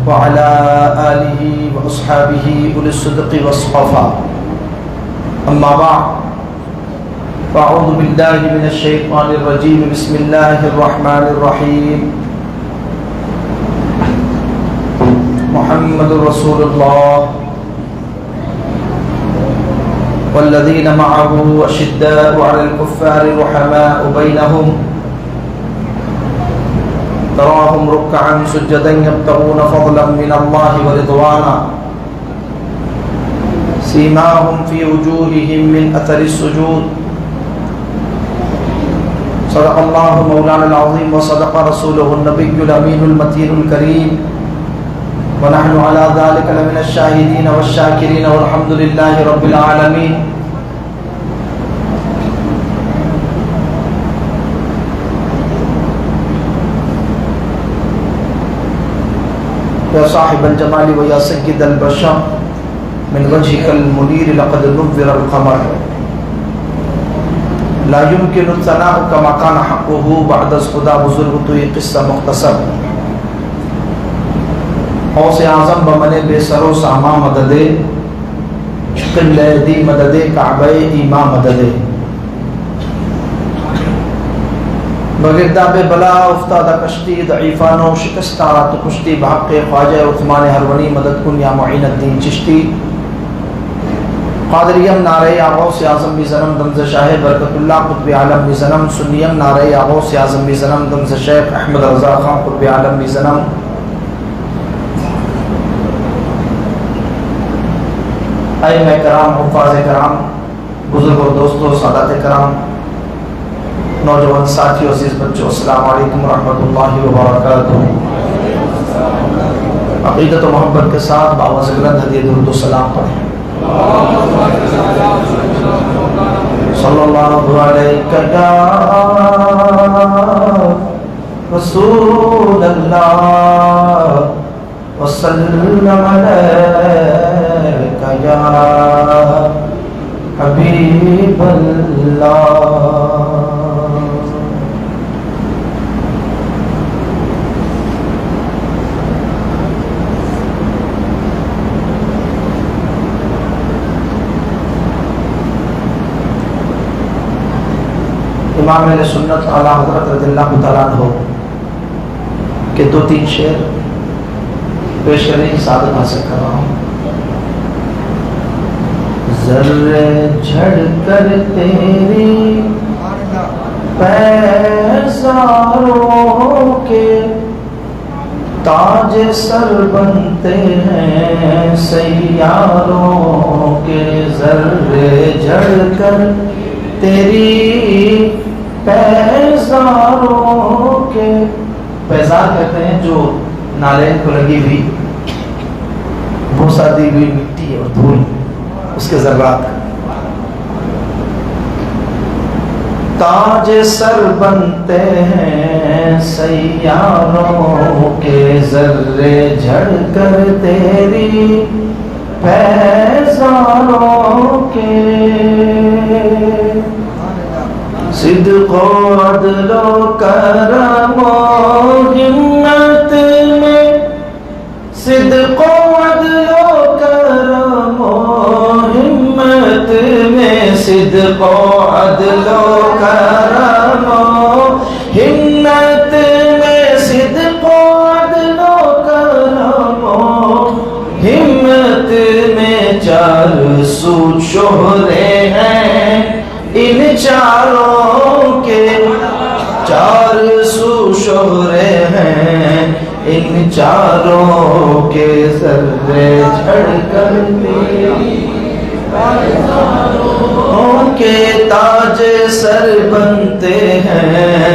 وعلى آله وأصحابه أولي الصدق والصفاء أما بعد فأعوذ بالله من الشيطان الرجيم بسم الله الرحمن الرحيم محمد رسول الله والذين معه أشداء على الكفار رحماء بينهم تراهم ركعا سجدا يبتغون فضلا من الله ورضوانا سيماهم في وجوههم من أثر السجود صدق الله مولانا العظيم وصدق رسوله النبي الأمين المتين الكريم ونحن على ذلك لمن الشاهدين والشاكرين والحمد لله رب العالمين. يا صاحب الجمال ويا سيد البشر من وجهك المنير لقد نور القمر لا يمكن الثناء كما كان حقه بعد خدا بزرگ قصہ مختصر. غوث اعظم بمن بے سر و ساما مدد قلہ دی مدد کعبہ ایما مدد بغرداب بلا افتادہ کشتی ضعیفان و شکستہ رات کشتی بحق خواجہ عثمان ہرونی مدد کن یا معین الدین چشتی قادریم نعرہ غوث اعظم بھی زنم دمز شاہ برکت اللہ قطب عالم بھی زنم سنیم نعرہ غوث اعظم بھی زنم دمز شیخ احمد رضا خان قطب عالم بھی زنم. ائمہ کرام، حفاظ کرام، بزرگوں، دوستوں، سادات کرام، نوجوان ساتھیوں، عزیز بچوں، السلام علیکم ورحمۃ اللہ وبرکاتہ. عقیدت و محبت کے ساتھ بآواز بلند ہدیہ درود و سلام پڑھیں. صلی اللہ علیہ یا رسول اللہ وسلم علیک یا حبیب اللہ. امام اہل سنت اعلیٰ حضرت رضی اللہ تعالیٰ عنہ کے 2-3 شعر پیش کرنے کی سعادت حاصل کر رہا ہوں. ذرے جھڑ کر تیری پیزاروں کے تاج سر بنتے ہیں سیاروں کے. ذرے جھڑ کر تیری پیزاروں کے. پیزار کہتے ہیں جو نالین کو لگی ہوئی بھوسا دی ہوئی مٹی اور دھول، اس کے ذرات. تاج سر بنتے ہیں سیاروں کے ذرے جھڑ کر تیری پیزاروں کے. صدق و عدل و کرم و ہمت میں، صدق و عدل و کرم و ہمت میں، صدق و عدل و کرم و ہمت میں، صدق و عدل و کرم و ہمت میں. چار سو شہرے ہیں ان چاروں کے، 400 شہرے ہیں ان چاروں کے. ذرے جھڑ کر تیری پیزاروں کے تاج سر بنتے ہیں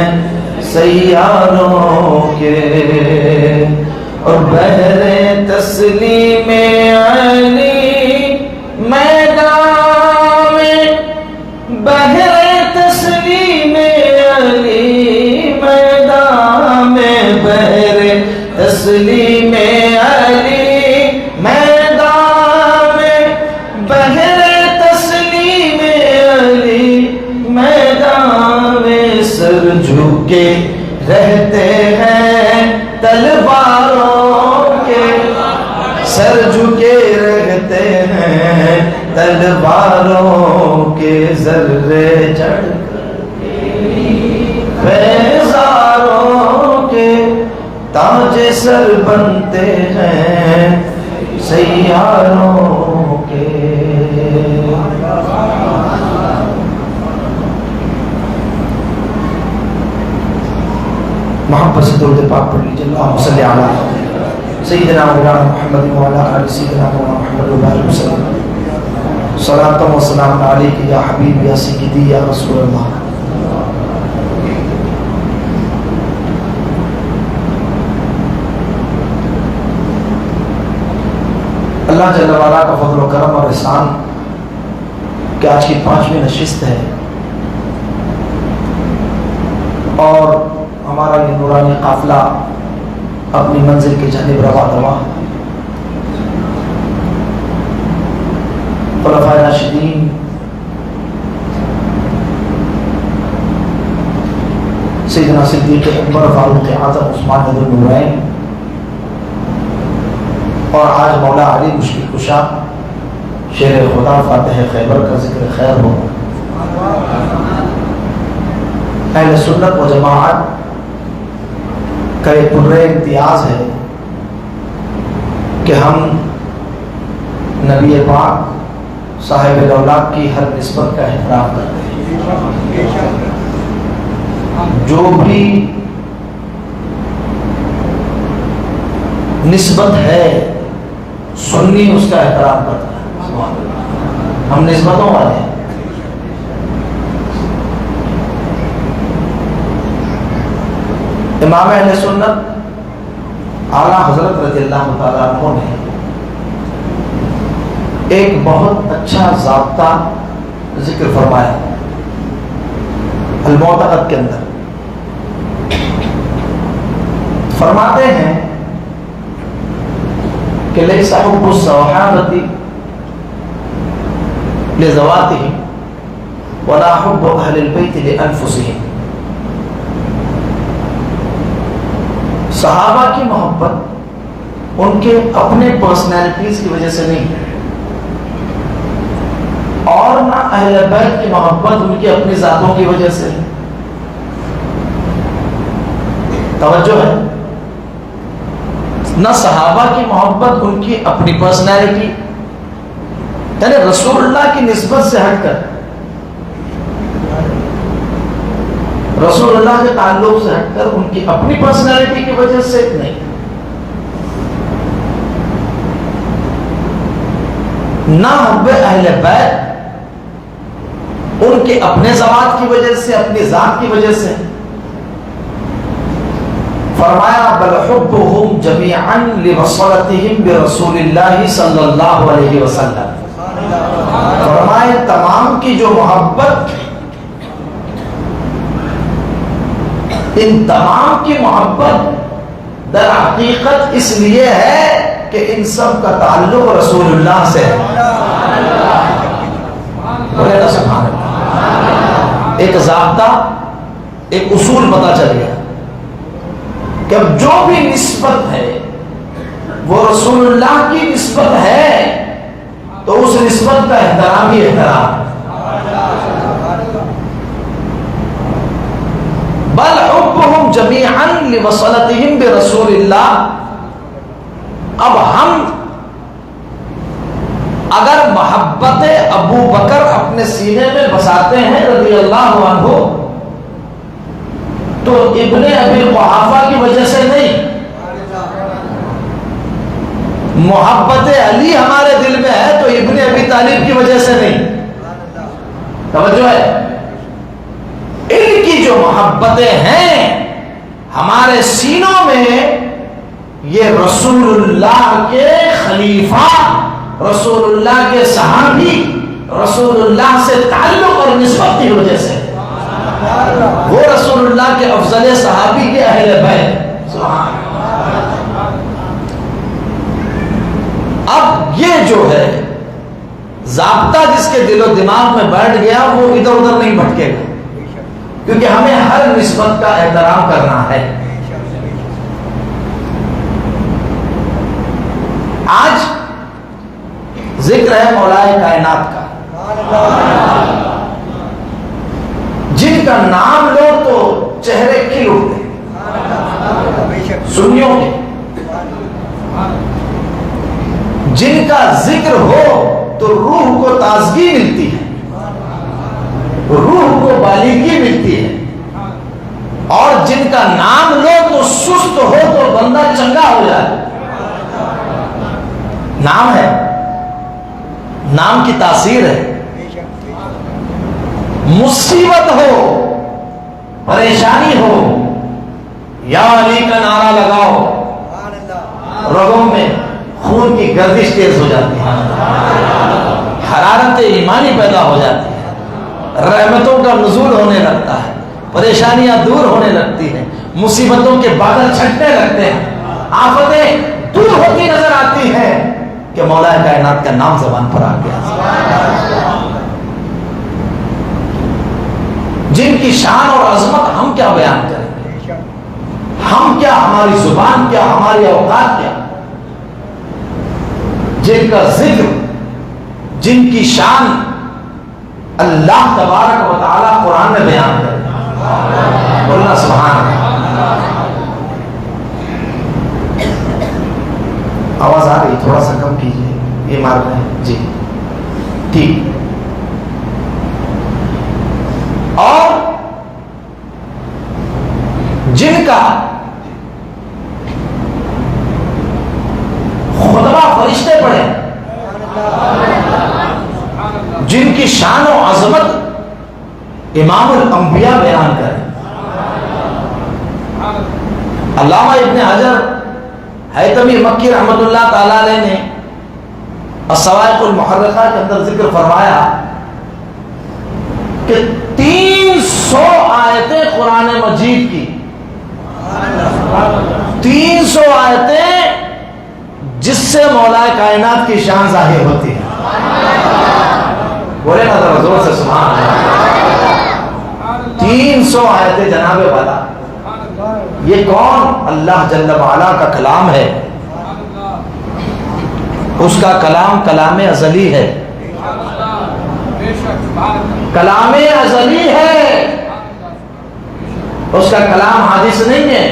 سیاروں کے. اور بحر تسلیم علی میدان میں، بحر تسلیم علی میدان میں، بحر تسلیم علی میدان میں، بحر تسلیم تلواروں کے ذرے چڑھ بیزاروں کے تاج سر بنتے ہیں سیاروں کے. محبت سے درود پاک پڑھ لیجیے. اللہم صلی علی سیدنا مولانا محمد وعلی آل سیدنا مولانا محمد وبارک وسلم. صلاۃ و سلام علیک یا حبیب یا سیدی یا رسول اللہ. اللہ جل وعلا کا فضل و کرم اور احسان کہ آج کی 5ویں نشست ہے اور ہمارا یہ نورانی قافلہ اپنی منزل کی جانب رواں رواں. خلفائے راشدین سیدنا صدیق اکبر فاروق اعظم عثمان ذوالنورین اور آج مولا علی مشکل کشا شیر خدا فاتح خیبر کا ذکر خیر ہو. اہل سنت و جماعت کا ایک پورا امتیاز ہے کہ ہم نبی پاک صاحب الاولاق کی ہر نسبت کا احترام کرتے ہیں. جو بھی نسبت ہے سنی اس کا احترام کرتا ہے. ہم نسبتوں والے ہیں. امام اہل سنت اعلیٰ حضرت رضی اللہ تعالیٰ عنہ نے ایک بہت اچھا ضابطہ ذکر فرمایا المعتقد کے اندر. فرماتے ہیں کہ لیس حب الصحابۃ لذواتہم ولا حب اہل البیت لانفسہم. صحابہ کی محبت ان کے اپنے پرسنالٹیز کی وجہ سے نہیں ہے اور نہ اہل بیت کی محبت ان کی اپنی ذاتوں کی وجہ سے. توجہ ہے. نہ صحابہ کی محبت ان کی اپنی پرسنالٹی یعنی رسول اللہ کی نسبت سے ہٹ کر رسول اللہ کے تعلق سے ہٹ کر ان کی اپنی پرسنالٹی کی وجہ سے نہیں. نہ حب اہل بیت ان کے اپنے ذوات کی وجہ سے اپنی ذات کی وجہ سے. فرمایا بل حبهم جميعا لوصلتهم برسول اللہ صلی اللہ علیہ وسلم. فرمایا تمام کی جو محبت ان تمام کی محبت در حقیقت اس لیے ہے کہ ان سب کا تعلق رسول اللہ سے ہے. بولے نا سبحان اللہ. ایک ضابطہ ایک اصول پتہ چل گیا کہ اب جو بھی نسبت ہے وہ رسول اللہ کی نسبت ہے تو اس نسبت کا احترام ہی احترام. بل حبهم جميعا لوصلتهم برسول اللہ. اب ہم اگر محبت ابو بکر اپنے سینے میں بساتے ہیں رضی اللہ عنہ تو ابن ابی قحافہ کی وجہ سے نہیں. محبت علی ہمارے دل میں ہے تو ابن ابی طالب کی وجہ سے نہیں. توجہ ہے. ان کی جو محبتیں ہیں ہمارے سینوں میں یہ رسول اللہ کے خلیفہ رسول اللہ کے صحابی رسول اللہ سے تعلق اور نسبت کی وجہ سے وہ رسول اللہ کے افضل صحابی کے اہل بیت. اب یہ جو ہے ضابطہ جس کے دل و دماغ میں بیٹھ گیا وہ ادھر ادھر نہیں بھٹکے گا کیونکہ ہمیں ہر نسبت کا احترام کرنا ہے. آج ذکر ہے مولائے کائنات کا، جن کا نام لو تو چہرے کھل اٹھتے سنیوں کے، جن کا ذکر ہو تو روح کو تازگی ملتی ہے، روح کو بالغی ملتی ہے، اور جن کا نام لو تو سست ہو تو بندہ چنگا ہو جائے۔ نام ہے، نام کی تاثیر ہے۔ مصیبت ہو، پریشانی ہو، یا علی کا نعرہ لگاؤ، رگوں میں خون کی گردش تیز ہو جاتی ہے، حرارت ایمانی پیدا ہو جاتی ہے، رحمتوں کا نزول ہونے لگتا ہے، پریشانیاں دور ہونے لگتی ہیں، مصیبتوں کے بادل چھٹنے لگتے ہیں، آفتیں دور ہوتی نظر آتی ہیں کہ مولا کائنات کا نام زبان پر آ گیا۔ جن کی شان اور عظمت ہم کیا بیان کریں گے، ہم کیا، ہماری زبان کیا، ہماری اوقات کیا، جن کا ذکر، جن کی شان اللہ تبارک و تعالی قرآن میں بیان کرے، بولنا سبحان اللہ۔ آواز آ رہی، تھوڑا سا کم کیجئے، یہ مار رہے ہیں جی، ٹھیک۔ اور جن کا خطبہ فرشتے پڑھے، جن کی شان و عظمت امام الانبیاء بیان کریں۔ علامہ ابن حجر حیثمی مکی رحمت اللہ تعالیٰ علیہ نے الصواعق المحرقہ کے اندر ذکر فرمایا کہ 300 آیتیں قرآن مجید کی، 300 آیتیں جس سے مولا کائنات کی شان ظاہر ہوتی ہے۔ بولے نا ذرا زور سے سبحان اللہ۔ 300 آیتیں جناب والا، یہ کون؟ اللہ جل وعلا کا کلام ہے، اس کا کلام کلام ازلی ہے، کلام ازلی ہے، اس کا کلام حادث نہیں ہے۔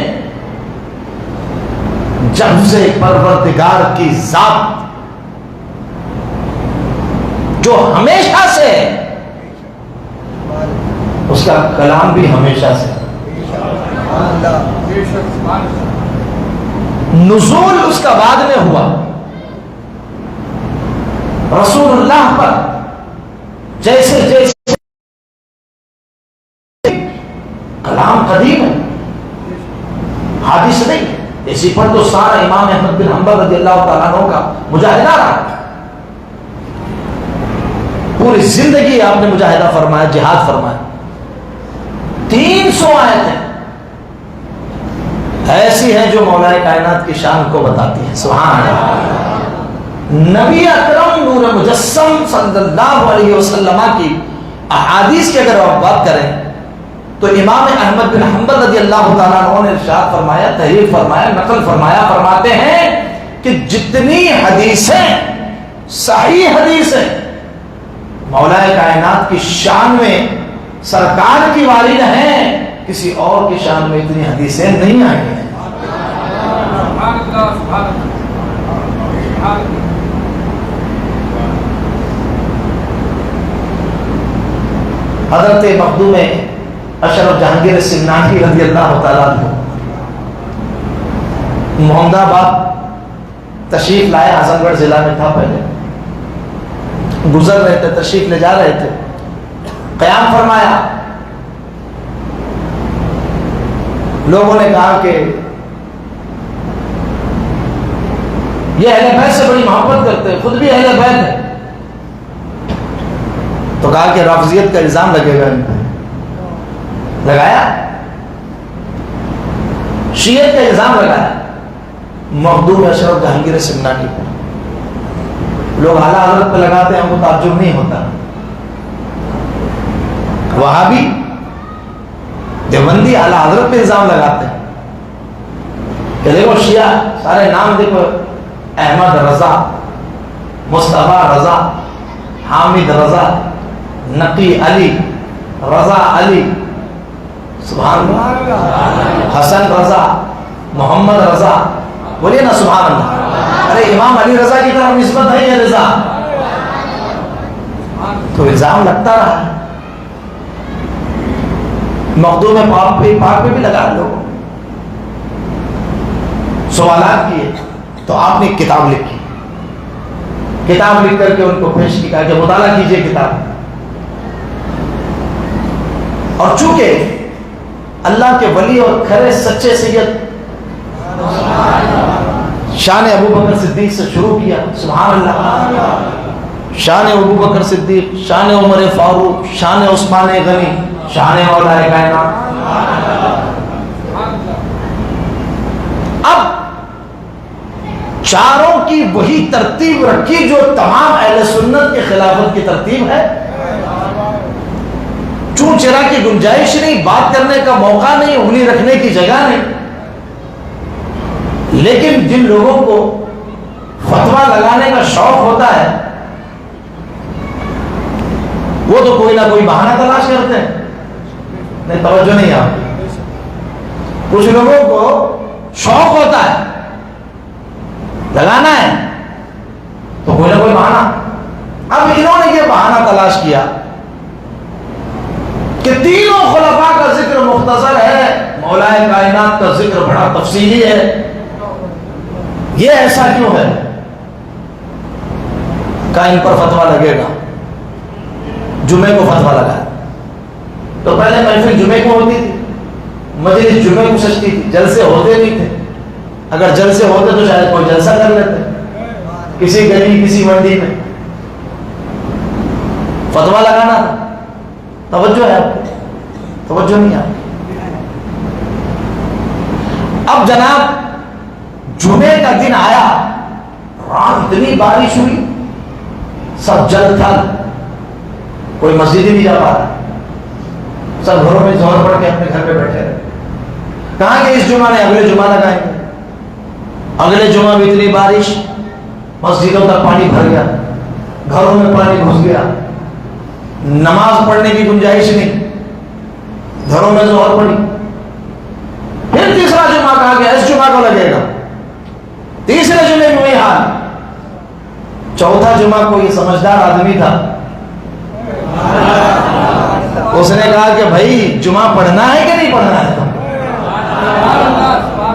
جب سے پروردگار کی ذات جو ہمیشہ سے، اس کا کلام بھی ہمیشہ سے۔ نزول اس کا بعد میں ہوا، رسول اللہ پر جیسے جیسے کلام قدیم ہے، حادث نہیں۔ اسی پر تو سارا امام احمد بن حنبل رضی اللہ تعالیٰ عنہ کا مجاہدہ رہا، پوری زندگی آپ نے مجاہدہ فرمایا، جہاد فرمایا۔ 300 آیتیں ایسی ہیں جو مولا کائنات کی شان کو بتاتی ہیں، سبحان اللہ۔ نبی اکرم نور مجسم صلی اللہ علیہ وسلم کی احادیث کی اگر آپ بات کریں تو امام احمد بن حنبل رضی اللہ تعالیٰ عنہ نے ارشاد فرمایا، تحریر فرمایا، نقل فرمایا، فرماتے ہیں کہ جتنی حدیثیں صحیح حدیثیں مولا کائنات کی شان میں سرکار کی وارد ہیں، کسی اور کی شان میں اتنی حدیثیں نہیں آئی ہیں۔ حضرت مخدوم اشرف جہانگیر سمنانی رضی اللہ تعالیٰ عنہ محمد آباد تشریف لائے، اعظم گڑھ ضلع میں تھا پہلے، گزر رہے تھے، تشریف لے جا رہے تھے، قیام فرمایا۔ لوگوں نے کہا کہ یہ اہل بیت سے بڑی محبت کرتے ہیں، خود بھی اہل بیت ہے، تو کہا کہ رافضیت کا الزام لگے گا ان پہ، لگایا، شیعت کا الزام لگایا مخدوم اشرف جہانگیر سمنانی پر۔ لوگ اعلیٰ حضرت پہ لگاتے ہیں، ہم کو تعجب نہیں ہوتا، وہابی دیوبندی اعلیٰ حضرت پہ الزام لگاتے ہیں کہ دیکھو شیعہ، سارے نام دیکھو، احمد رضا، مصطفیٰ رضا، حامد رضا، نقی علی، رضا علی، سبحان اللہ، حسن رضا، محمد رضا، بولیے نا سبحان اللہ۔ ارے امام علی رضا کی طرف نسبت ہے یہ رضا، تو الزام لگتا رہا، مخدوم پاک پہ بھی لگا لوگوں، سوالات کیے تو آپ نے کتاب لکھی، کتاب لکھ کر کے ان کو پیش کیا کہ مطالعہ کیجئے کتاب۔ اور چونکہ اللہ کے ولی اور کھرے سچے سید شان ابو بکر صدیق سے شروع کیا، سبحان اللہ، شان ابو بکر صدیق، شان عمر فاروق، شان عثمان غنی، شان مولا کائنات۔ اب چاروں کی وہی ترتیب رکھی جو تمام اہل سنت کی خلافت کی ترتیب ہے، چون چرا کی گنجائش نہیں، بات کرنے کا موقع نہیں، انگلی رکھنے کی جگہ نہیں، لیکن جن لوگوں کو فتویٰ لگانے کا شوق ہوتا ہے وہ تو کوئی نہ کوئی بہانہ تلاش کرتے ہیں۔ نہیں، توجہ نہیں آپ، کچھ لوگوں کو شوق ہوتا ہے لگانا ہے تو کوئی نہ کوئی بہانہ۔ اب انہوں نے یہ بہانہ تلاش کیا کہ تینوں خلفاء کا ذکر مختصر ہے، مولا کائنات کا ذکر بڑا تفصیلی ہے، یہ ایسا کیوں ہے؟ کہ ان پر فتویٰ لگے گا، جمعے کو فتویٰ لگا۔ تو پہلے محفل جمعے کو ہوتی تھی، مجلس جمعے کو سجتی تھی، جلسے ہوتے نہیں تھے، اگر جلسے ہوتے تو شاید کوئی جلسہ کر لیتے کسی گلی کسی منڈی میں، فتویٰ لگانا تھا۔ توجہ ہے آپ کو؟ توجہ نہیں آپ؟ اب جناب جمعے کا دن آیا، رات اتنی بارش ہوئی، سب جل تھل، کوئی مسجد ہی نہیں جا پا رہا، سب گھروں میں زور پڑ کے اپنے گھر پہ بیٹھے رہے۔ کہاں کہ اس جمعہ نے اگلے جمعہ لگائیں گے، اگلے جمعہ بھی اتنی بارش، مسجدوں تک پانی بھر گیا، گھروں میں پانی گھس گیا، نماز پڑھنے کی گنجائش نہیں، گھروں میں زور پڑی۔ پھر تیسرا جمعہ کہا کہ اس جمعہ کو لگے گا، تیسرے جمعے میں وہی حال، چوتھا جمعہ کو یہ سمجھدار آدمی تھا، اس نے کہا کہ بھائی جمعہ پڑھنا ہے کہ نہیں پڑھنا ہے؟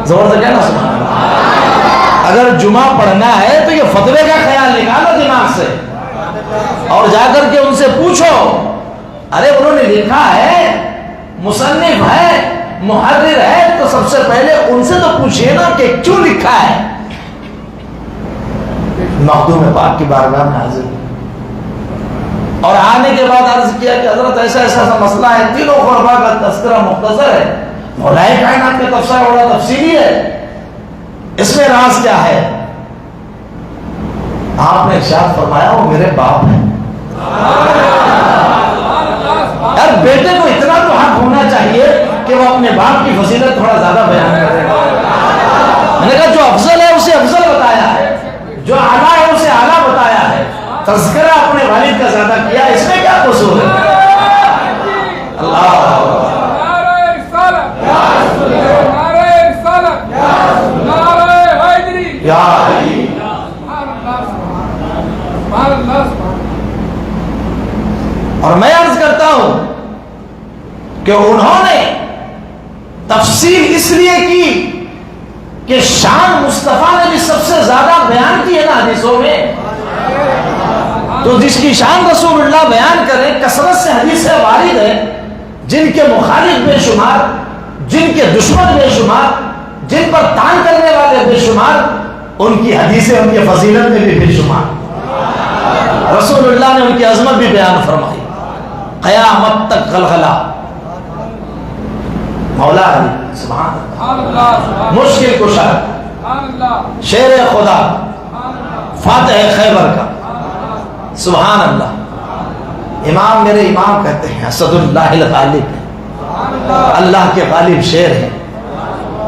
زور سے کہنا سنا، اگر جمعہ پڑھنا ہے تو یہ فتوے کا خیال نکالو دماغ سے اور جا کر کے ان سے پوچھو۔ ارے انہوں نے لکھا ہے، مصنف ہے، محرر ہے، تو سب سے پہلے ان سے تو پوچھئے نا کہ کیوں لکھا ہے۔ مخدوم پاک کی بارگاہ میں حاضر اور آنے کے بعد عرض کیا کہ حضرت ایسا ایسا مسئلہ ہے، تینوں خلفاء کا تذکرہ مختصر ہے، مولا کائنات کا تفسیر بڑا تفصیلی ہے، اس میں راز کیا ہے؟ آپ نے ارشاد فرمایا وہ میرے باپ ہیں۔ یار بیٹے کو اتنا تو حق ہونا چاہیے کہ وہ اپنے باپ کی فضیلت تھوڑا زیادہ بیان کرے۔ میں نے کہا جو افضل ہے اسے افضل بتایا ہے، جو اعلیٰ ہے اسے اعلیٰ بتایا ہے، تذکرہ اپنے والد کا زیادہ کیا، اس میں کیا قصور ہے؟ اللہ اور میں عرض کرتا ہوں کہ انہوں نے تفصیل اس لیے کی کہ شان مصطفیٰ نے بھی سب سے زیادہ بیان کی ہے نا حدیثوں میں، تو جس کی شان رسول اللہ بیان کریں، کثرت سے حدیثیں وارد ہیں، جن کے مخالف بے شمار، جن کے دشمن بے شمار، جن پر تان کرنے والے بے شمار، ان کی حدیثیں ان کی فضیلت میں بھی بے شمار، رسول اللہ نے ان کی عظمت بھی بیان فرمائی، قیامت تک غلغلہ۔ مولا علی سبحان اللہ، مشکل کشا، شیر خدا، فاتح خیبر کا، سبحان اللہ۔ امام میرے امام کہتے ہیں اسد اللہ الغالب، اللہ کے غالب شیر ہیں،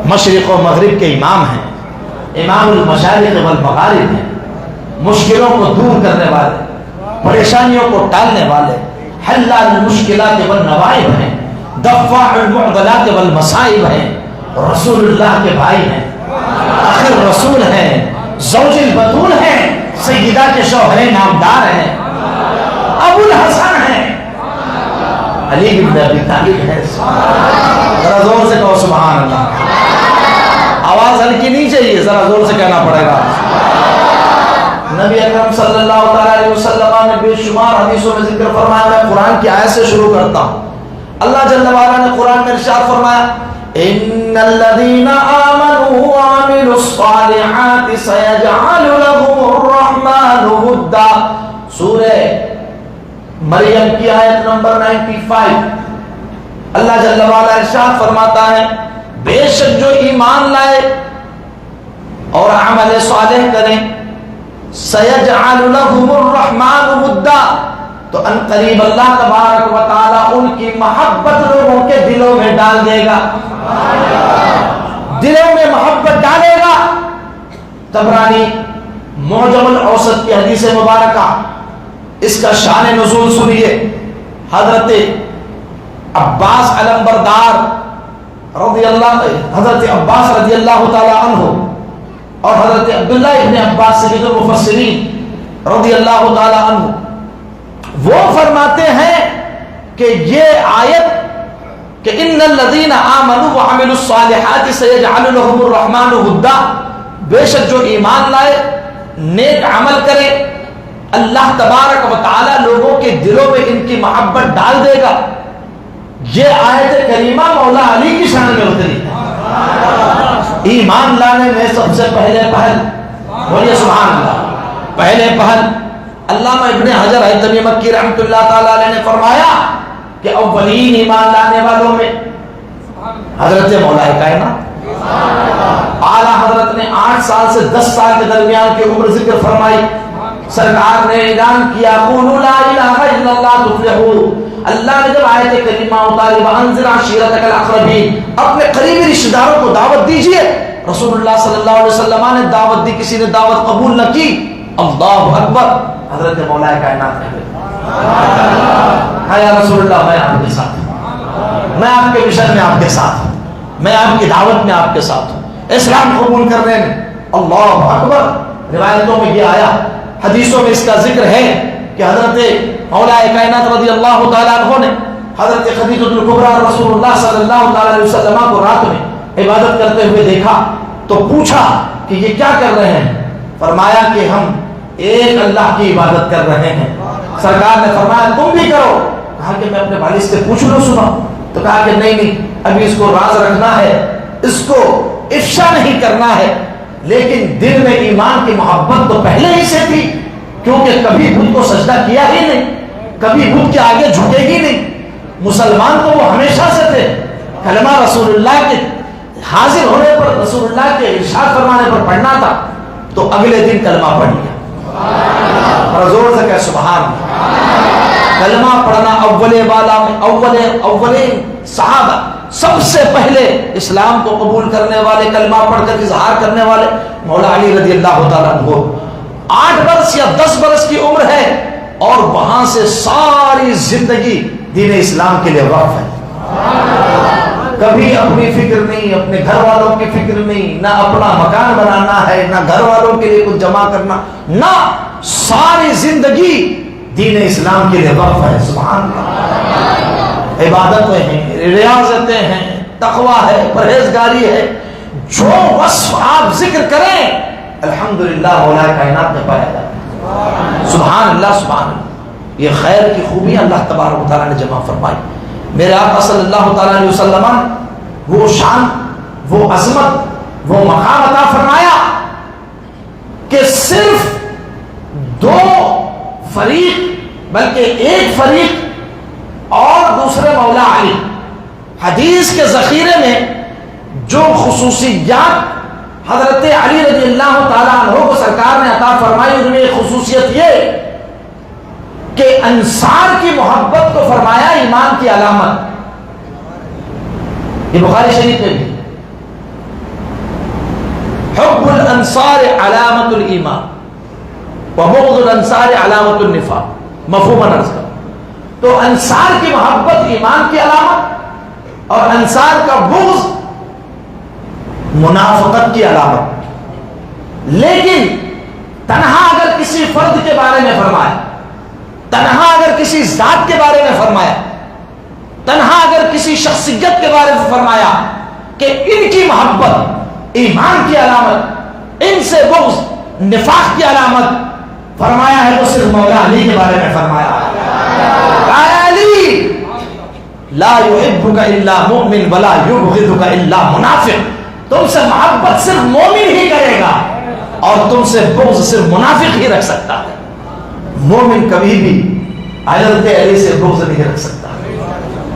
مشرق و مغرب کے امام ہیں، امام المشارق والمغارب ہیں، مشکلوں کو دور کرنے والے، پریشانیوں کو ٹالنے والے، حلال المشکلات والنوائب ہیں، دفاع المعضلات والمصائب ہیں، رسول اللہ کے بھائی ہیں، آخر رسول ہیں، زوج البتول ہیں، سیدہ کے شوہر نامدار ہیں، ابو الحسن ہیں، علی بن ابی طالب ہے۔ ذرا زور سے کہو سبحان اللہ۔ آواز ہلکی نہیں چاہیے، ذرا زور سے کہنا پڑے گا۔ نبی اکرم صلی اللہ علیہ وسلم نے بے شمار حدیثوں میں ذکر فرمایا، میں قرآن کی آیت سے شروع کرتا ہوں۔ اللہ جل وعلا نے قرآن میں ارشاد فرمایا، ان الذين آمنوا وعملوا الصالحات سيجعل لهم الرحمن ودا، سورہ مریم کی آیت نمبر 95۔ اللہ جل وعلا ارشاد فرماتا ہے، بے شک جو ایمان لائے اور عمل صالح کریں، سیجعل لهم الرحمن ودا، تو ان قریب اللہ تبارک و تعالی ان کی محبت لوگوں کے دلوں میں ڈال دے گا، دلوں میں محبت ڈالے گا۔ طبرانی معجم الاوسط کی حدیث مبارکہ، اس کا شان نزول سنیے۔ حضرت عباس علمبردار رضی اللہ، حضرت عباس رضی اللہ تعالی عنہ اور حضرت عبداللہ ابن عباس سید المفسرین رضی اللہ تعالی عنہ، وہ فرماتے ہیں کہ یہ آیت کہ ان الذین آمنوا وعملوا الصالحات سیجعل لهم الرحمن ودا، بے شک جو ایمان لائے نیک عمل کرے، اللہ تبارک و تعالی لوگوں کے دلوں میں ان کی محبت ڈال دے گا۔ یہ آیت کریمہ مولا علی کی شان میں اتری ہے۔ ایمان لانے میں سب سے پہلے پہل، بولیے سبحان اللہ، پہلے پہل علامہ ابن حجر ہیثمی مکی رحمۃ اللہ تعالی علیہ نے فرمایا کہ اولین ایمان لانے والوں میں حضرت مولا کائنات اعلیٰ حضرت نے 8 سال سے 10 سال کے درمیان کی عمر ذکر فرمائی۔ سرکار نے اعلان کیا، قولوا لا الہ الا اللہ تفلحوا۔ اللہ نے جب آیت کریمہ اتاری، وانذر عشیرتک الاقربین، اپنے قریبی رشتہ داروں کو دعوت دیجئے، رسول اللہ صلی اللہ علیہ وسلم نے دعوت دی، کسی نے دعوت قبول نہ کی، اللہ اکبر، حضرت مولا کائنات نے کہا یا رسول اللہ میں آپ کے ساتھ ہوں، میں آپ کے مشن میں آپ کے ساتھ ہوں، میں آپ کی دعوت میں آپ کے ساتھ ہوں، اسلام قبول کرنے میں۔ اللہ اکبر۔ روایتوں میں یہ آیا، حدیثوں میں اس کا ذکر ہے کہ حضرت مولا کائنات رضی اللہ تعالیٰ عنہ نے حضرت خدیجہ الکبریٰ رسول اللہ صلی اللہ علیہ وسلم کو رات میں عبادت کرتے ہوئے دیکھا تو پوچھا کہ یہ کیا کر رہے ہیں؟ فرمایا کہ ہم ایک اللہ کی عبادت کر رہے ہیں۔ سرکار نے فرمایا تم بھی کرو۔ کہا کہ میں اپنے والد سے پوچھ لوں صبح، تو کہا کہ نہیں، ابھی اس کو راز رکھنا ہے، اس کو افشا نہیں کرنا ہے، لیکن دل میں ایمان کی محبت تو پہلے ہی سے تھی، کیونکہ کبھی بت کو سجدہ کیا ہی نہیں، کبھی بت کے آگے جھکے ہی نہیں، مسلمان تو وہ ہمیشہ سے تھے۔ کلمہ رسول اللہ کے حاضر ہونے پر، رسول اللہ کے ارشاد فرمانے پر پڑھنا تھا تو اگلے دن کلمہ پڑھ لیا۔ اور زور سے کہ سبحان اللہ۔ کلمہ پڑھنا اولے والا میں اولے صحابہ، سب سے پہلے اسلام کو قبول کرنے والے، کلمہ پڑھ کر اظہار کرنے والے مولا علی رضی اللہ تعالیٰ عنہ۔ 8 برس یا 10 برس کی عمر ہے اور وہاں سے ساری زندگی دین اسلام کے لیے وقف ہے۔ کبھی اپنی فکر نہیں، اپنے گھر والوں کی فکر نہیں، نہ اپنا مکان بنانا ہے، نہ گھر والوں کے لیے کچھ جمع کرنا، نہ ساری زندگی دین اسلام کے لیے وقف ہے۔ سبحان اللہ۔ عبادتیں ہیں، ریاضتیں ہیں، تقوی ہے، پرہیزگاری ہے، جو وصف آپ ذکر کریں الحمدللہ مولا کائنات نے پایا جاتا۔ سبحان اللہ سبحان اللہ۔ یہ خیر کی خوبیاں اللہ تبارک و تعالیٰ نے جمع فرمائی۔ میرے آقا صلی اللہ تعالیٰ علیہ وسلم وہ شان، وہ عظمت، وہ مقام عطا فرمایا کہ صرف 2 فریق بلکہ ایک فریق اور دوسرے مولا علی، حدیث کے ذخیرے میں جو خصوصیات حضرت علی رضی اللہ تعالیٰ عنہ کو سرکار نے عطا فرمائی، ان میں ایک خصوصیت یہ کہ انصار کی محبت کو فرمایا ایمان کی علامت۔ یہ بخاری شریف میں بھی، حب الانصار علامت الایمان، وبغض الانصار علامۃ النفاق، مفہوم عرض کا. تو انصار کی محبت ایمان کی علامت اور انصار کا بغض منافقت کی علامت. لیکن تنہا اگر کسی فرد کے بارے میں فرمایا، تنہا اگر کسی ذات کے بارے میں فرمایا، تنہا اگر کسی شخصیت کے بارے میں فرمایا کہ ان کی محبت ایمان کی علامت، ان سے بغض نفاق کی علامت، فرمایا ہے تو صرف مولا علی کے بارے میں فرمایا ہے. علی لا يحبك الا مؤمن ولا يبغضك الا منافق. تم سے محبت صرف مومن ہی کرے گا اور تم سے بغض صرف منافق ہی رکھ سکتا ہے. مومن کبھی بھی حضرت علی سے بغض نہیں رکھ سکتا.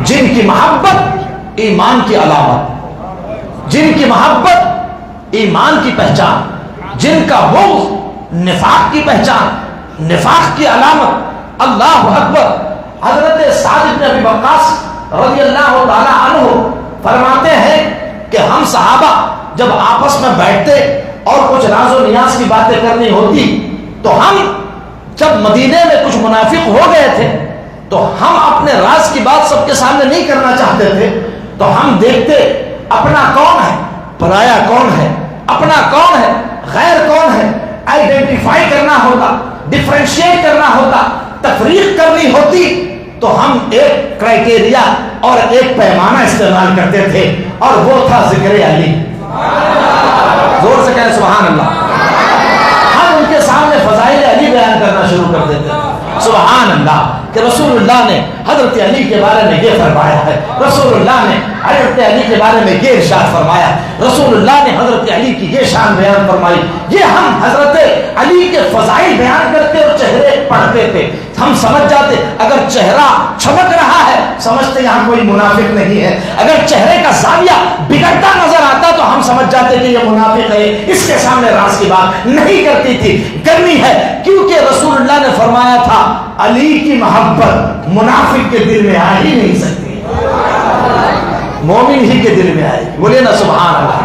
جن کی محبت ایمان کی علامت، جن کی محبت ایمان کی پہچان، جن کا بغض نفاق کی پہچان، نفاق کی علامت. اللہ اکبر. حضرت سعد بن ابی وقاص رضی اللہ تعالی عنہ فرماتے ہیں کہ ہم صحابہ جب آپس میں بیٹھتے اور کچھ راز و نیاز کی باتیں کرنی ہوتی تو ہم جب مدینے میں کچھ منافق ہو گئے تھے تو ہم اپنے راز کی بات سب کے سامنے نہیں کرنا چاہتے تھے. تو ہم دیکھتے اپنا کون ہے، پرایا کون ہے، اپنا کون ہے، غیر کون ہے، آئیڈینٹیفائی کرنا ہوتا، ڈفرینشیٹ کرنا ہوتا، تفریق کرنی ہوتی. تو ہم ایک کرائٹیریا اور ایک پیمانہ استعمال کرتے تھے اور وہ تھا ذکر علی. زور سے کہیں سبحان اللہ. ہم ان کے سامنے فضائل علی بیان کرنا شروع کر دیتے ہیں. سبحان اللہ کہ رسول اللہ نے حضرت علی کے بارے میں یہ فرمایا ہے، رسول اللہ نے حضرت علی کے بارے میں یہ ارشاد فرمایا، رسول اللہ نے حضرت علی کی یہ شان بیان فرمائی. یہ ہم حضرت علی کے فضائل بیان کرتے اور چہرے پڑھتے تھے. ہم سمجھ جاتے اگر چہرہ چمک رہا ہے سمجھتے یہاں کوئی منافق نہیں ہے. اگر چہرے کا زاویہ بگڑتا نظر آتا تو ہم سمجھ جاتے کہ یہ منافق ہے، اس کے سامنے راز کی بات نہیں کرتی تھی، کرنی ہے. کیونکہ رسول اللہ نے فرمایا تھا علی کی محبت منافق کے دل میں آ ہی نہیں سکتی، مومن ہی کے دل میں آئے گی. بولے نا سبحان اللہ.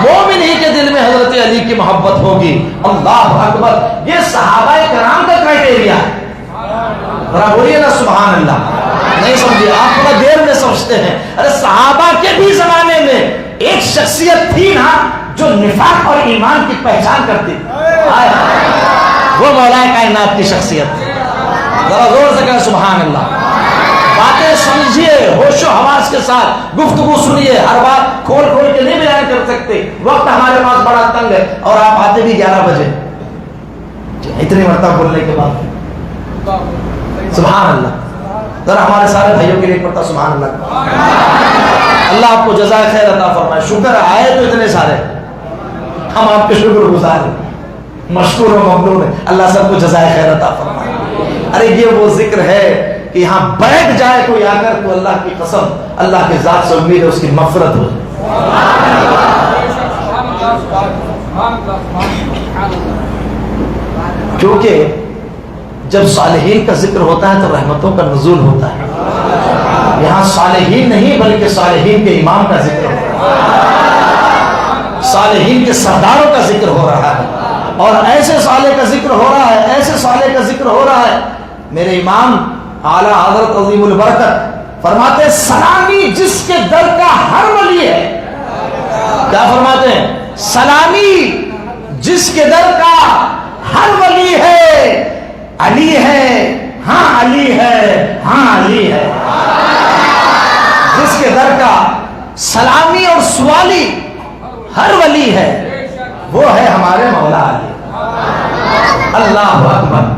مومن ہی کے دل میں حضرت علی کی محبت ہوگی. اللہ اکبر. یہ صحابہ کرام کا کرائٹیریا ہے. بولیے نا سبحان اللہ. نہیں سمجھے آپ تھوڑا دیر میں سمجھتے ہیں. ارے صحابہ کے بھی زمانے میں ایک شخصیت تھی نا جو نفاق اور ایمان کی پہچان کرتی، وہ مولا کائنات کی شخصیت تھی. ذرا زور سے کہیں سبحان اللہ. باتیں سمجھیے ہوش و حواس کے ساتھ، گفتگو سنیے. ہر بات کھول کھول کے نہیں بیان کر سکتے، وقت ہمارے پاس بڑا تنگ ہے اور آپ آتے بھی 11 بجے. اتنی مرتبہ بولنے کے بعد سبحان اللہ. ذرا ہمارے سارے بھائیوں کے لیے پڑھتا سبحان اللہ. اللہ آپ کو جزائے خیر عطا فرمائے. شکر آئے تو اتنے سارے، ہم آپ کے شکر گزار ہیں، مشکور و ممنون ہے. اللہ سب کو جزائے خیر عطا فرمائے. ارے یہ وہ ذکر ہے کہ یہاں بیٹھ جائے کوئی آ کر تو اللہ کی قسم اللہ کی ذات سے امید ہے اس کی مغفرت ہو جائے. کیونکہ جب صالحین کا ذکر ہوتا ہے تو رحمتوں کا نزول ہوتا ہے. یہاں صالحین نہیں بلکہ صالحین کے امام کا ذکر ہوتا ہے، صالحین کے سرداروں کا ذکر ہو رہا ہے. اور ایسے صالح کا ذکر ہو رہا ہے، ایسے صالح کا ذکر ہو رہا ہے. میرے امام اعلیٰ حضرت عظیم البرکت فرماتے سلامی جس کے در کا ہر ولی ہے. کیا فرماتے ہیں؟ سلامی جس کے در کا ہر ولی ہے. علی ہے، ہاں علی ہے، ہاں علی ہے. جس کے در کا سلامی اور سوالی ہر ولی ہے وہ ہے ہمارے مولا علی. اللہ اکبر.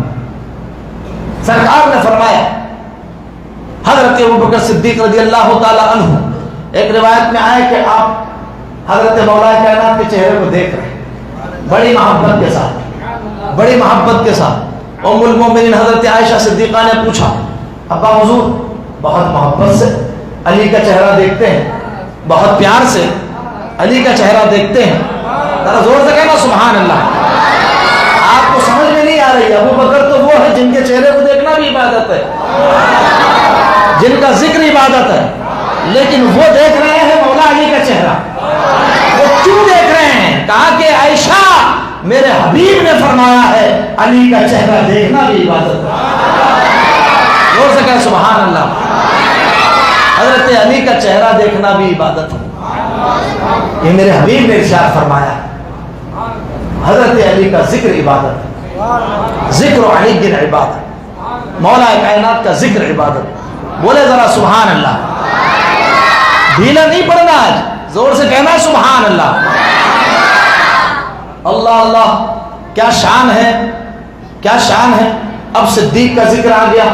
سرکار نے فرمایا حضرت ابوبکر صدیق رضی اللہ تعالی عنہ، ایک روایت میں آیا کہ آپ حضرت مولا کائنات کے چہرے کو دیکھ رہے ہیں بڑی محبت کے ساتھ، بڑی محبت کے ساتھ. ام المومنین حضرت عائشہ صدیقہ نے پوچھا ابا حضور بہت محبت سے علی کا چہرہ دیکھتے ہیں، بہت پیار سے علی کا چہرہ دیکھتے ہیں. ذرا زور سے کہنا سبحان اللہ. آپ کو سمجھ میں نہیں آ رہی. ابو بکر تو وہ ہے جن کے چہرے کو دیکھنا بھی عبادت ہے، جن کا ذکر عبادت ہے، لیکن وہ دیکھ رہے ہیں مولا علی کا چہرہ. وہ کیوں دیکھ رہے ہیں؟ کہا کہ عائشہ میرے حبیب نے فرمایا ہے علی کا چہرہ دیکھنا بھی عبادت ہے. زور سے کہہ سبحان اللہ. حضرت علی کا چہرہ دیکھنا بھی عبادت ہے. یہ میرے حبیب نے ارشاد فرمایا. حضرت علی کا ذکر عبادت ہے. ذکر علی کی عبادت. مولا کائنات کا ذکر عبادت. بولے ذرا سبحان اللہ. ڈھیلا نہیں پڑنا آج, زور سے کہنا سبحان اللہ. اللہ اللہ, کیا شان ہے, کیا شان ہے. اب صدیق کا ذکر آ گیا.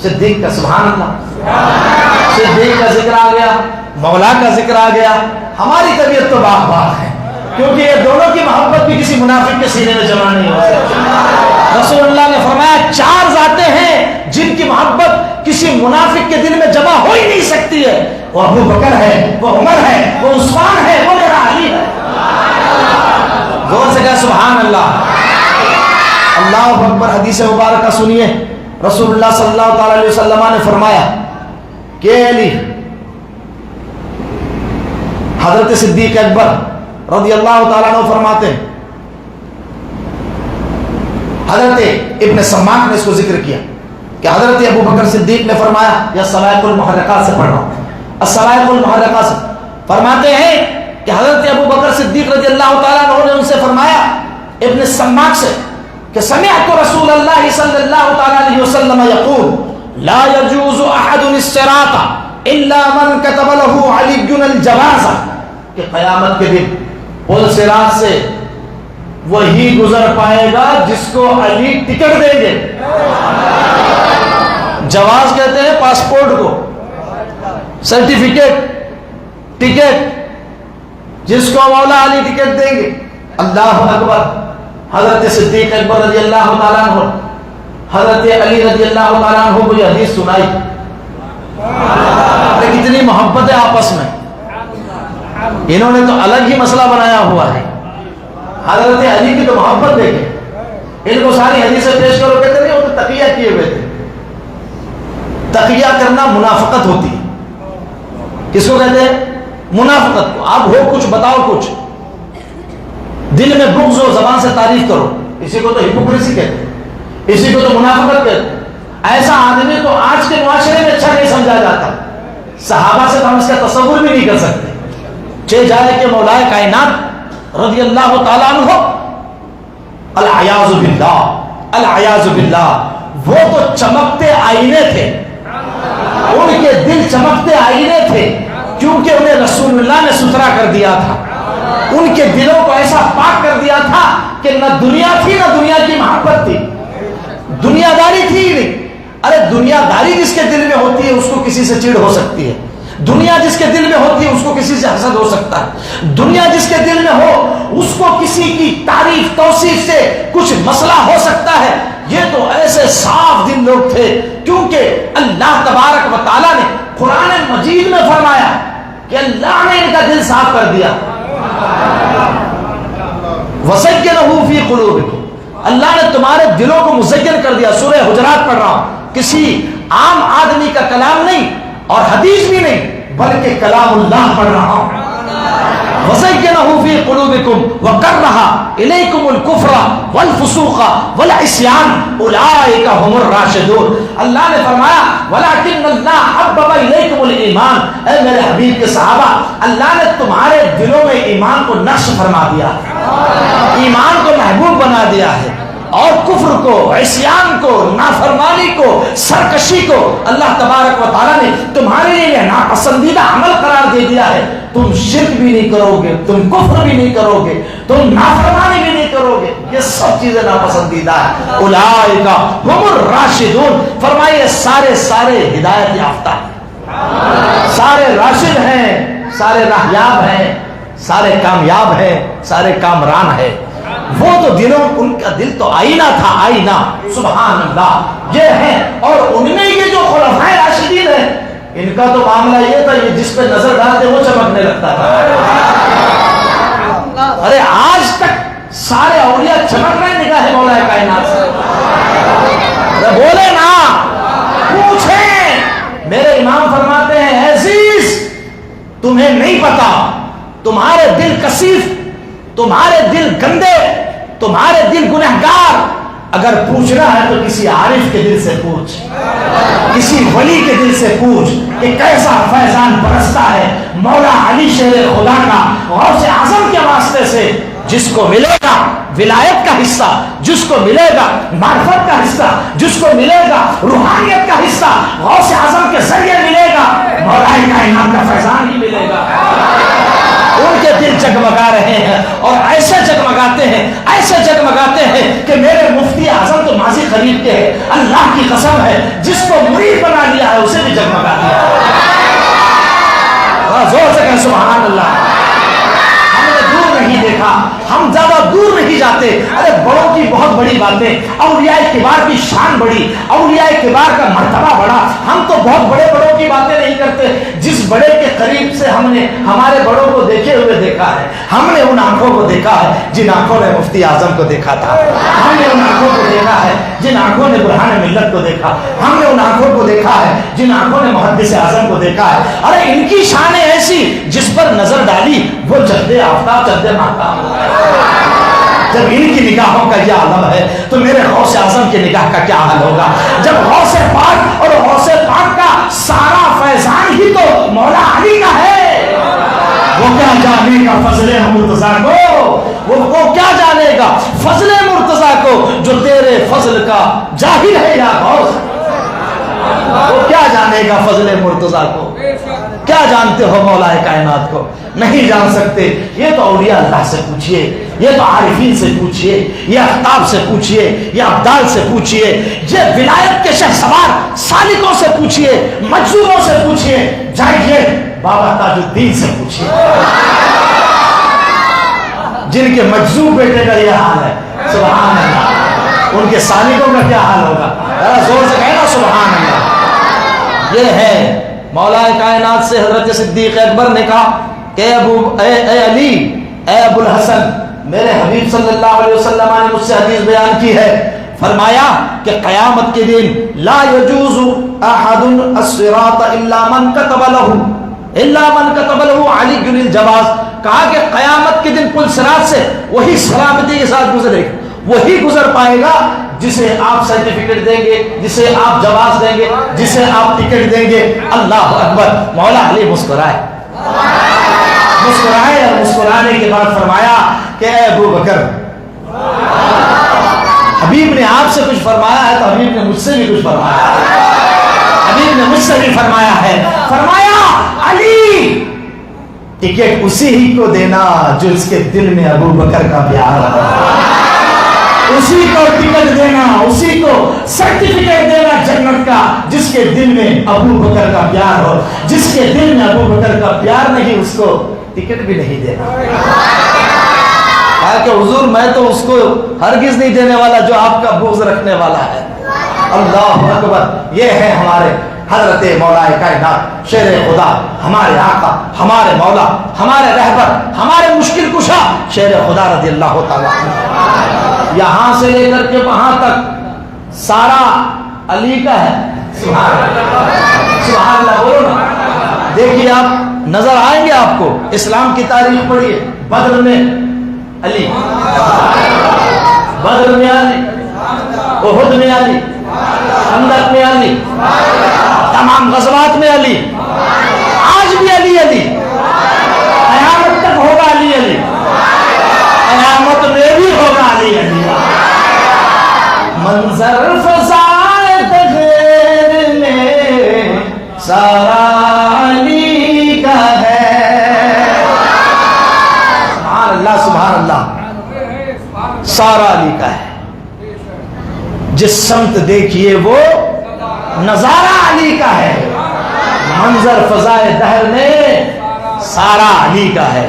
صدیق کا سبحان اللہ. صدیق کا ذکر آ گیا, مولا کا ذکر آ گیا. ہماری طبیعت تو باغ باغ ہے, کیونکہ یہ دونوں کی محبت بھی کسی منافق کے سینے میں جمع نہیں ہو سکتی. رسول اللہ نے فرمایا 4 ذاتیں ہیں جن کی محبت کسی منافق کے دل میں جمع ہو ہی نہیں سکتی ہے. وہ ابو بکر ہے, وہ عمر ہے, وہ عثمان ہے, وہ میرا علی ہے. زور سے کہا سبحان اللہ. اللہ اکبر. حدیث مبارکہ سنیے. رسول اللہ صلی اللہ تعالی علیہ وسلم نے فرمایا کہ علی, حضرت صدیق اکبر رضی اللہ تعالیٰ عنہ فرماتے ہیں, حضرت ابن سماک نے اس کو ذکر کیا کہ حضرت ابو بکر صدیق نے فرمایا, یا صواعق المحرقات سے پڑھ رہا ہوں, الصواعق المحرقات سے فرماتے ہیں کہ حضرت ابو بکر صدیق رضی اللہ تعالیٰ عنہ نے ان سے فرمایا ابن سماک سے کہ سمعت رسول اللہ صلی اللہ تعالیٰ علیہ وسلم یقول لا يجوز احد الصراط الا من كتب له علی الجواز, کہ قیامت کے دن پل صراط سے وہی گزر پائے گا جس کو علی ٹکٹ دیں گے. جواز کہتے ہیں پاسپورٹ کو, سرٹیفکیٹ, ٹکٹ, جس کو مولا علی ٹکٹ دیں گے. اللہ اکبر. حضرت صدیق اکبر رضی اللہ تعالیٰ عنہ, حضرت علی رضی اللہ تعالیٰ عنہ کو یہ حدیث سنائی. کتنی محبت ہے آپس میں. انہوں نے تو الگ ہی مسئلہ بنایا ہوا ہے. حضرت علی کی تو محبت دیکھیں, ان کو ساری حدیثیں پیش کرو, کہتے نہیں وہ تو تقیہ کیے ہوئے تھے. تقیہ کرنا منافقت ہوتی ہے. کس کو کہتے ہیں؟ منافقت کو. آپ ہو کچھ, بتاؤ کچھ, دل میں بغض ہو, زبان سے تعریف کرو, اسی کو تو ہپوکریسی کہتے ہیں, اسی کو تو منافقت کہتے ہیں. ایسا آدمی تو آج کے معاشرے میں اچھا نہیں سمجھا جاتا. صحابہ سے تو ہم اس کا تصور بھی نہیں کر سکتے. چہ جائے کہ مولا کائنات رضی اللہ تعالیٰ عنہ, العیاذ باللہ, العیاذ باللہ, وہ تو چمکتے آئینے تھے. ان کے دل چمکتے آئینے تھے, کیونکہ انہیں رسول اللہ نے ستھرا کر دیا تھا. ان کے دلوں کو ایسا پاک کر دیا تھا کہ نہ دنیا تھی نہ دنیا کی محبت تھی. دنیا داری تھی ہی نہیں. ارے دنیا داری جس کے دل میں ہوتی ہے اس کو کسی سے چڑ ہو سکتی ہے. دنیا جس کے دل میں ہوتی ہے اس کو کسی سے حسد ہو سکتا ہے. دنیا جس کے دل میں ہو اس کو کسی کی تعریف توصیف سے کچھ مسئلہ ہو سکتا ہے. یہ تو ایسے صاف دل لوگ تھے, کیونکہ اللہ تبارک و تعالیٰ نے قرآن مجید میں فرمایا کہ اللہ نے ان کا دل صاف کر دیا. وَزَيَّنَهُ فِي قُلُوبِكُمْ, اللہ نے تمہارے دلوں کو مزین کر دیا. سورہ حجرات پڑھ رہا ہوں, کسی عام آدمی کا کلام نہیں اور حدیث بھی نہیں, بلکہ کلام اللہ پڑھ رہا ہوں. وَزَيَّنَهُ فِي قُلُوبِكُمْ وَكَرَّهَ إِلَيْكُمُ الْكُفْرَ وَالْفُسُوقَ وَالْعِصْيَانَ أُولَٰئِكَ هُمُ الرَّاشِدُونَ. اللہ نے فرمایا وَلَٰكِنَّ اللَّهَ حَبَّبَ إِلَيْكُمُ الْإِيمَانَ, اے میرے حبیب کے صحابہ, اللہ نے تمہارے دلوں میں ایمان کو نقش فرما دیا, ایمان کو محبوب بنا دیا ہے, اور کفر کو, عصیان کو, نافرمانی کو, سرکشی کو اللہ تبارک و تعالیٰ نے تمہارے لیے ناپسندیدہ عمل قرار دے دیا ہے. تم شرک بھی نہیں کرو گے, تم کفر بھی نہیں کرو گے, تم نافرمانی بھی نہیں کرو گے, یہ سب چیزیں ناپسندیدہ ہیں. اولئک هم الراشدون, فرمائیے سارے ہدایت یافتہ, سارے راشد ہیں, سارے راہیاب ہیں, سارے کامیاب ہیں, سارے کامران ہیں. وہ تو دلوں, ان کا دل تو آئینہ تھا, آئینہ. سبحان اللہ. یہ ہے, اور ان میں یہ جو خلفائے راشدین ہیں ان کا تو معاملہ یہ تھا, یہ جس پہ نظر ڈالتے وہ چمکنے لگتا تھا. ارے آج تک سارے اولیاء چمک رہے نگاہ مولا کائنات سے. ارے بولے نا, پوچھیں. میرے امام فرماتے ہیں اے عزیز, تمہیں نہیں پتا, تمہارے دل کثیف, تمہارے دل گندے, تمہارے دل گنہگار، اگر پوچھنا ہے تو کسی عارف کے دل سے پوچھ، کسی ولی کے دل سے پوچھ کہ کیسا فیضان برستا ہے مولا علی شیر خدا کا غوث اعظم کے واسطے سے، جس کو ملے گا ولایت کا حصہ، جس کو ملے گا معرفت کا حصہ، جس کو ملے گا روحانیت کا حصہ، غوث اعظم کے ذریعے ملے گا، مولا کائنات کا فیضان ہی ملے گا۔ ان کے دل جگمگا رہے ہیں اور ایسے جگمگاتے ہیں، ایسے جگمگاتے ہیں کہ میرے مفتی اعظم تو ماضی قریب کے ہیں، اللہ کی قسم ہے جس کو مرید بنا لیا ہے اسے بھی جگمگا دیا۔ زور سے کہیں سبحان اللہ۔ ہم نے دور نہیں دیکھا، ہم زیادہ دور نہیں جاتے، ارے بڑوں کی بہت بڑی باتیں، اولیاء کبار کی شان بڑی، اولیاء کبار کا مرتبہ بڑا، ہم تو بہت بڑے بڑوں کی باتیں نہیں کرتے، جس بڑے کے قریب سے ہم نے ہمارے بڑوں کو دیکھے ہوئے دیکھا ہے، ہم نے ان آنکھوں کو دیکھا ہے جن آنکھوں نے مفتی اعظم کو دیکھا تھا، ہم نے ان آنکھوں کو دیکھا ہے جن آنکھوں نے برہان ملت کو دیکھا، ہم نے ان آنکھوں کو دیکھا ہے جن آنکھوں نے محدث اعظم کو دیکھا ہے۔ ارے ان کی شانیں ایسی جس پر نظر ڈالی وہ چندے آفتاب چندے ماہتاب۔ جب ان کی نگاہوں کا یہ عالم ہے تو میرے غوث اعظم کی نگاہ کا کیا حال ہوگا؟ جب غوث پاک اور غوث پاک کا سارا فیضان ہی تو مولا علی کا ہے، وہ کیا جانے گا فضل مرتضیٰ کو، وہ کیا جانے گا فضل مرتضیٰ کو جو تیرے فضل کا جاہل ہے یا غوث، وہ کیا جانے گا فضل مرتضیٰ کو؟ کیا جانتے ہو مولا کائنات کو؟ نہیں جان سکتے۔ یہ تو اولیاء اللہ سے پوچھئے، یہ تو عارفین سے پوچھئے، یہ اقطاب سے پوچھئے، یہ ابدال سے پوچھئے، یہ ولایت کے شہسوار سالکوں سے پوچھئے، مجذوبوں سے پوچھئے، جائیے بابا تاج الدین سے پوچھئے، جن کے مجذوب بیٹے کا یہ حال ہے۔ سبحان اللہ، ان کے سالکوں کا کیا حال ہوگا؟ زور سے کہنا سبحان اللہ۔ یہ ہے مولا کائنات سے حضرت صدیق اکبر نے کہا کہ اے علی، اے ابو الحسن، میرے حبیب صلی اللہ علیہ وسلم نے مجھ سے حدیث بیان کی ہے، فرمایا کہ قیامت کے دن لا يجوز احد الصراط الا من كتب له علی الجواز، کہا کہ قیامت کے دن پل صراط سے وہی سلامتی کے ساتھ گزرے گا، وہی گزر پائے گا جسے آپ سرٹیفکیٹ دیں گے، جسے آپ جواز دیں گے، جسے آپ ٹکٹ دیں گے۔ اللہ اکبر۔ مولا علی مسکرائے اور مسکرانے کے بعد فرمایا کہ اے ابو بکر، حبیب نے آپ سے کچھ فرمایا ہے تو حبیب نے مجھ سے بھی کچھ فرمایا ہے، حبیب نے مجھ سے بھی فرمایا ہے، فرمایا علی ٹکٹ اسی ہی کو دینا جو اس کے دل میں ابو بکر کا پیار ہے، اسی کو ٹکٹ دینا، اسی کو سرٹیفکیٹ دینا جنت کا جس کے دل میں ابو بکر کا پیار ہو، جس کے دل میں ابو بکر کا پیار نہیں اس کو ٹکٹ بھی نہیں دینا۔ کہا کہ حضور میں تو اس کو ہرگز نہیں دینے والا جو آپ کا بغض رکھنے والا ہے۔ اللہ اکبر۔ یہ ہے ہمارے حضرت مولا کائنات شیر خدا، ہمارے آقا، ہمارے مولا، ہمارے رہبر، ہمارے مشکل کشا شیر خدا رضی اللہ تعالیٰ عنہ۔ یہاں سے لے کر کے وہاں تک سارا علی کا ہے۔ سبحان اللہ، سبحان اللہ بولو نا۔ دیکھیے آپ نظر آئیں گے آپ کو، اسلام کی تاریخ پڑھیے، بدر میں علی، بدر میں علی، احد میں علی، خندق میں علی، تمام غزوات میں علی، آج بھی علی علی، قیامت تک ہوگا علی علی، قیامت میں بھی ہوگا علی علی۔ منظر فضائے تغیر میں سارا علی کا ہے۔ سبحان اللہ، سبحان اللہ، سارا علی کا ہے۔ جس سمت دیکھیے وہ نظارہ علی کا ہے، منظر فضائے دہر میں سارا علی کا ہے۔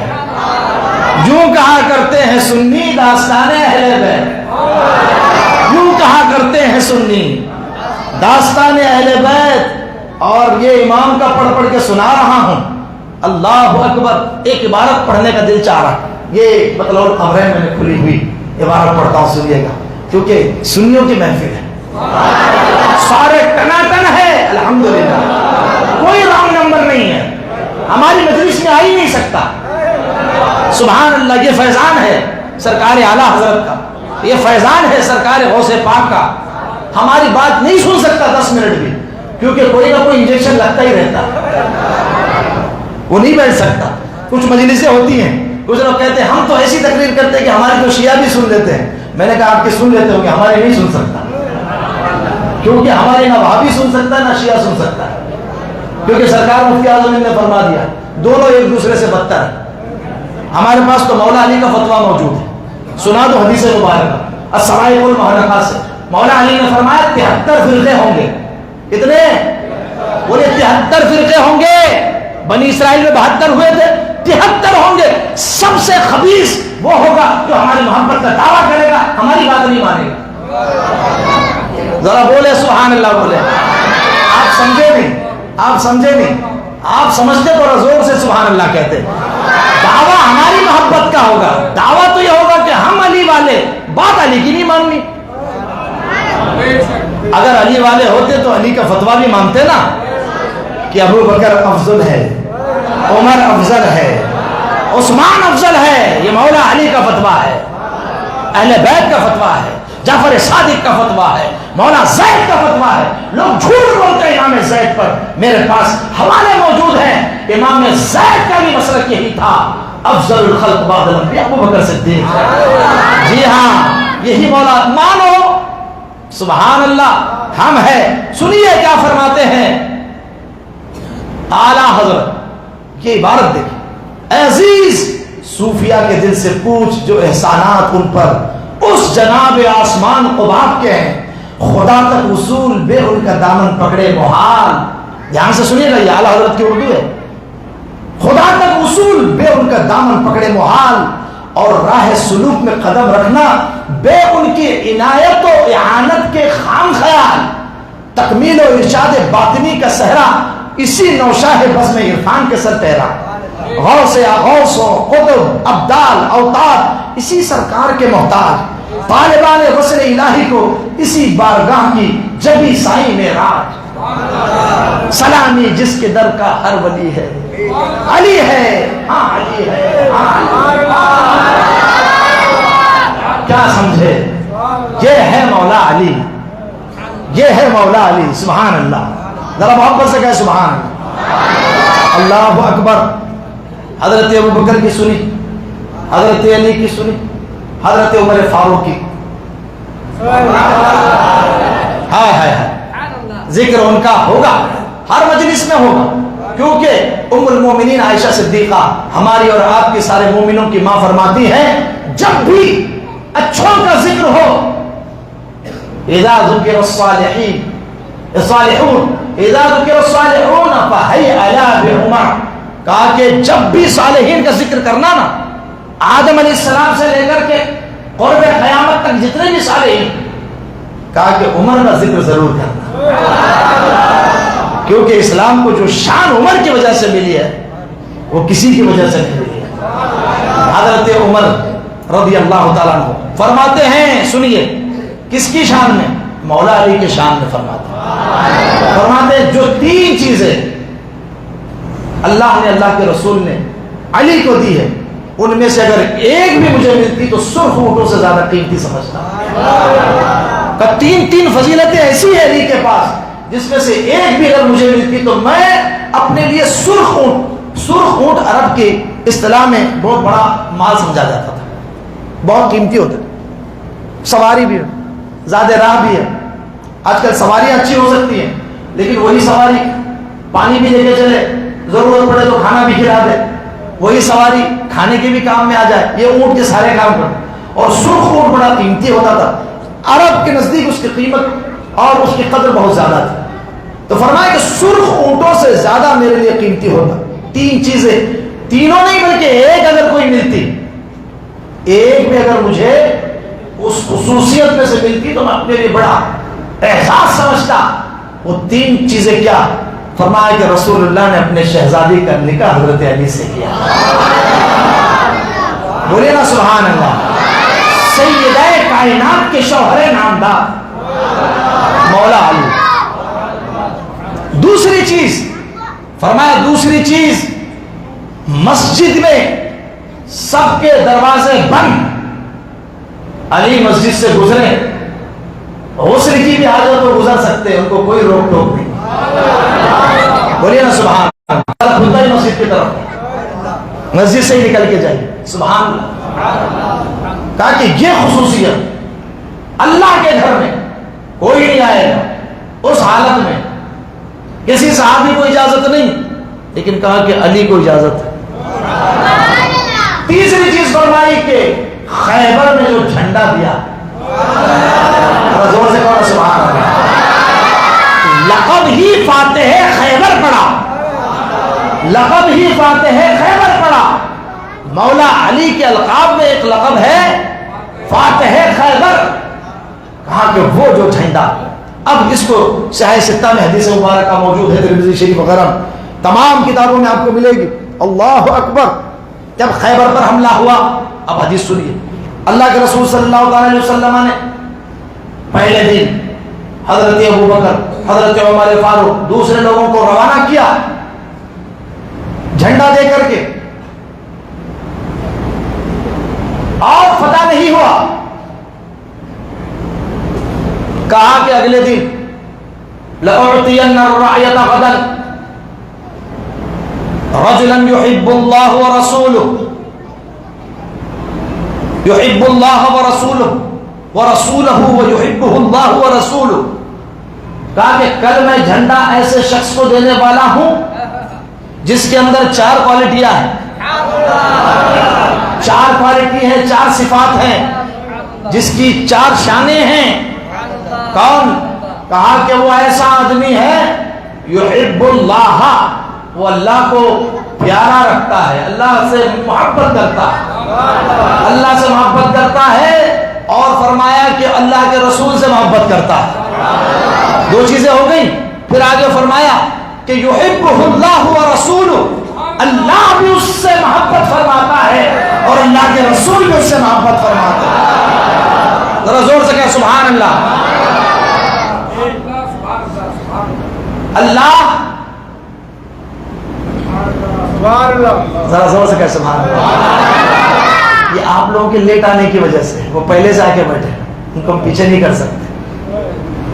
یوں کہا کرتے ہیں سنی داستان اہل بیت، یوں کہا کرتے ہیں سنی داستان اہل بیت، اور یہ امام کا پڑھ پڑھ کے سنا رہا ہوں۔ اللہ اکبر۔ ایک عبارت پڑھنے کا دل چاہ رہا، یہ مطلب الامرین میں نے کھلی ہوئی عبارت پڑھتا ہوں، سنیے گا، کیونکہ سنیوں کی محفل ہے، سارے ٹناٹن ہے الحمدللہ، کوئی رانگ نمبر نہیں ہے، ہماری مجلس میں آ ہی نہیں سکتا۔ سبحان اللہ، یہ فیضان ہے سرکار اعلیٰ حضرت کا، یہ فیضان ہے سرکار غوث پاک کا. ہماری بات نہیں سن سکتا 10 منٹ بھی، کیونکہ کوئی نہ کوئی انجیکشن لگتا ہی رہتا، وہ نہیں بیٹھ سکتا. کچھ مجلسیں ہوتی ہیں، کچھ لوگ کہتے ہیں ہم تو ایسی تقریر کرتے ہیں کہ ہمارے تو شیعہ بھی سن لیتے ہیں. میں نے کہا آپ کے سن لیتے ہو کہ ہمارے نہیں سن سکتا، کیونکہ ہمارے نہ وہابی سن سکتا ہے نہ شیعہ سن سکتا ہے، کیونکہ سرکار مفتی اعظم نے فرما دیا دونوں ایک دوسرے سے بدتر ہیں. ہمارے پاس تو مولا علی کا فتویٰ موجود ہے، سنا دو حدیث مبارکہ الصواعق المحرقہ سے. مولا علی نے فرمایا 73 فرقے ہوں گے. کتنے؟ بولے 73 فرقے ہوں گے. بنی اسرائیل میں 72 ہوئے تھے، 73 ہوں گے. سب سے خبیث وہ ہوگا جو ہماری محبت کا دعویٰ کرے گا، ہماری بات نہیں مانے گا. ذرا بولے سبحان اللہ بولے. آپ سمجھے نہیں، آپ سمجھے نہیں، آپ سمجھتے تو زور سے سبحان اللہ کہتے. دعویٰ ہماری محبت کا ہوگا، دعویٰ تو یہ ہوگا کہ ہم علی والے، بات علی کی نہیں ماننی. اگر علی والے ہوتے تو علی کا فتویٰ بھی مانتے نا، کہ ابو بکر افضل ہے، عمر افضل ہے، عثمان افضل ہے. یہ مولا علی کا فتویٰ ہے، اہل بیت کا فتویٰ ہے، جعفر صادق کا فتویٰ ہے، مولا زید کا فتویٰ ہے. لوگ جھوٹ بولتے ہیں امام زید پر، میرے پاس حوالے موجود ہیں. امام زید کا بھی مسلک یہی تھا، افضل الخلق بعد الانبیاء ابو بکر صدیق. جی ہاں، یہی مولا. مانو سبحان اللہ. ہم ہے، سنیے کیا فرماتے ہیں اعلیٰ حضرت. یہ عبارت دیکھیں، اے عزیز صوفیہ کے دل سے پوچھ جو احسانات ان پر اس جناب آسمان قباب کے ہیں، خدا تک وصول بے ان کا دامن پکڑے محال. یہاں سے سنیے گا، یہ اعلیٰ حضرت کی اردو ہے. خدا تک وصول بے ان کا دامن پکڑے محال، اور راہ سلوک میں قدم رکھنا بے ان کی عنایت و اعانت کے خام خیال. تکمیل و ارشاد باطنی کا صحرا اسی نوشاہ بزم عرفان کے سر ٹھہرا. غوث غوث و قطب ابدال اوتاد اسی سرکار کے محتاج. طالبان وصل الہی کو اسی بارگاہ کی جبی سائی میں راج. سلامی جس کے در کا ہر ولی ہے، علی ہے، ہاں علی ہے، کیا سمجھے؟ یہ ہے مولا علی، یہ ہے مولا علی. سبحان اللہ. ذرا محبت سے کہے سبحان اللہ. اللہ اکبر. حضرت ابو بکر کی سنی، حضرت علی کی سنی، حضرت عمر فاروق کی. ہائے ہائے ہائے. ذکر ان کا ہوگا، ہر مجلس میں ہوگا، کیونکہ ام المومنین عائشہ صدیقہ ہماری اور آپ کی سارے مومنوں کی ماں فرماتی ہیں جب بھی اچھوں کا ذکر ہو، اذا ذکر الصالحین الصالحون اذا ذکر الصالحون فحی علی بہما. کہا کہ جب بھی صالحین کا ذکر کرنا نا، آدم علیہ السلام سے لے کر کے قرب قیامت تک جتنے بھی صالحین، کہا کہ عمر کا ذکر ضرور کرنا، کیونکہ اسلام کو جو شان عمر کی وجہ سے ملی ہے وہ کسی کی وجہ سے نہیں ملی ہے. حضرت عمر رضی اللہ تعالیٰ عنہ فرماتے ہیں، سنیے کس کی شان میں؟ مولا علی کے شان میں فرماتے ہیں جو 3 چیزیں اللہ نے، اللہ کے رسول نے علی کو دی ہے، ان میں سے اگر ایک بھی مجھے ملتی تو سرخ اونٹوں سے زیادہ قیمتی سمجھتا. 3 فضیلتیں ایسی ہیں علی کے پاس جس میں سے ایک بھی اگر مجھے ملتی تو میں اپنے لیے سرخ اونٹ عرب کے اصطلاح میں بہت بڑا مال سمجھا جاتا تھا، بہت قیمتی ہوتا ہے. سواری بھی ہے، زیادہ راہ بھی ہے. آج کل سواریاں اچھی ہو سکتی ہیں، لیکن وہی سواری پانی بھی لے کے چلے، ضرورت پڑے تو کھانا بھی کھلا دے. وہی سواری کھانے کے بھی کام میں آ جائے. یہ اونٹ کے سارے کام کرے. اور سرخ اونٹ بڑا قیمتی ہوتا تھا، عرب کے نزدیک اس کی قیمت اور اس کی قدر بہت زیادہ تھی. تو فرمایا کہ سرخ اونٹوں سے زیادہ میرے لیے قیمتی ہوتا. 3 چیزیں، تینوں نہیں بلکہ ایک اگر کوئی ملتی، ایک بھی اگر مجھے اس خصوصیت میں سے ملتی تو میں اپنے لیے بڑا احساس سمجھتا. وہ 3 چیزیں کیا؟ فرمایا کہ رسول اللہ نے اپنے شہزادی کا نکاح حضرت علی سے کیا. بولے نا سبحان اللہ. سیدہ کائنات کے شوہر نامدار مولا علی. دوسری چیز فرمایا، دوسری چیز مسجد میں سب کے دروازے بند، علی مسجد سے گزرے غسل کی بھی حاجت تو گزر سکتے، ان کو کوئی روک ٹوک نہیں. بولیے نا سبحان اللہ. کھلتا ہی مسجد کی طرف، مسجد سے ہی نکل کے جائیے. سبحان اللہ. کہا کہ یہ خصوصیت اللہ کے گھر میں کوئی نہیں آئے گا اس حالت میں. کسی صحابی کو اجازت نہیں، لیکن کہا کہ علی کو اجازت ہے. تیسری چیز فرمائی کہ خیبر میں جو جھنڈا دیا، زور سے کہو سبحان اللہ. لقب ہی فاتح خیبر پڑا، لقب ہی فاتح خیبر پڑا. مولا علی کے القاب میں ایک لقب ہے فاتح خیبر. کہا کہ وہ جو جھنڈا، اب اس کو سیاہ ستہ میں حدیث مبارکہ موجود ہے، ترمذی شریف وغیرہ تمام کتابوں میں آپ کو ملے گی. اللہ اکبر. جب خیبر پر حملہ ہوا، اب حدیث سنیے. اللہ کے رسول صلی اللہ علیہ وسلم نے پہلے دن حضرت ابوبکر، حضرت عمر فاروق، دوسرے لوگوں کو روانہ کیا جھنڈا دے کر کے، اور فتح نہیں ہوا. کہا کہ اگلے دن لأعطین الرعیۃ غدا رجلا يحب الله ورسوله، يحب الله ورسوله ورسوله ويحبه الله ورسوله. کہا کہ کل میں جھنڈا ایسے شخص کو دینے والا ہوں جس کے اندر 4 کوالٹیاں ہیں، 4 کوالٹی ہیں، 4 صفات ہیں، جس کی 4 شانیں ہیں. کون؟ کہا کہ وہ ایسا آدمی ہے یحب اللہ، وہ اللہ کو پیارا رکھتا ہے، اللہ سے محبت کرتا ہے، اللہ سے محبت کرتا ہے، اور فرمایا کہ اللہ کے رسول سے محبت کرتا ہے. 2 چیزیں ہو گئی. پھر آگے فرمایا کہ یحبہ اللہ ورسولہ، اللہ بھی اس سے محبت فرماتا ہے اور اللہ کے رسول بھی اس سے محبت فرماتا ہے. ذرا زور سے کہہ سبحان اللہ. اللہ، ذرا زور سے کہہ سبحان اللہ. یہ آپ لوگوں کے لیٹ آنے کی وجہ سے، وہ پہلے سے آ کے بیٹھے، ان کو ہم پیچھے نہیں کر سکتے.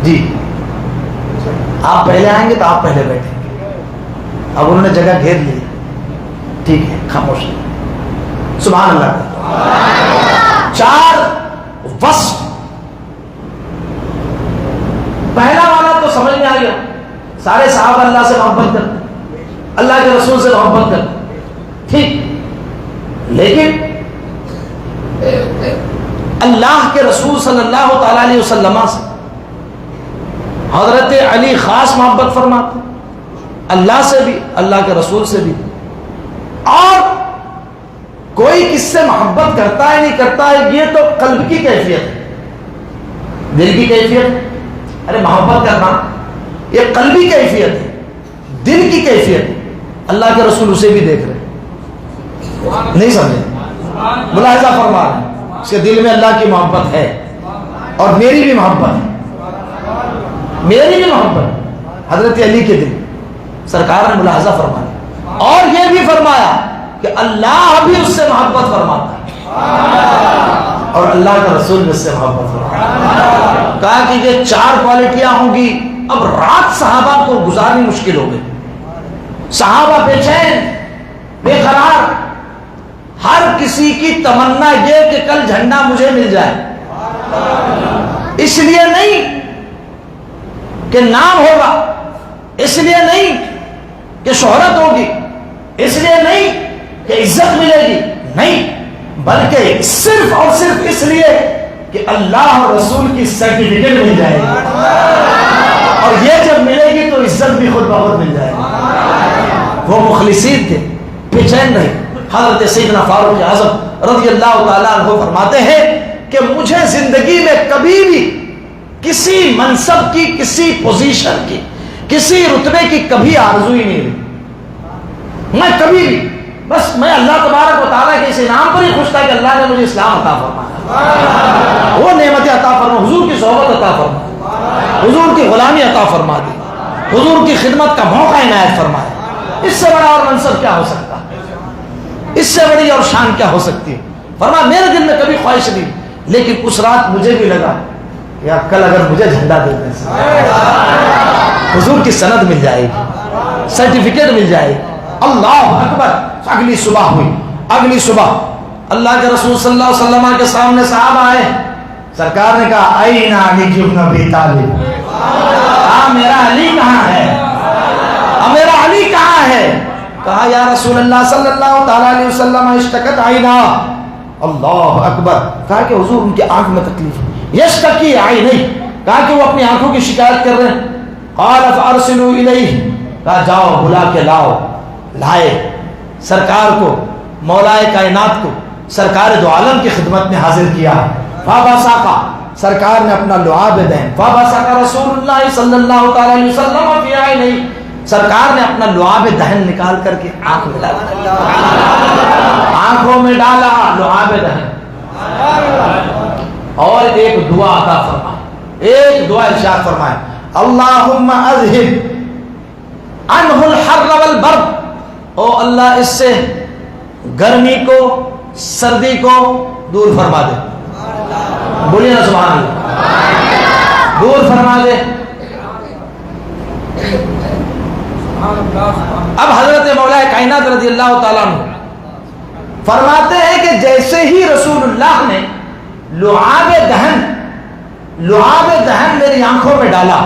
جی آپ پہلے آئیں گے تو آپ پہلے بیٹھیں گے. اب انہوں نے جگہ گھیر لی، ٹھیک ہے، خاموش. سبحان اللہ. 4 وصف. پہلا والا تو سمجھ میں آ گیا، سارے صحابہ اللہ سے محبت کرتے، اللہ کے رسول سے محبت کرتے، ٹھیک. لیکن اللہ کے رسول صلی اللہ تعالی علیہ وسلم سے حضرت علی خاص محبت فرماتے، اللہ سے بھی، اللہ کے رسول سے بھی. اور کوئی کس سے محبت کرتا ہے نہیں کرتا ہے، یہ تو قلب کی کیفیت ہے، دل کی کیفیت. ارے محبت کرنا یہ قلبی کیفیت ہے، دل کی کیفیت ہے. اللہ کے رسول اسے بھی دیکھ رہے، نہیں سمجھے؟ ملاحظہ فرما رہے ہیں اس کے دل میں اللہ کی محبت ہے، اور میری بھی محبت ہے، میری بھی محبت ہے. حضرت علی کے دل سرکار نے ملاحظہ فرمایا، اور یہ بھی فرمایا کہ اللہ بھی اس سے محبت فرماتا ہے اور اللہ کا رسول بھی اس سے محبت فرماتا ہے. کہا کہ یہ 4 کوالٹیاں ہوں گی. اب رات صحابہ کو گزارنی مشکل ہو گئی، صحابہ بے چین، بے قرار، ہر کسی کی تمنا یہ کہ کل جھنڈا مجھے مل جائے. اس لیے نہیں کہ نام ہوگا، اس لیے نہیں کہ شہرت ہوگی، اس لیے نہیں کہ عزت ملے گی، نہیں، بلکہ صرف اور صرف اس لیے کہ اللہ اور رسول کی سرٹیفکیٹ مل جائے گی، اور یہ جب ملے گی تو عزت بھی خود بخود مل جائے گی. وہ مخلصین تھے، بے چین رہے. حضرت سیدنا فاروق اعظم رضی اللہ تعالیٰ عنہ فرماتے ہیں کہ مجھے زندگی میں کبھی بھی کسی منصب کی، کسی پوزیشن کی، کسی رتبے کی کبھی آرزو ہی نہیں ہوئی. میں کبھی بھی، بس میں اللہ تبارک و تعالیٰ کے اس انعام پر ہی خوش تھا کہ اللہ نے مجھے اسلام عطا فرمایا، وہ نعمت عطا فرما، حضور کی صحبت عطا فرما، حضور کی غلامی عطا فرما دی، حضور کی خدمت کا موقع عنایت فرمایا. اس سے بڑا اور منصب کیا ہو سکتا، اس سے بڑی اور شان کیا ہو سکتی ہے. فرمایا میرے دل میں کبھی خواہش نہیں لیکن اس رات مجھے بھی لگا کہ اب کل اگر مجھے جھنڈا دے دیں حضور کی سند مل جائے گی، سرٹیفکیٹ مل جائے گی۔ اللہ اکبر۔ اگلی صبح ہوئی، اگلی صبح اللہ کے رسول صلی اللہ علیہ وسلم کے سامنے صحابہ آئے، سرکار نے کہا این علی ابن ابی طالب، میرا علی کہاں ہے، میرا علی کہاں ہے؟ کہا یا رسول اللہ صلی اللہ تعالی علیہ وسلم اشتکت عینا، اللہ اکبر۔ کہا کہ حضور ان کی آنکھ میں تکلیف ہے، یشتکی عینی، کہا کہ وہ اپنی آنکھوں کی شکایت کر رہے ہیں۔ قال فارسلوا الیہ، کہا جاؤ بلا کے لاؤ۔ لائے، سرکار کو، مولائے کائنات کو سرکار دو عالم کی خدمت میں حاضر کیا۔ فابصق، سرکار نے اپنا لعاب دہن، فابصق رسول اللہ صلی اللہ تعالی علیہ وسلم فی عینی، سرکار نے اپنا لعاب دہن نکال کر کے آنکھ میں ڈالا، آنکھوں میں ڈالا لعاب دہن، اور ایک دعا عطا فرمائے، ایک دعا ارشاد فرمائے، اللہم اذہب عنہ الحر والبرد، او اللہ اس سے گرمی کو سردی کو دور فرما دے، بولیے نا سبحان اللہ، دور فرما دے۔ اب حضرت مولا کائنات رضی اللہ تعالیٰ عنہ فرماتے ہیں کہ جیسے ہی رسول اللہ نے لعاب دہن میری آنکھوں میں ڈالا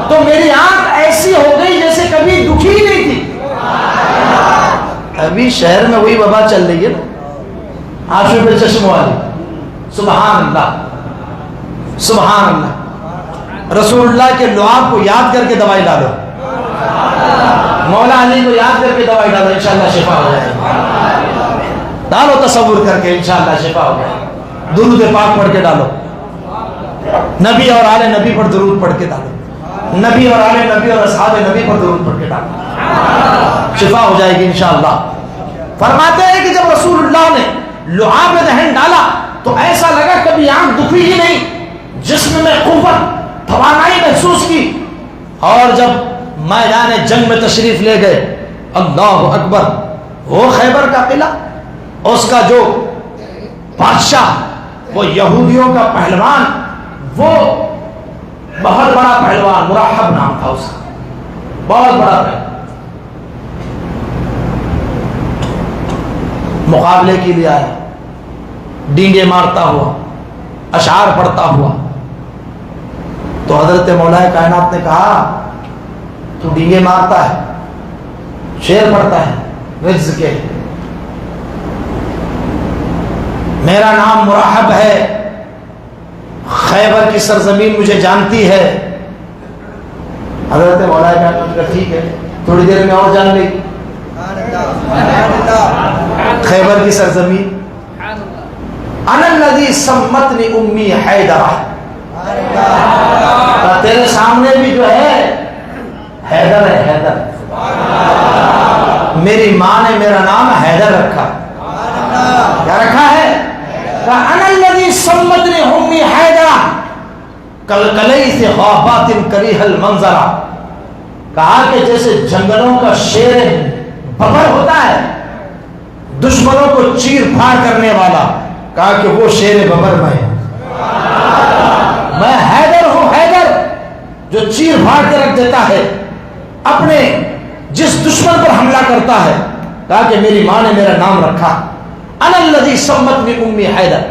تو میری آنکھ ایسی ہو گئی جیسے کبھی دکھی ہی نہیں تھی۔ ابھی شہر میں وہی وبا چل رہی ہے نا، آنسو پہ چشم والی، سبحان اللہ سبحان اللہ۔ رسول اللہ کے لعاب کو یاد کر کے دوائی ڈالو، مولا علی کو یاد کر کے دوائی ڈالو، انشاءاللہ شفا ہو جائے گی۔ ڈالو تصور کر کے، انشاءاللہ شفا ہو جائے گی۔ درود پاک پڑھ کے ڈالو، نبی اور آل نبی پر درود پڑھ کے ڈالو، نبی اور آل نبی اور اصحاب نبی پر درود پڑھ کے ڈالو، شفا ہو جائے گی انشاءاللہ۔ فرماتے ہیں کہ جب رسول اللہ نے لعاب دہن ڈالا تو ایسا لگا کبھی آنکھ دکھی ہی نہیں، جسم میں قوت توانائی محسوس کی۔ اور جب میدان جنگ میں تشریف لے گئے، اللہ اکبر، وہ خیبر کا قلعہ، اس کا جو بادشاہ، وہ یہودیوں کا پہلوان، وہ بہت بڑا پہلوان، مرحب نام تھا اس کا، بہت بڑا پہلوان، مقابلے کے لیے آیا، ڈینگے مارتا ہوا، اشعار پڑھتا ہوا۔ تو حضرت مولا کائنات نے کہا تو ڈینگے مارتا ہے، شعر پڑھتا ہے، رجز کے، میرا نام مرحب ہے، خیبر کی سرزمین مجھے جانتی ہے۔ حضرت مولا کائنات نے کہا ٹھیک ہے، تھوڑی دیر میں اور جان لے گی خیبر کی سرزمین۔ انا الذی سمتنی امی حیدرہ، تیرے سامنے بھی جو ہے حیدر ہے، حیدر، میری ماں نے میرا نام حیدر رکھا۔ کیا رکھا ہے؟ انا الذی سمتنی امی حیدرہ کلکلی سے غابات کریہ المنظرہ، کہا کہ جیسے جنگلوں کا شیر ببر ہوتا ہے، دشمنوں کو چیر پھاڑ کرنے والا، کہا کہ وہ شیر ببر میں حیدر ہوں، حیدر جو چیر پھاڑ کے رکھ دیتا ہے، اپنے جس دشمن پر حملہ کرتا ہے، کہا کہ میری ماں نے میرا نام رکھا، انا الذی سمتنی امی حیدر۔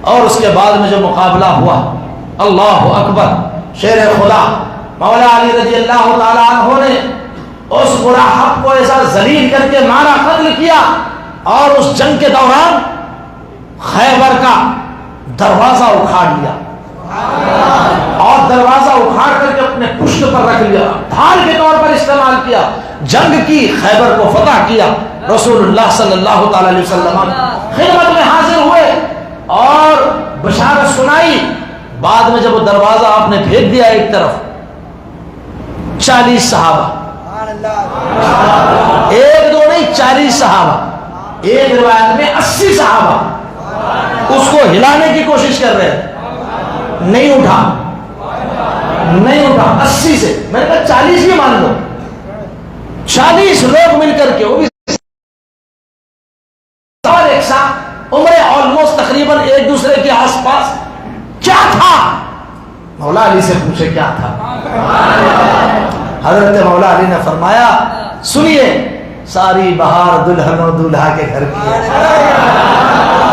اور اس کے بعد میں جو مقابلہ ہوا، اللہ اکبر، شیر خدا مولا علی رضی اللہ تعالیٰ عنہ نے اس مرحب کو ایسا ذلیل کر کے مارا، قتل کیا، اور اس جنگ کے دوران خیبر کا دروازہ اکھاڑ لیا، اور دروازہ اکھاڑ کر کے اپنے پشت پر رکھ لیا، ڈھال کے طور پر استعمال کیا، جنگ کی، خیبر کو فتح کیا۔ رسول اللہ صلی اللہ تعالی علیہ وسلم خدمت میں حاضر ہوئے اور بشارت سنائی۔ بعد میں جب وہ دروازہ آپ نے پھینک دیا ایک طرف، 40 صحابہ، ایک دو نہیں 40 صحابہ، ایک روایت میں 80 صحابہ اس کو ہلانے کی کوشش کر رہے ہیں، نہیں اٹھا، نہیں اٹھا، 80 سے، میں نے کہا 40 بھی مان لو، 40 لوگ مل کر کے، وہ بھی ایک ساتھ، عمریں آلموسٹ تقریباً ایک دوسرے کے آس پاس. کیا تھا؟ مولا علی سے پوچھے کیا تھا. حضرت مولا علی نے فرمایا سنیے ساری بہار دلہن و دولہا کے گھر کی ہے.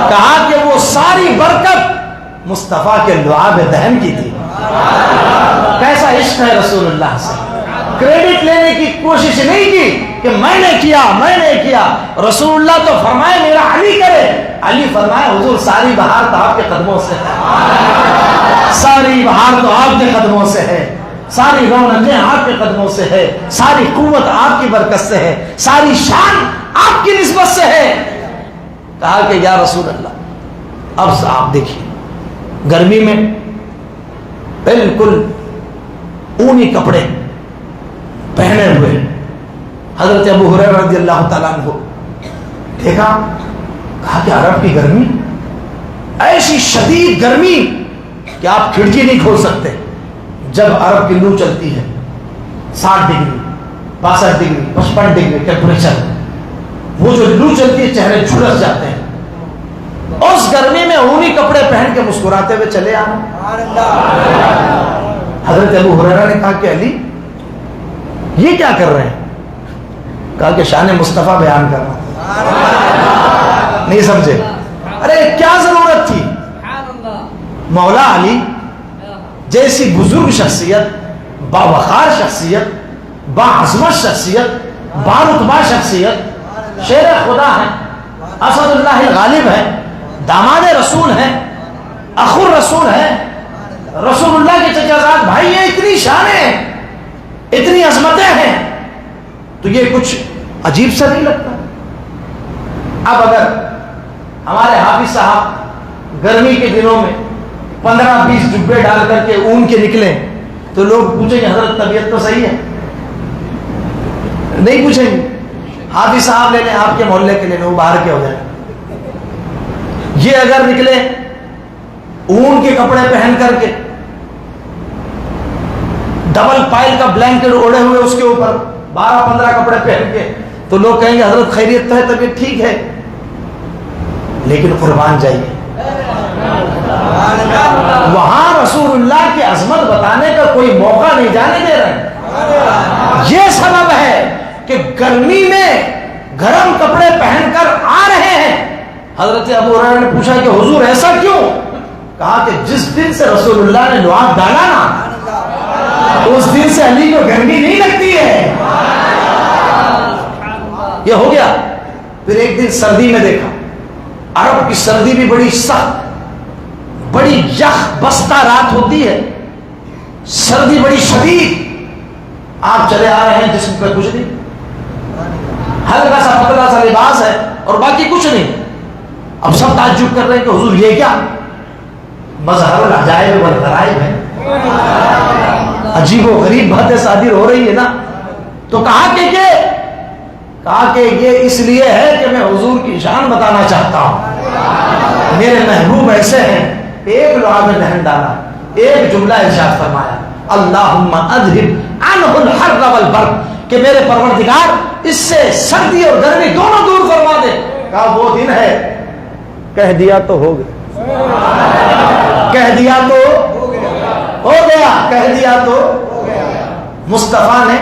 کہا کہ وہ ساری برکت مصطفیٰ کے لعاب دہن کی تھی. کیسا عشق ہے رسول اللہ سے. کریڈٹ لینے کی کوشش نہیں کی کہ میں نے کیا. رسول اللہ تو فرمائے میرا علی کرے. علی فرمائے حضور ساری بہار تو آپ کے قدموں سے ہے. ساری بہار تو آپ کے قدموں سے ہے. ساری رونقیں آپ کے قدموں سے ہے. ساری قوت آپ کی برکت سے ہے. ساری شان آپ کی نسبت سے ہے. کہا کہ یا رسول اللہ اب آپ دیکھیے گرمی میں بالکل اونی کپڑے پہنے ہوئے حضرت ابو ہریرہ رضی اللہ تعالیٰ عنہ دیکھا. کہا کہ عرب کی گرمی ایسی شدید گرمی کہ آپ کھڑکی نہیں کھول سکتے. جب عرب کی لو چلتی ہے 60 ڈگری 62 ڈگری 55 ڈگری ٹیمپریچر, وہ جو لو چلتی ہے چہرے جھلس جاتے ہیں. اس گرمی میں اونی کپڑے پہن کے مسکراتے ہوئے چلے آنا. حضرت ابو ہریرہ نے کہا کہ علی یہ کیا کر رہے ہیں؟ کہا کہ شان مصطفیٰ بیان کر رہا ہوں. نہیں سمجھے؟ ارے کیا ضرورت تھی؟ مولا علی جیسی بزرگ شخصیت, باوقار شخصیت, باعظمت شخصیت, بارتبہ شخصیت, شیر خدا ہے, اسد اللہ غالب ہے, داماد رسول ہیں, اخو رسول ہیں, رسول اللہ کے چچا زاد بھائی ہیں. اتنی شانیں اتنی عظمتیں ہیں تو یہ کچھ عجیب سا نہیں لگتا. اب اگر ہمارے حافظ صاحب گرمی کے دنوں میں 15-20 جبے ڈال کر کے اون کے نکلیں تو لوگ پوچھیں گے حضرت طبیعت تو صحیح ہے؟ نہیں پوچھیں گے. حافظ صاحب لے لیں آپ کے محلے کے لے لیں, وہ باہر کے ہو جائیں. یہ اگر نکلے اون کے کپڑے پہن کر کے ڈبل پائل کا بلینکٹ اوڑے ہوئے اس کے اوپر 12-15 کپڑے پہن کے, تو لوگ کہیں گے حضرت خیریت تو ہے, طبیعت ٹھیک ہے, لیکن قربان جائیے وہاں رسول اللہ کی عظمت بتانے کا کوئی موقع نہیں جانے دے رہے. یہ سبب ہے کہ گرمی میں گرم کپڑے پہن کر آ رہے ہیں. حضرت ابو ہریرہ نے پوچھا کہ حضور ایسا کیوں؟ کہا کہ جس دن سے رسول اللہ نے لعاب ڈالا نا اس دن سے علی کو گرمی نہیں لگتی ہے. یہ ہو گیا. پھر ایک دن سردی میں دیکھا, عرب کی سردی بھی بڑی سخت, بڑی یخ بستہ رات ہوتی ہے, سردی بڑی شدید. آپ چلے آ رہے ہیں جسم پہ کچھ نہیں, ہلکا سا پتلا سا لباس ہے اور باقی کچھ نہیں. اب سب تعجب کر رہے ہیں کہ حضور یہ کیا؟ مظہر العجائب والغرائب ہے, عجیب و غریب باتیں صادر ہو رہی ہے نا. تو کہا کہ یہ اس لیے ہے کہ میں حضور کی شان بتانا چاہتا ہوں. میرے محبوب ایسے ہیں. ایک لعاب دہن ڈالا, ایک جملہ ارشاد فرمایا اللہم اذہب عنہ الحر والبرد, کہ میرے پروردگار اس سے سردی اور گرمی دونوں دور فرما دے. کہا وہ دن ہے, کہہ دیا تو ہو گیا, کہہ دیا تو ہو گیا, کہہ دیا تو مصطفیٰ نے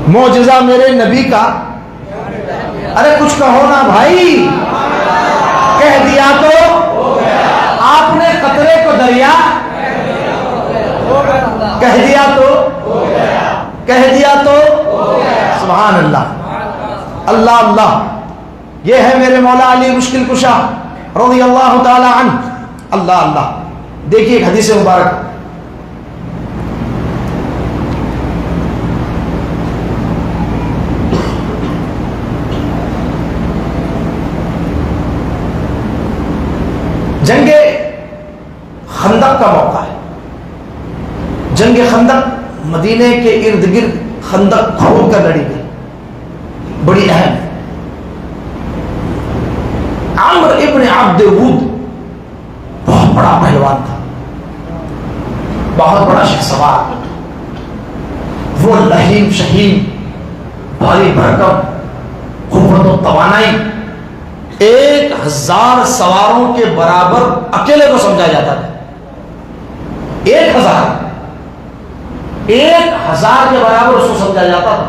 معجزہ میرے نبی کا. ارے کچھ کہو نا بھائی. کہہ دیا تو آپ نے قطرے کو دریا, کہہ دیا تو سبحان اللہ. اللہ اللہ. یہ ہے میرے مولا علی مشکل کشا رضی اللہ تعالی عنہ. اللہ اللہ. دیکھیے ایک حدیث مبارک, جنگ خندق کا موقع ہے. جنگ خندق مدینے کے ارد گرد خندق کھود کر لڑی گئی, بڑی اہم. عمرو ابن عبد ود بہت بڑا پہلوان تھا, بہت بڑا شخصوار, وہ لہیم شہیم, بھاری بھرکم, قوت و توانائی, 1000 سواروں کے برابر اکیلے کو سمجھا جاتا تھا. 1000 کے برابر اس کو سمجھا جاتا تھا.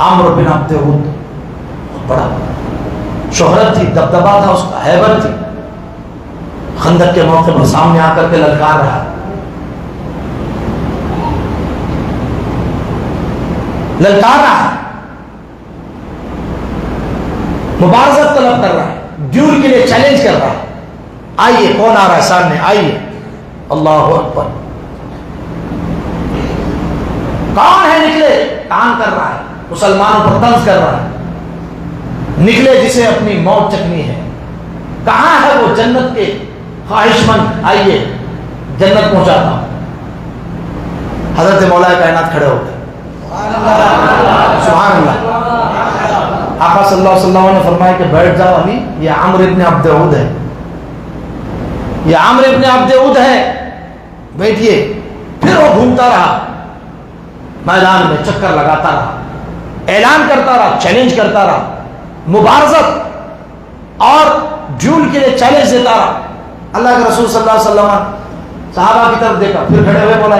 عمرو بن عبد عود بہت بڑا شہرت تھی، دبدبا تھا اس کا، ہیبت تھی. خندق کے موقع پر سامنے آ کر کے للکار رہا، مبارزت طلب کر رہا ہے، ڈیول کے لیے چیلنج کر رہا ہے. آئیے، کون آ رہا ہے سامنے؟ آئیے. اللہ اکبر. کون ہے؟ نکلے. کام کر رہا ہے، مسلمانوں پر طنز کر رہا ہے. نکلے جسے اپنی موت چکنی ہے. کہاں ہے وہ جنت کے خواہش مند؟ آئیے جنت پہنچاتا ہوں. حضرت مولا کائنات کھڑے ہو گئے. سبحان اللہ. آقا صلی اللہ علیہ وسلم نے فرمایا کہ بیٹھ جاؤ علی، یہ عمرو ابن عبد عود ہے، یہ عمرو ابن عبد عود ہے، بیٹھیے. پھر وہ گھومتا رہا میدان میں، چکر لگاتا رہا، اعلان کرتا رہا، چیلنج کرتا رہا، مبارزت اور ڈیول کے لیے چیلنج دیتا رہا. اللہ کے رسول صلی اللہ علیہ وسلم صحابہ کی طرف دیکھا، پھر کھڑے ہوئے مولا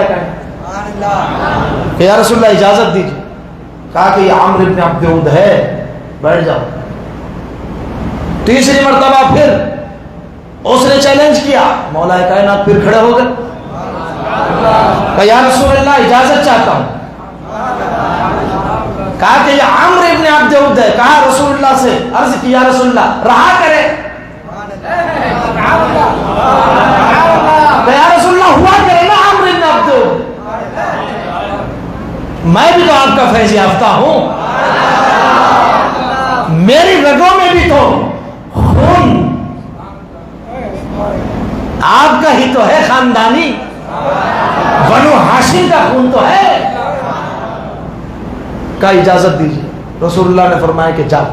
کہ یا رسول اللہ اجازت دیجیے. کہا کہ یہ عمرو ابن عبد عود ہے، بیٹھ جاؤ. تیسری مرتبہ پھر اس نے چیلنج کیا، مولا کائنات پھر کھڑے ہو گئے. کہ یا رسول اللہ اجازت چاہتا ہوں. کہا کہ یہ عمرو ابن عبد عود ہے. کہا رسول اللہ سے عرض کی، یا رسول اللہ رہا کرے. کہ یا رسول اللہ ہوا کرے نا عمرو ابن عبد عود، میں بھی تو آپ کا فیض یافتہ ہوں، میری رگوں میں بھی تو خون آپ کا ہی تو ہے، خاندانی بنو ہاشم کا خون تو ہے. کا اجازت دیجیے. رسول اللہ نے فرمایا کہ جاؤ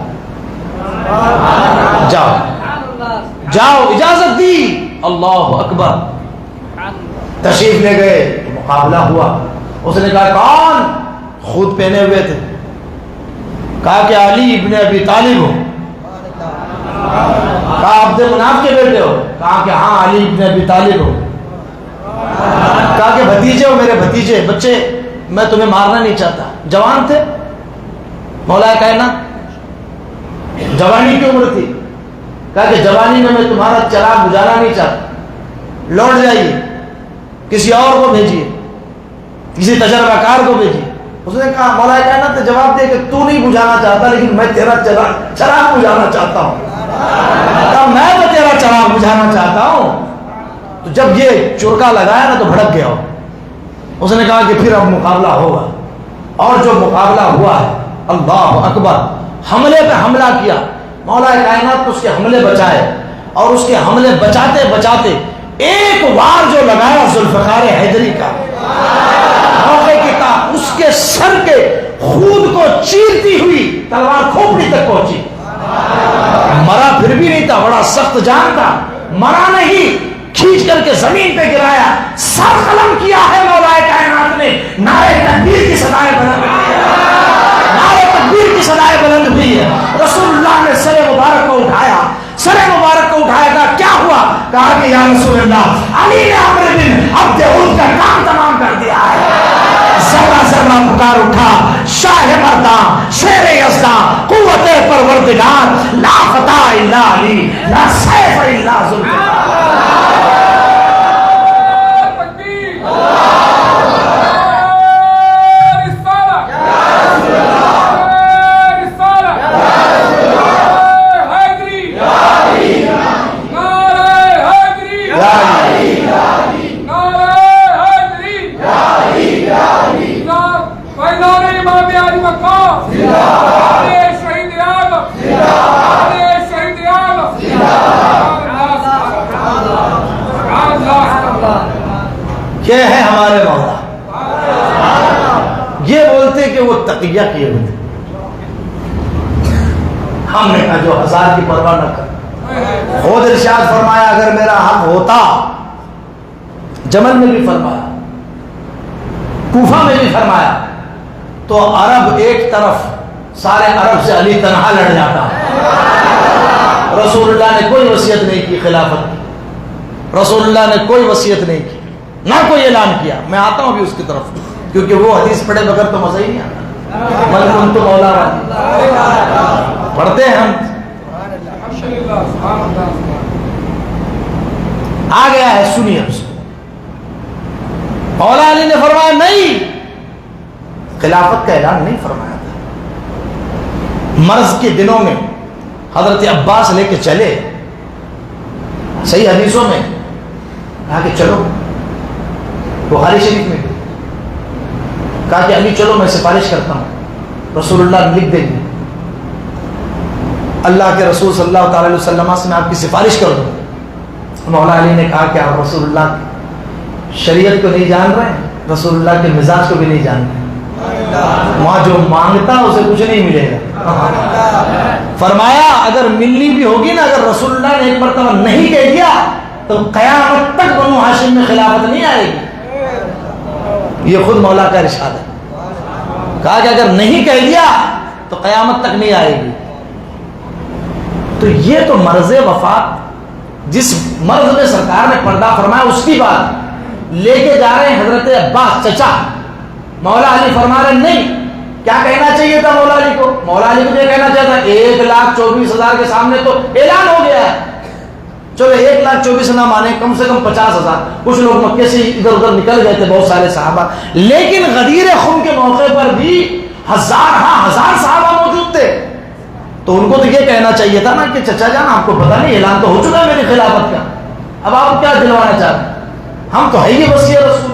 جاؤ جاؤ. اجازت دی. اللہ اکبر. تشریف لے گئے، مقابلہ ہوا. اس نے کہا کون؟ خود پہنے ہوئے تھے. کہا کہ علی ابن ابی طالب ہو. کہا عبد مناف کے بیٹے ہو؟ کہا کہ ہاں علی ابن ابی طالب ہو. کہا کہ بھتیجے ہو میرے بھتیجے، بچے میں تمہیں مارنا نہیں چاہتا. جوان تھے مولا کائنات، جوانی کی عمر تھی. کہا کہ جوانی میں تمہارا چراغ بجھانا نہیں چاہتا، لوٹ جائیے، کسی اور کو بھیجیے، کسی تجربہ کار کو بھیجیے. اس نے کہا مولا کائنات نے جواب دیا کہ تو نہیں بجھانا چاہتا، لیکن میں تیرا چراغ بجھانا چاہتا ہوں. کہا میں تو تیرا چراغ بجھانا چاہتا ہوں. تو جب یہ چرکا لگایا نا تو بھڑک گیا. اس نے کہا کہ پھر اب مقابلہ ہوگا. اور جو مقابلہ ہوا ہے، اللہ اکبر، حملے پہ حملہ کیا. مولا کائنات اس کے حملے بچائے، اور اس کے حملے بچاتے بچاتے ایک وار جو لگایا ذوالفقار حیدری کا، موقع کی تھا، اس کے سر کے خود کو چیرتی ہوئی تلوار کھوپڑی تک پہنچی. مرا پھر بھی نہیں تھا، بڑا سخت جان تھا. مرا نہیں، کھینچ کر کے زمین پہ گرایا. سر قلم کیا ہے مولا کائنات نے. نعرہ تکبیر کی صدائیں بلند ہوئی ہے، نعرہ تکبیر کی صدائیں بلند ہوئی ہے. رسول اللہ نے سر مبارک کو اٹھایا، سر مبارک کو اٹھایا تھا. کیا ہوا؟ کہا کہ یا رسول اللہ علی نے عمرو بن عبد عود کا کام تمام کر دیا ہے. ذرہ ذرہ پکار اٹھا، شاہ مرداں، شیر یزداں، قوت پروردگار، لا فتح الا علی، لا سیف الا ذوالفقار. یہ ہے ہمارے مولا. یہ بولتے کہ وہ تقیہ کیے ہوئے تھے. ہم نے کہا جو 1000 کی پرواہ نہ کر. خود ارشاد فرمایا اگر میرا حق ہوتا، جمل میں بھی فرمایا، کوفہ میں بھی فرمایا، تو عرب ایک طرف، سارے عرب سے علی تنہا لڑ جاتا. رسول اللہ نے کوئی وصیت نہیں کی خلافت کی، رسول اللہ نے کوئی وصیت نہیں کی، نہ کوئی اعلان کیا. میں آتا ہوں ابھی اس کی طرف، کیونکہ وہ حدیث پڑھے بغیر تو مزہ ہی نہیں آتا. من کنت مولا والی پڑھتے ہیں ہم. آ گیا ہے، سنیے اب سے. مولا علی نے فرمایا نہیں، خلافت کا اعلان نہیں فرمایا تھا. مرض کے دنوں میں حضرت عباس لے کے چلے، صحیح حدیثوں میں کہا کہ چلو، بخاری شریف میں کہا کہ علی چلو میں سفارش کرتا ہوں. رسول اللہ لکھ دیں گے، اللہ کے رسول صلی اللہ تعالی علیہ وسلم سے میں آپ کی سفارش کر دوں. مولا علی نے کہا کہ آپ رسول اللہ کی شریعت کو نہیں جان رہے ہیں، رسول اللہ کے مزاج کو بھی نہیں جان رہے. وہاں جو مانگتا اسے کچھ نہیں ملے گا. فرمایا اگر ملنی بھی ہوگی نا، اگر رسول اللہ نے ایک مرتبہ نہیں کہہ دیا تو قیامت تک بنو ہاشم میں خلافت نہیں آئے گی. یہ خود مولا کا ارشاد ہے. کہا کہ اگر نہیں کہہ دیا تو قیامت تک نہیں آئے گی. تو یہ تو مرض وفات، جس مرض میں سرکار نے پردہ فرمایا اس کی بات لے کے جا رہے ہیں حضرت عباس چچا. مولا علی فرما رہے نہیں. کیا کہنا چاہیے تھا مولا علی کو؟ مولا علی کو یہ کہنا چاہتا 1,24,000 کے سامنے تو اعلان ہو گیا ہے. چلو 1,24,000 نہ مانے، کم سے کم 50,000. کچھ لوگ مکے سے ادھر ادھر نکل گئے تھے، بہت سارے صحابہ. لیکن غدیر خم کے موقع پر بھی ہزار صحابہ موجود تھے. تو ان کو تو یہ کہنا چاہیے تھا نا کہ چچا جان آپ کو پتا نہیں اعلان تو ہو چکا ہے میری خلافت کا، اب آپ کیا دلوانا چاہتے ہیں؟ ہم تو ہے ہی وصی رسول،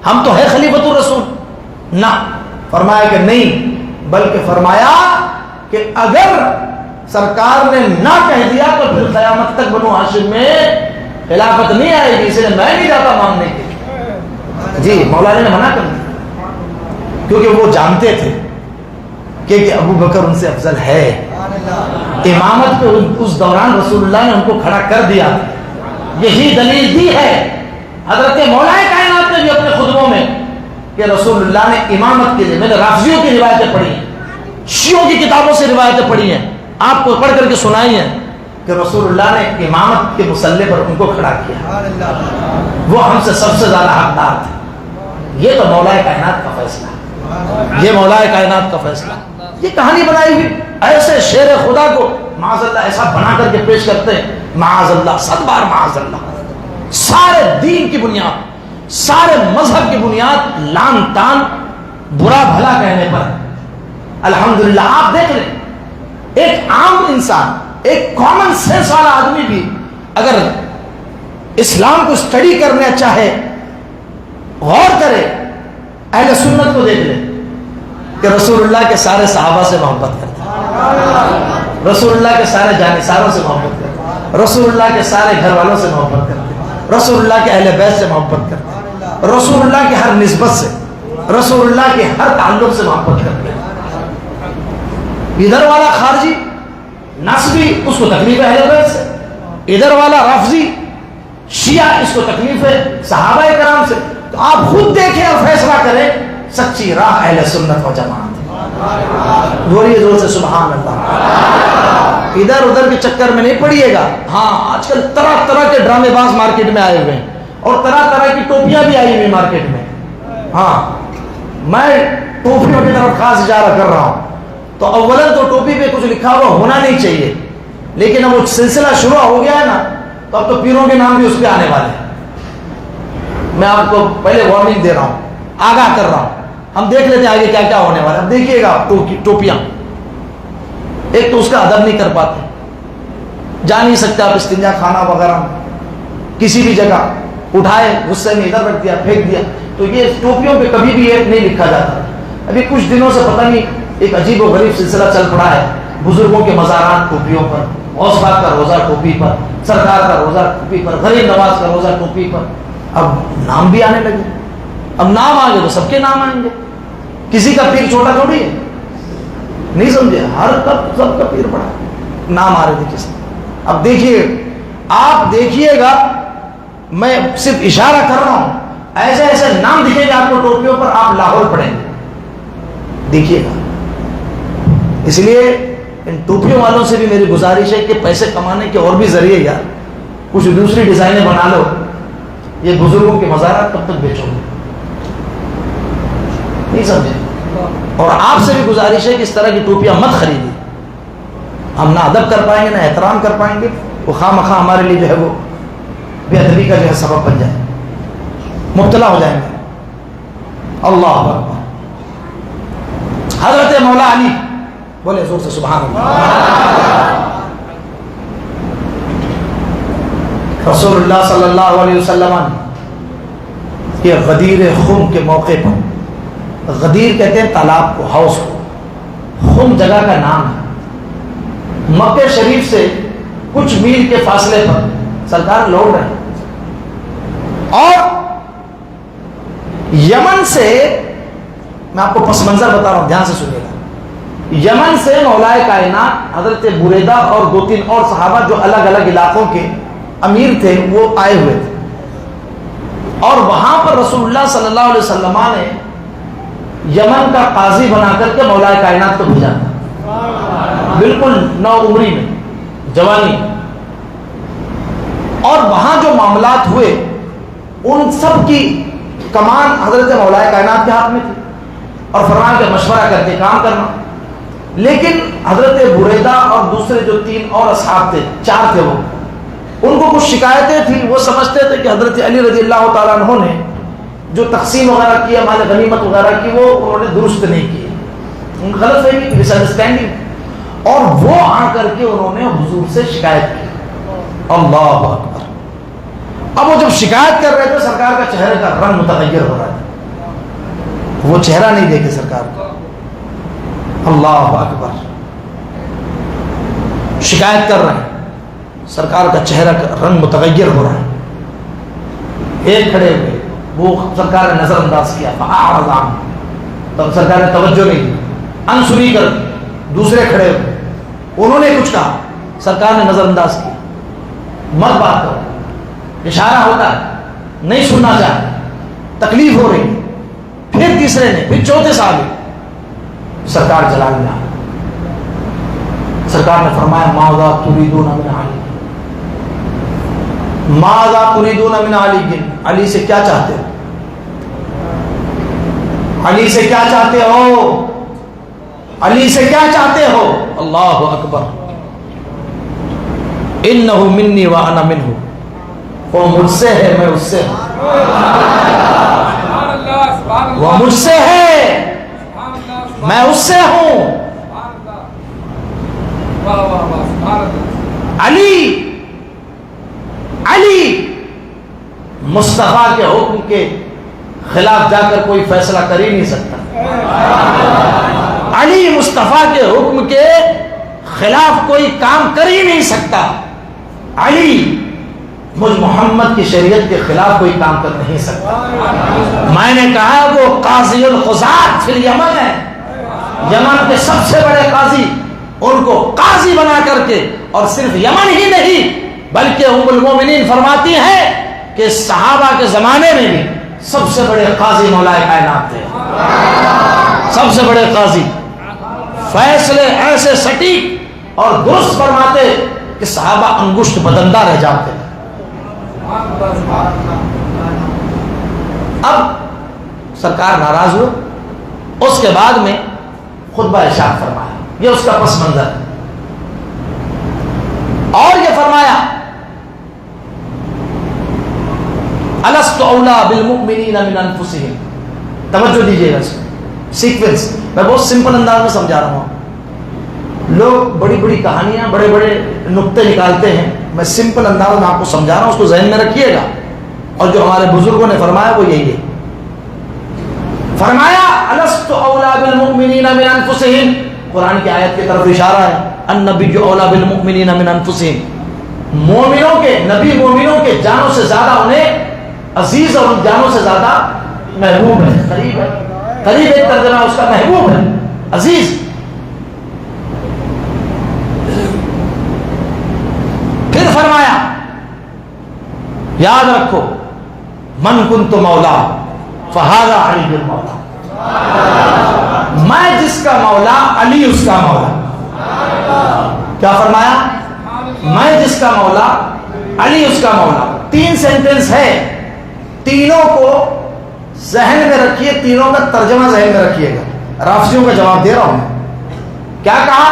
ہم تو ہے خلیفۃ الرسول. نہ، فرمایا کہ نہیں، بلکہ فرمایا کہ اگر سرکار نے نہ کہہ دیا تو پھر قیامت تک بنو ہاشم میں خلافت نہیں آئے گی، اس لیے میں نہیں جاتا مانگنے کے. جی مولا علی نے منع کر دیا، کیونکہ وہ جانتے تھے کہ ابو بکر ان سے افضل ہے. امامت کو اس دوران رسول اللہ نے ان کو کھڑا کر دیا. یہی دلیل دی ہے حضرت مولا کائنات نے بھی اپنے خطبوں میں کہ رسول اللہ نے امامت کے لیے، میں نے رافضیوں کی روایتیں پڑھی ہیں، شیعوں کی کتابوں سے روایتیں پڑھی ہیں، آپ کو پڑھ کر کے سنائی ہیں کہ رسول اللہ نے امامت کے مسلح پر ان کو کھڑا کیا. وہ ہم سے سب سے زیادہ حقدار تھے. یہ تو مولا کائنات کا فیصلہ، یہ مولا کائنات کا فیصلہ. یہ کہانی بنائی ہوئی، ایسے شیر خدا کو معاذ اللہ ایسا بنا کر کے پیش کرتے ہیں، معاذ اللہ، 100 بار معاذ اللہ. سارے دین کی بنیاد، سارے مذہب کی بنیاد لان تان برا بھلا کہنے پر. الحمدللہ آپ دیکھ لیں، ایک عام انسان، ایک کامن سینس والا آدمی بھی اگر اسلام کو اسٹڈی کرنا چاہے، غور کرے، اہل سنت کو دیکھ لے کہ رسول اللہ کے سارے صحابہ سے محبت کرتے ہیں، رسول اللہ کے سارے جانثاروں سے محبت کرتے ہیں، رسول اللہ کے سارے گھر والوں سے محبت کرتے ہیں، رسول اللہ کے اہل بیت سے محبت کرتے ہیں، رسول اللہ کی ہر نسبت سے، رسول اللہ کے ہر تعلق سے محبت کرتے ہیں. ادھر والا خارجی نسبی، اس کو تکلیف ہے اہل بیت سے. ادھر والا رافضی شیعہ، اس کو تکلیف ہے صحابہ کرام سے. تو آپ خود دیکھیں اور فیصلہ کریں سچی راہ اہل سنت و جماعت. بولیے زور سے سبحان اللہ. ادھر ادھر کے چکر میں نہیں پڑیے گا. ہاں آج کل طرح طرح کے ڈرامے باز مارکیٹ میں آئے ہوئے ہیں اور طرح طرح کی ٹوپیاں بھی آئی ہوئی مارکیٹ میں. ہاں میں ٹوپیوں کی طرف خاص اشارہ کر رہا ہوں. تو اولاً تو ٹوپی پہ کچھ لکھا ہوا ہونا نہیں چاہیے، لیکن اب وہ سلسلہ شروع ہو گیا ہے نا، تو اب تو پیروں کے نام بھی اس پہ آنے والے ہیں. میں آپ کو پہلے وارننگ دے رہا ہوں، آگاہ کر رہا ہوں. ہم دیکھ لیتے ہیں آگے کیا کیا ہونے والا ہے. اب دیکھیے گا ٹوپیاں، ایک تو اس کا ادب نہیں کر پاتے، جا نہیں سکتے آپ استنجا خانہ وغیرہ کسی بھی جگہ، اٹھائے غصے میں ادھر رکھ دیا، پھینک دیا. تو یہ ٹوپیوں پہ کبھی بھی ایک نہیں لکھا جاتا. ابھی کچھ دنوں سے پتہ نہیں ایک عجیب و غریب سلسلہ چل پڑا ہے، بزرگوں کے مزارات ٹوپیوں پر، غوث پاک کا روزہ ٹوپی پر، سرکار کا روزہ ٹوپی پر، غریب نواز کا روزہ ٹوپی پر. اب نام بھی آنے لگے. اب نام آ گئے تو سب کے نام آئیں گے. کسی کا پیر چھوٹا تھوڑی ہے، نہیں سمجھے، ہر سب کا پیر بڑا. نام آ رہے تھے کسی. اب دیکھیے، آپ دیکھیے گا، میں صرف اشارہ کر رہا ہوں، ایسے ایسے نام دکھیں گے آپ کو ٹوپیوں پر، آپ لاہور پڑھیں گے، دیکھیے گا. اس لیے ان ٹوپیوں والوں سے بھی میری گزارش ہے کہ پیسے کمانے کے اور بھی ذریعے یار کچھ دوسری ڈیزائنیں بنا لو. یہ بزرگوں کے مزارات کب تک بیچو گے؟ نہیں سمجھے؟ اور آپ سے بھی گزارش ہے کہ اس طرح کی ٹوپیاں مت خریدیں. ہم نہ ادب کر پائیں گے نہ احترام کر پائیں گے. وہ خواہ مخواہ ہمارے لیے جو ہے وہ بے ادبی کا جو ہے سبب بن جائے, مبتلا ہو جائیں گے. اللہ اکبر. حضرت مولا علی بولے زور سے سبحان اللہ. رسول اللہ صلی اللہ علیہ وسلم یہ غدیر خم کے موقع پر, غدیر کہتے ہیں تالاب کو, ہاؤس کو, خم جگہ کا نام ہے. مکہ شریف سے کچھ میل کے فاصلے پر سرکار لوٹ رہے ہیں, اور یمن سے, میں آپ کو پس منظر بتا رہا ہوں دھیان سے سنیے گا, یمن سے مولائے کائنات حضرت بریدہ اور 2-3 اور صحابہ جو الگ الگ علاقوں کے امیر تھے وہ آئے ہوئے تھے, اور وہاں پر رسول اللہ صلی اللہ علیہ وسلم نے یمن کا قاضی بنا کر کے مولائے کائنات کو بھیجا تھا, بالکل نو عمری میں, جوانی. اور وہاں جو معاملات ہوئے ان سب کی کمان حضرت مولائے کائنات کے ہاتھ میں تھی, اور فرمایا کہ مشورہ کر کے کام کرنا. لیکن حضرت بریدہ اور دوسرے جو 3 اور اصحاب تھے, 4 تھے, وہ ان کو کچھ شکایتیں تھیں. وہ سمجھتے تھے کہ حضرت علی رضی اللہ تعالیٰ عنہ نے جو تقسیم وغیرہ کی, مال غنیمت وغیرہ کی, وہ انہوں نے درست نہیں کی, غلط فہمی, مس انڈرسٹینڈنگ. اور وہ آ کر کے انہوں نے حضور سے شکایت کی. اللہ اکبر. اب وہ جب شکایت کر رہے تھے سرکار کا چہرے کا رنگ متغیر ہو رہا تھا, وہ چہرہ نہیں دیکھے سرکار کا. اللہ اکبر. شکایت کر رہے ہیں, سرکار کا چہرہ کا رنگ متغیر ہو رہا ہے. ایک کھڑے ہوئے, وہ سرکار نے نظر انداز کیا, فاعرض عنہ, تب سرکار نے توجہ نہیں دی, انسنی کر دی. دوسرے کھڑے ہوئے, انہوں نے کچھ کہا, سرکار نے نظر انداز کیا, مت بات کرو, اشارہ ہوتا ہے, نہیں سننا چاہتے, تکلیف ہو رہی. پھر تیسرے نے, پھر چوتھے صحابی, سرکار چلا گیا. سرکار نے فرمایا ماذا تريدون من علی, ماذا تريدون من علی, علی سے کیا چاہتے ہو, علی سے کیا چاہتے ہو, علی سے کیا چاہتے ہو. اللہ اکبر. انہ منی وانا منہ, وہ مجھ سے ہے میں اس سے ہوں, وہ مجھ سے ہے میں اس سے ہوں. علی, علی مصطفیٰ کے حکم کے خلاف جا کر کوئی فیصلہ کر ہی نہیں سکتا. علی مصطفیٰ کے حکم کے خلاف کوئی کام کر ہی نہیں سکتا. علی مجھ محمد کی شریعت کے خلاف کوئی کام کر نہیں سکتا. میں نے کہا وہ قاضی القضات فی الیمن ہے, یمن کے سب سے بڑے قاضی, ان کو قاضی بنا کر کے, اور صرف یمن ہی نہیں بلکہ ام المومنین فرماتی ہیں کہ صحابہ کے زمانے میں بھی سب سے بڑے قاضی مولائے کائنات تھے. سب سے بڑے قاضی, فیصلے ایسے سٹیک اور درست فرماتے کہ صحابہ انگشت بدندہ رہ جاتے. اب سرکار ناراض ہوئے, اس کے بعد میں خطبہ ارشاد فرمایا, یہ اس کا پس منظر ہے. اور یہ فرمایا الست اولا بالمؤمنین من انفسہم. توجہ دیجیے گا, سیکوینس میں بہت سمپل انداز میں سمجھا رہا ہوں. لوگ بڑی بڑی کہانیاں, بڑے بڑے نقطے نکالتے ہیں, میں سمپل انداز میں آپ کو سمجھا رہا ہوں, اس کو ذہن میں رکھیے گا. اور جو ہمارے بزرگوں نے فرمایا وہ یہی ہے. فرمایا الست اولا بالمؤمنین من انفسہم, قرآن کی آیت کی طرف اشارہ ہے, النبی اولا بالمؤمنین من انفسہم. مومنوں کے, نبی مومنوں کے جانوں سے زیادہ انہیں عزیز اور ان جانوں سے زیادہ محبوب ہے, قریب ہے. قریب ایک ترجمہ اس کا محبوب ہے, عزیز. پھر فرمایا یاد رکھو من کنت مولا فہذا علی المولا, میں جس کا مولا علی اس کا مولا. کیا فرمایا؟ میں جس کا مولا علی اس کا مولا. 3 سینٹنس ہے, تینوں کو ذہن میں رکھیے, تینوں کا ترجمہ ذہن میں رکھیے گا. رافضیوں کا جواب دے رہا ہوں میں. کیا کہا؟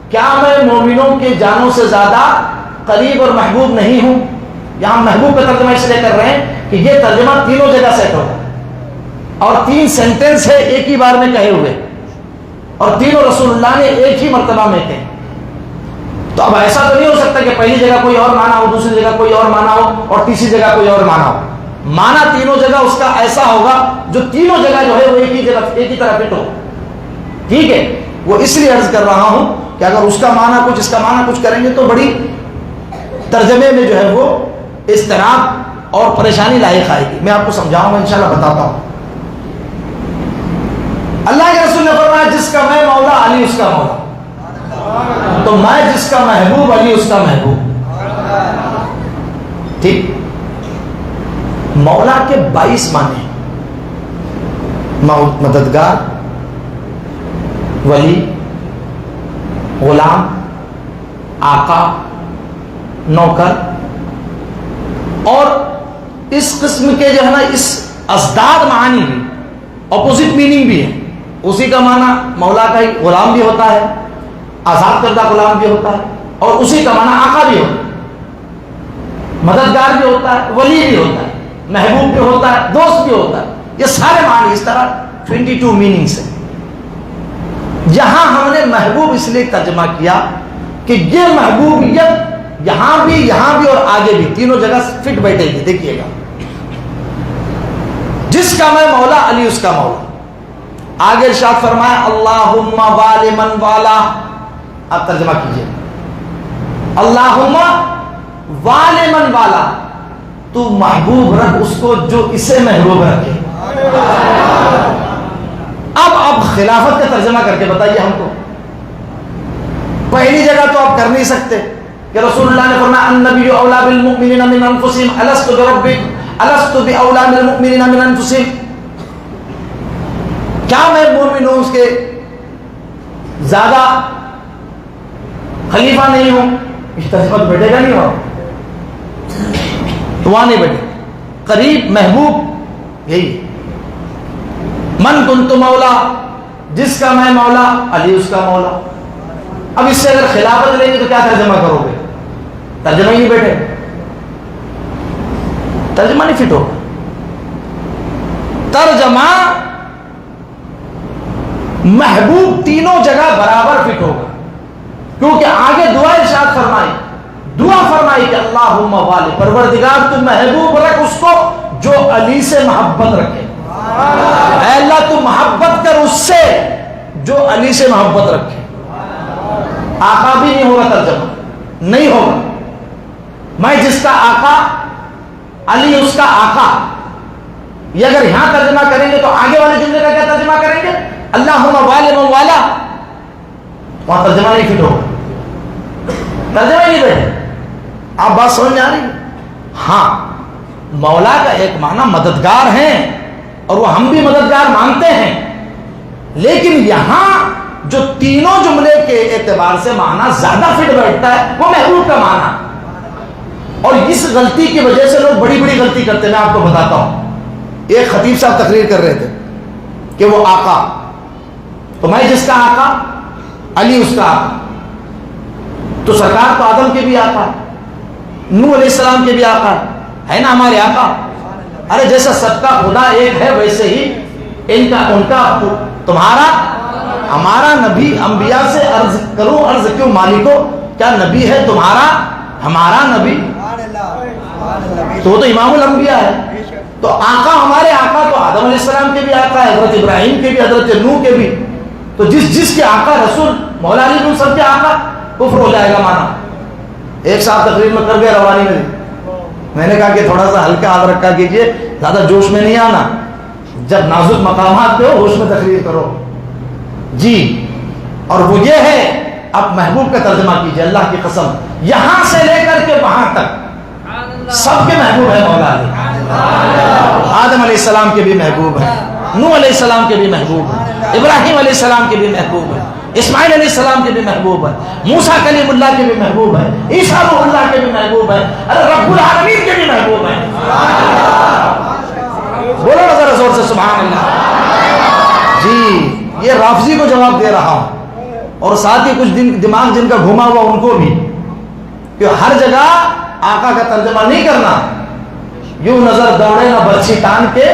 کیا میں مومنوں کے جانوں سے زیادہ قریب اور محبوب نہیں ہوں؟ یہاں محبوب کا ترجمہ اس لیے کر رہے ہیں کہ یہ ترجمہ تینوں جگہ سیٹ ہوگا, اور 3 سینٹنس ہے ایک ہی بار میں کہے ہوئے, اور تینوں رسول اللہ نے ایک ہی مرتبہ میں کہے. تو اب ایسا تو نہیں ہو سکتا کہ پہلی جگہ کوئی اور معنی ہو, دوسری جگہ کوئی اور معنی ہو, اور تیسری جگہ کوئی اور معنی ہو. معنی تینوں جگہ اس کا ایسا ہوگا جو تینوں جگہ جو ہے وہ ایک ہی جگہ ایک ہی طرح فٹ ہو. ٹھیک ہے, وہ اس لیے عرض کر رہا ہوں کہ اگر اس کا معنی کچھ اس کا معنی کچھ کریں گے تو بڑی ترجمے میں جو ہے وہ اضطراب اور پریشانی لاحق آئے گی. میں آپ کو سمجھاؤں گا, انشاءاللہ بتاتا ہوں. اللہ کے رسول نے فرمایا جس کا میں مولا علی اس کا مولا, تو میں جس کا محبوب علی اس کا محبوب. ٹھیک. مولا کے 22 معنی ہیں. مددگار, ولی, غلام, آقا, نوکر, اور اس قسم کے جو ہے نا اس ازداد معانی بھی, اپوزٹ میننگ بھی ہے. اسی کا معنی مولا کا ہی غلام بھی ہوتا ہے, آزاد کردہ غلام بھی ہوتا ہے, اور اسی کا معنی آقا بھی ہوتا ہے, مددگار بھی ہوتا ہے, ولی بھی ہوتا ہے, محبوب بھی ہوتا ہے, دوست بھی ہوتا ہے. یہ سارے معنی اس طرح 22 میننگز ہیں. یہاں ہم نے محبوب اس لیے ترجمہ کیا کہ یہ محبوبیت یہاں بھی اور آگے بھی تینوں جگہ فٹ بیٹھے گی. دیکھیے گا, جس کا میں مولا علی اس کا مولا. آگے ارشاد فرمایا اللہم والی من والا. آپ ترجمہ کیجئے, اللہم والی من والا, تو محبوب رکھ اس کو جو اسے محبوب رکھے. اب خلافت کا ترجمہ کر کے بتائیے ہم کو. پہلی جگہ تو آپ کر نہیں سکتے کہ رسول اللہ نے فرمایا النبی اولا بالمؤمنین من انفسہم الست بربک الست باولا بالمؤمنین من انفسہم. کیا میں مومنوں کے زیادہ خلیفہ نہیں ہوں؟ اس ترجمہ بیٹھے گا نہیں, ہو تو وہاں نہیں بیٹھے. قریب محبوب یہی من کنت مولا, جس کا میں مولا علی اس کا مولا. اب اس سے اگر خلافت لیں گے تو کیا ترجمہ کرو گے؟ ترجمہ ہی نہیں بیٹھے, ترجمہ نہیں فٹ ہوگا. ترجمہ محبوب تینوں جگہ برابر فٹ ہوگا, کیونکہ آگے دعا ارشاد فرمائی, دعا فرمائی کہ اللہم والی, پروردگار تو محبوب رکھ اس کو جو علی سے محبت رکھے. اے اللہ تو محبت کر اس سے جو علی سے محبت رکھے. آقا بھی نہیں ہوگا, ترجمہ نہیں ہوگا. میں جس کا آقا علی اس کا آقا, یہ اگر یہاں ترجمہ کریں گے تو آگے والے جملے کا کیا ترجمہ کریں گے؟ اللہم والی من والا. وہاں ترجمہ نہیں فٹ ہوگا, ترجمہ نہیں بیٹھے. آپ بات سمجھ میں آ رہی ہے؟ ہاں, مولا کا ایک معنی مددگار ہیں, اور وہ ہم بھی مددگار مانتے ہیں, لیکن یہاں جو تینوں جملے کے اعتبار سے معنی زیادہ فٹ بیٹھتا ہے وہ محبوب کا معنی. اور اس غلطی کی وجہ سے لوگ بڑی بڑی غلطی کرتے ہیں. میں آپ کو بتاتا ہوں, ایک خطیب صاحب تقریر کر رہے تھے کہ وہ آقا, تو میں جس کا آقا علی اس کا آقا. تو سرکار تو آدم کے بھی آقا, نوح علیہ السلام کے بھی آقا ہے نا ہمارے آقا. ارے جیسا سب کا خدا ایک ہے ویسے ہی ان کا تمہارا ہمارا نبی. انبیاء سے عرض کروں, عرض کیوں مالکو, کیا نبی ہے تمہارا ہمارا نبی؟ تو وہ تو امام الانبیاء ہے. تو آقا ہمارے آقا تو آدم علیہ السلام کے بھی آقا ہے, حضرت ابراہیم کے بھی, حضرت نوح کے بھی. تو جس کے آقا رسول مولا علی کو سب کے آقا, کفر ہو جائے گا مانا. ایک صاحب تقریر میں کر گئے روانی میں نے کہا کہ تھوڑا سا ہلکا ہاتھ رکھا کیجئے, زیادہ جوش میں نہیں آنا, جب نازک مقامات پہ ہو ہوش میں تقریر کرو جی. اور وہ یہ ہے, اب محبوب کا ترجمہ کیجئے, اللہ کی قسم یہاں سے لے کر کے وہاں تک سب کے محبوب ہے مولا علی. آدم علیہ السلام کے بھی محبوب ہے, نوح علیہ السلام کے بھی محبوب ہے, ابراہیم علیہ السلام کے بھی محبوب ہے, اسماعیل علیہ السلام کے بھی محبوب ہے، موسیٰ کلیم اللہ کے بھی محبوب ہے، عیسیٰ روح اللہ کے بھی محبوب ہے، رب العالمین کے بھی محبوب ہے۔ بولو نا ذرا زور سے سبحان اللہ۔ جی یہ رافضی کو جواب دے رہا ہوں، اور ساتھ ہی کچھ دماغ جن کا گھما ہوا ان کو بھی، کہ ہر جگہ آقا کا ترجمہ نہیں کرنا، یوں نظر دوڑے نہ برچھی تان کے،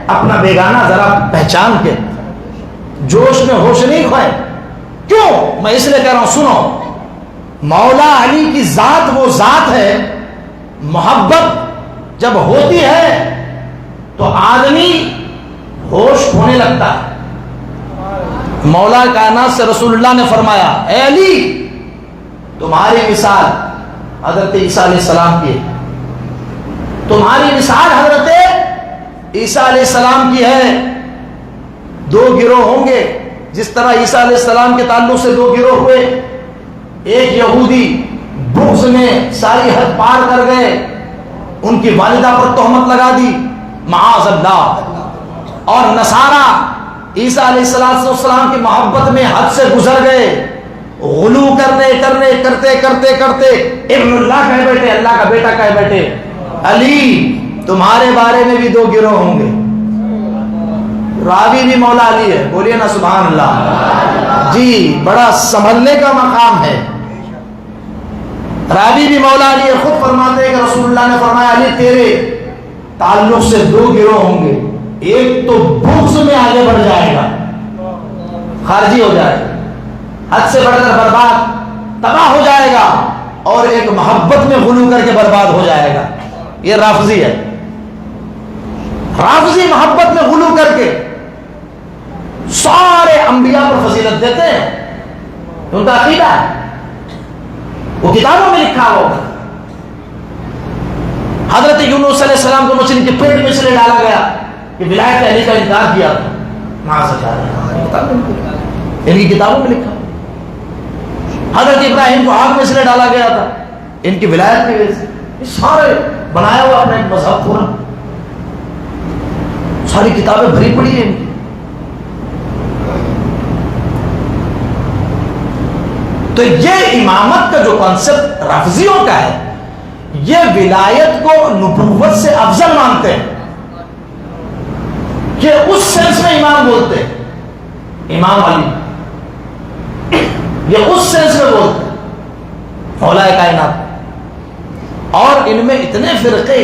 اپنا بیگانہ ذرا پہچان کے، جوش میں ہوش نہیں کھوئے۔ کیوں؟ میں اس لیے کہہ رہا ہوں، سنو، مولا علی کی ذات وہ ذات ہے، محبت جب ہوتی ہے تو آدمی ہوش کھونے لگتا ہے۔ مولا کائنات سے رسول اللہ نے فرمایا، اے علی تمہاری مثال حضرت عیسیٰ علیہ السلام کی ہے، تمہاری مثال حضرت عیسیٰ علیہ السلام کی ہے۔ دو گروہ ہوں گے، جس طرح عیسیٰ علیہ السلام کے تعلق سے دو گروہ ہوئے، ایک یہودی بغض میں ساری حد پار کر گئے، ان کی والدہ پر تہمت لگا دی معاذ اللہ، اور نصارہ عیسیٰ علیہ السلام کی محبت میں حد سے گزر گئے، غلو کرتے ابن اللہ کہے بیٹھے، اللہ کا بیٹا کہے بیٹھے۔ علی تمہارے بارے میں بھی دو گروہ ہوں گے، راوی بھی مولا علی ہے، بولیے نا سبحان اللہ۔ جی بڑا سنبھلنے کا مقام ہے، راوی بھی مولا علی ہے، خود فرماتے ہیں کہ رسول اللہ نے فرمایا علی تیرے تعلق سے دو گروہ ہوں گے، ایک تو بغض میں آگے بڑھ جائے گا، خارجی ہو جائے گا، حد سے بڑھ کر برباد تباہ ہو جائے گا، اور ایک محبت میں غلو کر کے برباد ہو جائے گا۔ یہ رافضی ہے، رافضی محبت میں غلو کر کے سارے انبیاء پر فضیلت دیتے ہیں، ان کا عقیدہ ہے، وہ کتابوں میں لکھا ہوگا۔ حضرت یونس علیہ السلام کو مچھلی کے پیٹ میں سے ڈالا گیا کہ ولایت علی کا انکار کیا تھا، ان کی کتابوں میں لکھا۔ حضرت ابراہیم کو آگ میں سے ڈالا گیا تھا، ان کی ولایت کی وجہ سے۔ سارے بنایا ہوا اپنا ایک مذہب پورا، ساری کتابیں بھری پڑی ہیں ان کی۔ تو یہ امامت کا جو کانسیپٹ رافضیوں کا ہے، یہ ولایت کو نبوت سے افضل مانتے ہیں، کہ اس سینس میں امام بولتے ہیں، امام علی، یہ اس سینس میں بولتے ہیں مولا کائنات۔ اور ان میں اتنے فرقے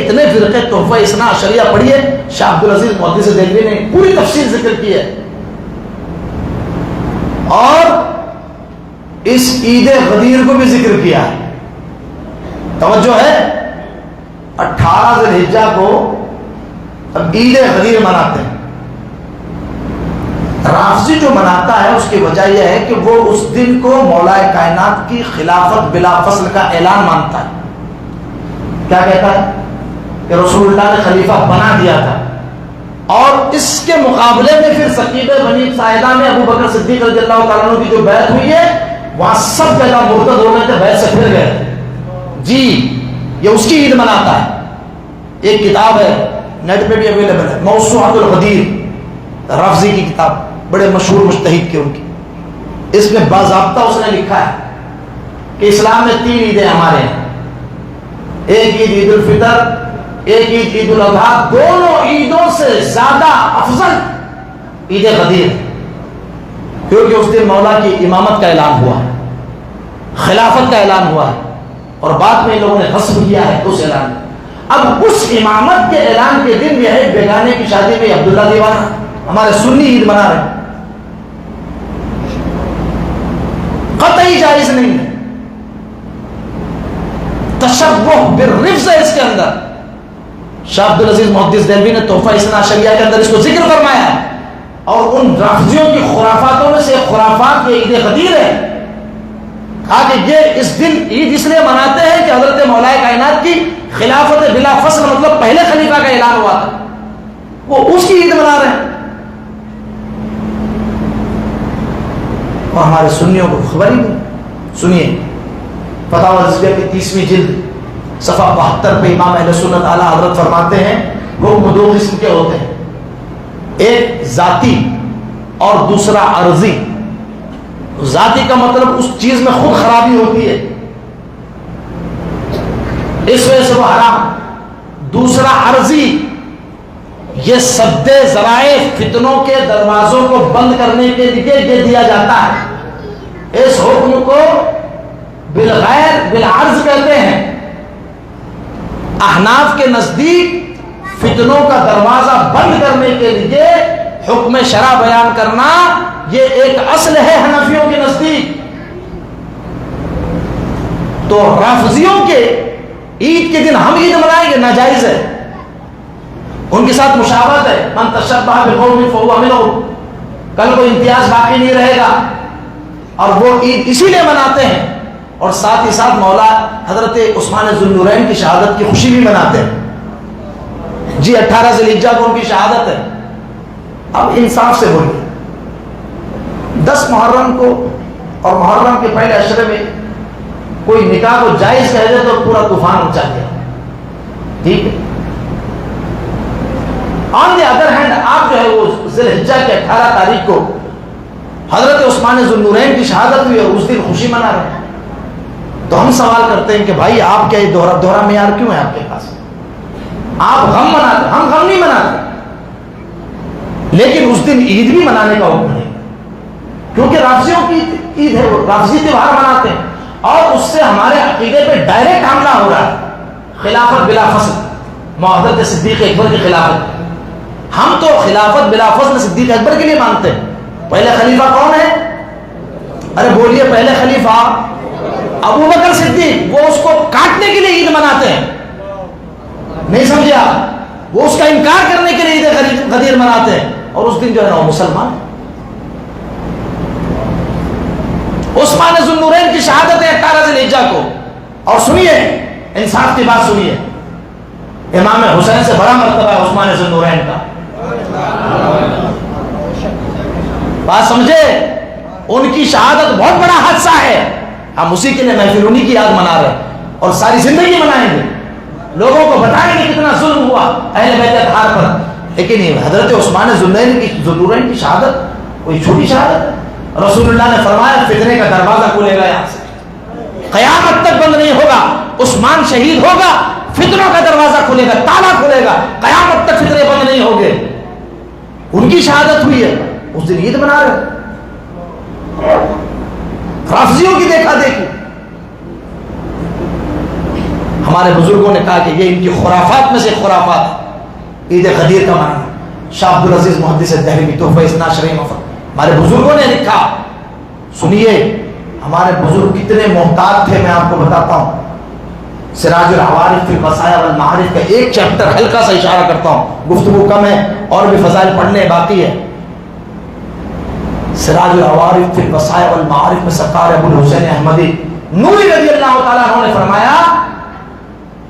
تحفہ اثنا عشریہ پڑھیے، شاہ عبدالعزیز محدث دہلوی نے پوری تفصیل ذکر کی ہے، اور اس عید غدیر کو بھی ذکر کیا ہے۔ توجہ ہے، 18 ذی الحجہ کو اب عید غدیر مناتے ہیں۔ رافضی جو مناتا ہے اس کی وجہ یہ ہے کہ وہ اس دن کو مولا کائنات کی خلافت بلا فصل کا اعلان مانتا ہے۔ کیا کہتا ہے کہ رسول اللہ نے خلیفہ بنا دیا تھا، اور اس کے مقابلے میں پھر سقیفہ بنی ساعدہ میں ابو بکر صدیق رضی اللہ تعالیٰ عنہ کی جو بیعت ہوئی ہے، وہاں سب جگہ مرتد ہو گئے تھے، بیعت سے پھر گئے۔ جی یہ اس کی عید مناتا ہے۔ ایک کتاب ہے نیٹ پہ بھی اویلیبل ہے، موسوعۃ الغدیر، رافضی کی کتاب، بڑے مشہور مجتہد کی ان کی۔ اس میں باضابطہ اس نے لکھا ہے کہ اسلام میں 3 عیدیں ہمارے ہیں، ایک عید عید الفطر، ایک عید عید الاضحیٰ، دونوں عیدوں سے زیادہ افضل عید غدیر، کیونکہ اس دن مولا کی امامت کا اعلان ہوا ہے، خلافت کا اعلان ہوا ہے، اور بعد میں ان لوگوں نے غصب کیا ہے اس اعلان میں۔ اب اس امامت کے اعلان کے دن یہ ہے بیگانے کی شادی میں عبداللہ دیوانہ، ہمارے سنی عید منا رہے ہیں، قطعی جائز نہیں ہے، تشبہ بالرفض ہے اس کے اندر۔ شاہ عبدالعزیز محدث دہلوی نے تحفہ اثنا عشریہ کے اندر اس کو ذکر فرمایا ہے، اور ان رافضیوں کی خرافاتوں میں سے ایک خرافات یہ عید غدیر ہے۔ کہا کہ یہ اس دن عید اس لیے مناتے ہیں کہ حضرت مولا کائنات کی خلافت بلا فصل، مطلب پہلے خلیفہ کا اعلان ہوا تھا، وہ اس کی عید منا رہے ہیں، اور ہمارے سنیوں کو خبر ہی نہیں۔ سنیے فتاوی رضویہ کی 30ویں جلد صفحہ 72 پہ امام اہل سنت اعلیٰ حضرت فرماتے ہیں حکم 2 قسم کے ہوتے ہیں، ایک ذاتی اور دوسرا عرضی۔ ذاتی کا مطلب اس چیز میں خود خرابی ہوتی ہے، اس وجہ سے وہ حرام۔ دوسرا عرضی، یہ سد ذرائع فتنوں کے دروازوں کو بند کرنے کے لیے یہ دیا جاتا ہے۔ اس حکم کو بالغیر بالعرض کہتے ہیں۔ احناف کے نزدیک فتنوں کا دروازہ بند کرنے کے لیے حکم شرع بیان کرنا یہ ایک اصل ہے حنفیوں کے نزدیک۔ تو رافضیوں کے عید کے دن ہم عید منائیں گے ناجائز ہے، ان کے ساتھ مشابہت ہے۔ من تشبہ بقوم فہو منہم، کل کو امتیاز باقی نہیں رہے گا، اور وہ عید اسی لیے مناتے ہیں، اور ساتھ ہی ساتھ مولا حضرت عثمان ذو النورین کی شہادت کی خوشی بھی مناتے ہیں۔ جی 18 ذی الحجہ کو ان کی شہادت ہے۔ اب انصاف سے بولیے، 10 محرم کو اور محرم کے پہلے عشرے میں کوئی نکاح کو جائز کہہ دے تو پورا طوفان اچھا گیا، ٹھیک ہے۔ آن دی ادر ہینڈ آپ جو ہے وہ ذی الحجہ کے 18 تاریخ کو حضرت عثمان ذو النورین کی شہادت ہوئی اور اس دن خوشی منا رہے ہیں، تو ہم سوال کرتے ہیں کہ بھائی آپ کیا یہ دوہرا معیار کیوں ہے آپ کے پاس؟ آپ غم مناتے، ہم غم نہیں مناتے، لیکن اس دن عید بھی منانے کا حکم نہیں، کیونکہ رافضیوں کی عید ہے، وہ رافضی تہوار مناتے ہیں، اور اس سے ہمارے عقیدے پہ ڈائریکٹ حملہ ہو رہا ہے۔ خلافت بلا فصل، حضرت صدیق اکبر کی خلافت، ہم تو خلافت بلا فصل صدیق اکبر کے لیے مانتے ہیں۔ پہلے خلیفہ کون ہے؟ ارے بولیے، پہلے خلیفہ ابو بکر صدیق، وہ اس کو کاٹنے کے لیے عید مناتے ہیں، نہیں سمجھے آپ؟ وہ اس کا انکار کرنے کے لیے عید غدیر مناتے ہیں، اور اس دن جو ہے نا وہ مسلمان ہے۔ عثمان ذو النورین کی شہادت ہے 18 ذی الحجہ کو، اور سنیے انصاف کی بات سنیے، امام حسین سے بڑا مرتبہ ہے عثمان ذو النورین کا، بات سمجھے؟ ان کی شہادت بہت بڑا حادثہ ہے، ہم اسی کے لیے محفل انہی کی یاد منا رہے ہیں، اور ساری زندگی منائیں گے، لوگوں کو بتائیں گے کتنا ظلم ہوا اہل بیت اطہار پر۔ لیکن حضرت عثمان ذو النورین کی شہادت کوئی چھوٹی شہادت ہے؟ رسول اللہ نے فرمایا فتنے کا دروازہ کھلے گا یہاں سے، قیامت تک بند نہیں ہوگا۔ عثمان شہید ہوگا، فتنوں کا دروازہ کھلے گا، تالا کھلے گا، قیامت تک فتنے بند نہیں ہوں گے۔ ان کی شہادت ہوئی ہے، اس دن عید منا رہے۔ رافضیوں کی دیکھا دیکھی، ہمارے بزرگوں نے کہا کہ یہ ان کی خرافات میں سے خرافات، عید غدیر کا منانا۔ شاہ عبدالعزیز محدث دہلوی تحفہ اثنا عشرہ مفت، ہمارے بزرگوں نے لکھا، سنیے ہمارے بزرگ کتنے محتاط تھے، میں آپ کو بتاتا ہوں۔ سراج العوارف فی الوصایا والمعارف کا ایک چیپٹر ہلکا سا اشارہ کرتا ہوں، گفتگو کم ہے اور بھی فضائل پڑھنے باقی ہے۔ سراج العوارف فی الوصایا والمعارف میں سرکار ابو الحسین احمدی نوری رضی اللہ تعالیٰ عنہ نے فرمایا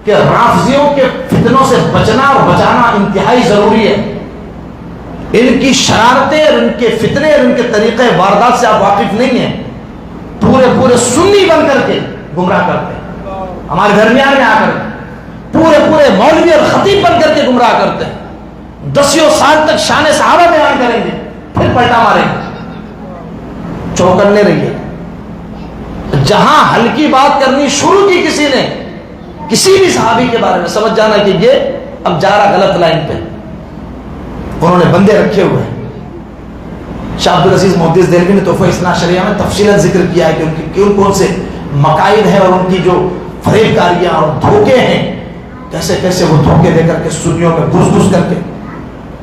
کہ رافضیوں کے فتنوں سے بچنا اور بچانا انتہائی ضروری ہے۔ ان کی شرارتیں اور ان کے فتنے اور ان کے طریقے واردات سے آپ واقف نہیں ہیں، پورے سنی بن کر کے گمراہ کرتے ہیں، ہمارے درمیان میں آ کر پورے مولوی اور خطیب بن کر کے گمراہ کرتے ہیں، 10 سال تک شان صحابہ بیان کریں گے، پھر پلٹا ماریں گے۔ چوکنے رہیے، جہاں ہلکی بات کرنی شروع کی کسی نے کسی بھی صحابی کے بارے میں، سمجھ جانا کہ یہ اب جا رہا غلط لائن پہ، انہوں نے بندے رکھے ہوئے ہیں۔ شاہ عبدالعزیز محدث دہلوی نے تحفہ اثنا عشریہ میں تفصیلاً ذکر کیا ہے کہ ان کون سے مقاصد ہیں اور ان کی جو فریب کاریاں اور دھوکے ہیں، کیسے وہ دھوکے دے کر کے سنیوں میں گھس کر کے۔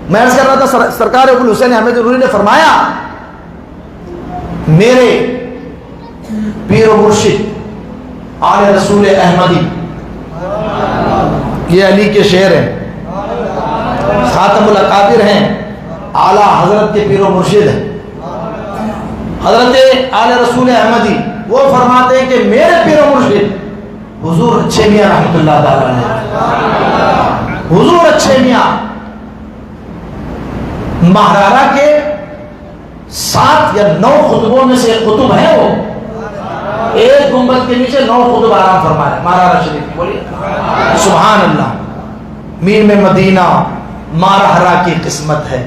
میں عرض کر رہا تھا، سرکار ابو الحسین احمد نوری نے فرمایا میرے پیر و مرشد آل رسول احمدی، یہ علی کے شعر ہیں، خاتم الاکابر ہیں، اعلیٰ حضرت کے پیر و مرشد ہیں حضرت آل رسول احمدی، وہ فرماتے ہیں کہ میرے پیر و مرشد حضور اچھے میاں رحمت اللہ تعالیٰ نے، حضور اچھے میاں مہرارہ کے 7 یا 9 خطبوں میں سے ایک خطب ہے، وہ ایک گنبد کے نیچے 9 خطب آرام فرمائے مہرارہ شریف، بولیے سبحان اللہ۔ میر میں مدینہ مارہرا کی قسمت ہے،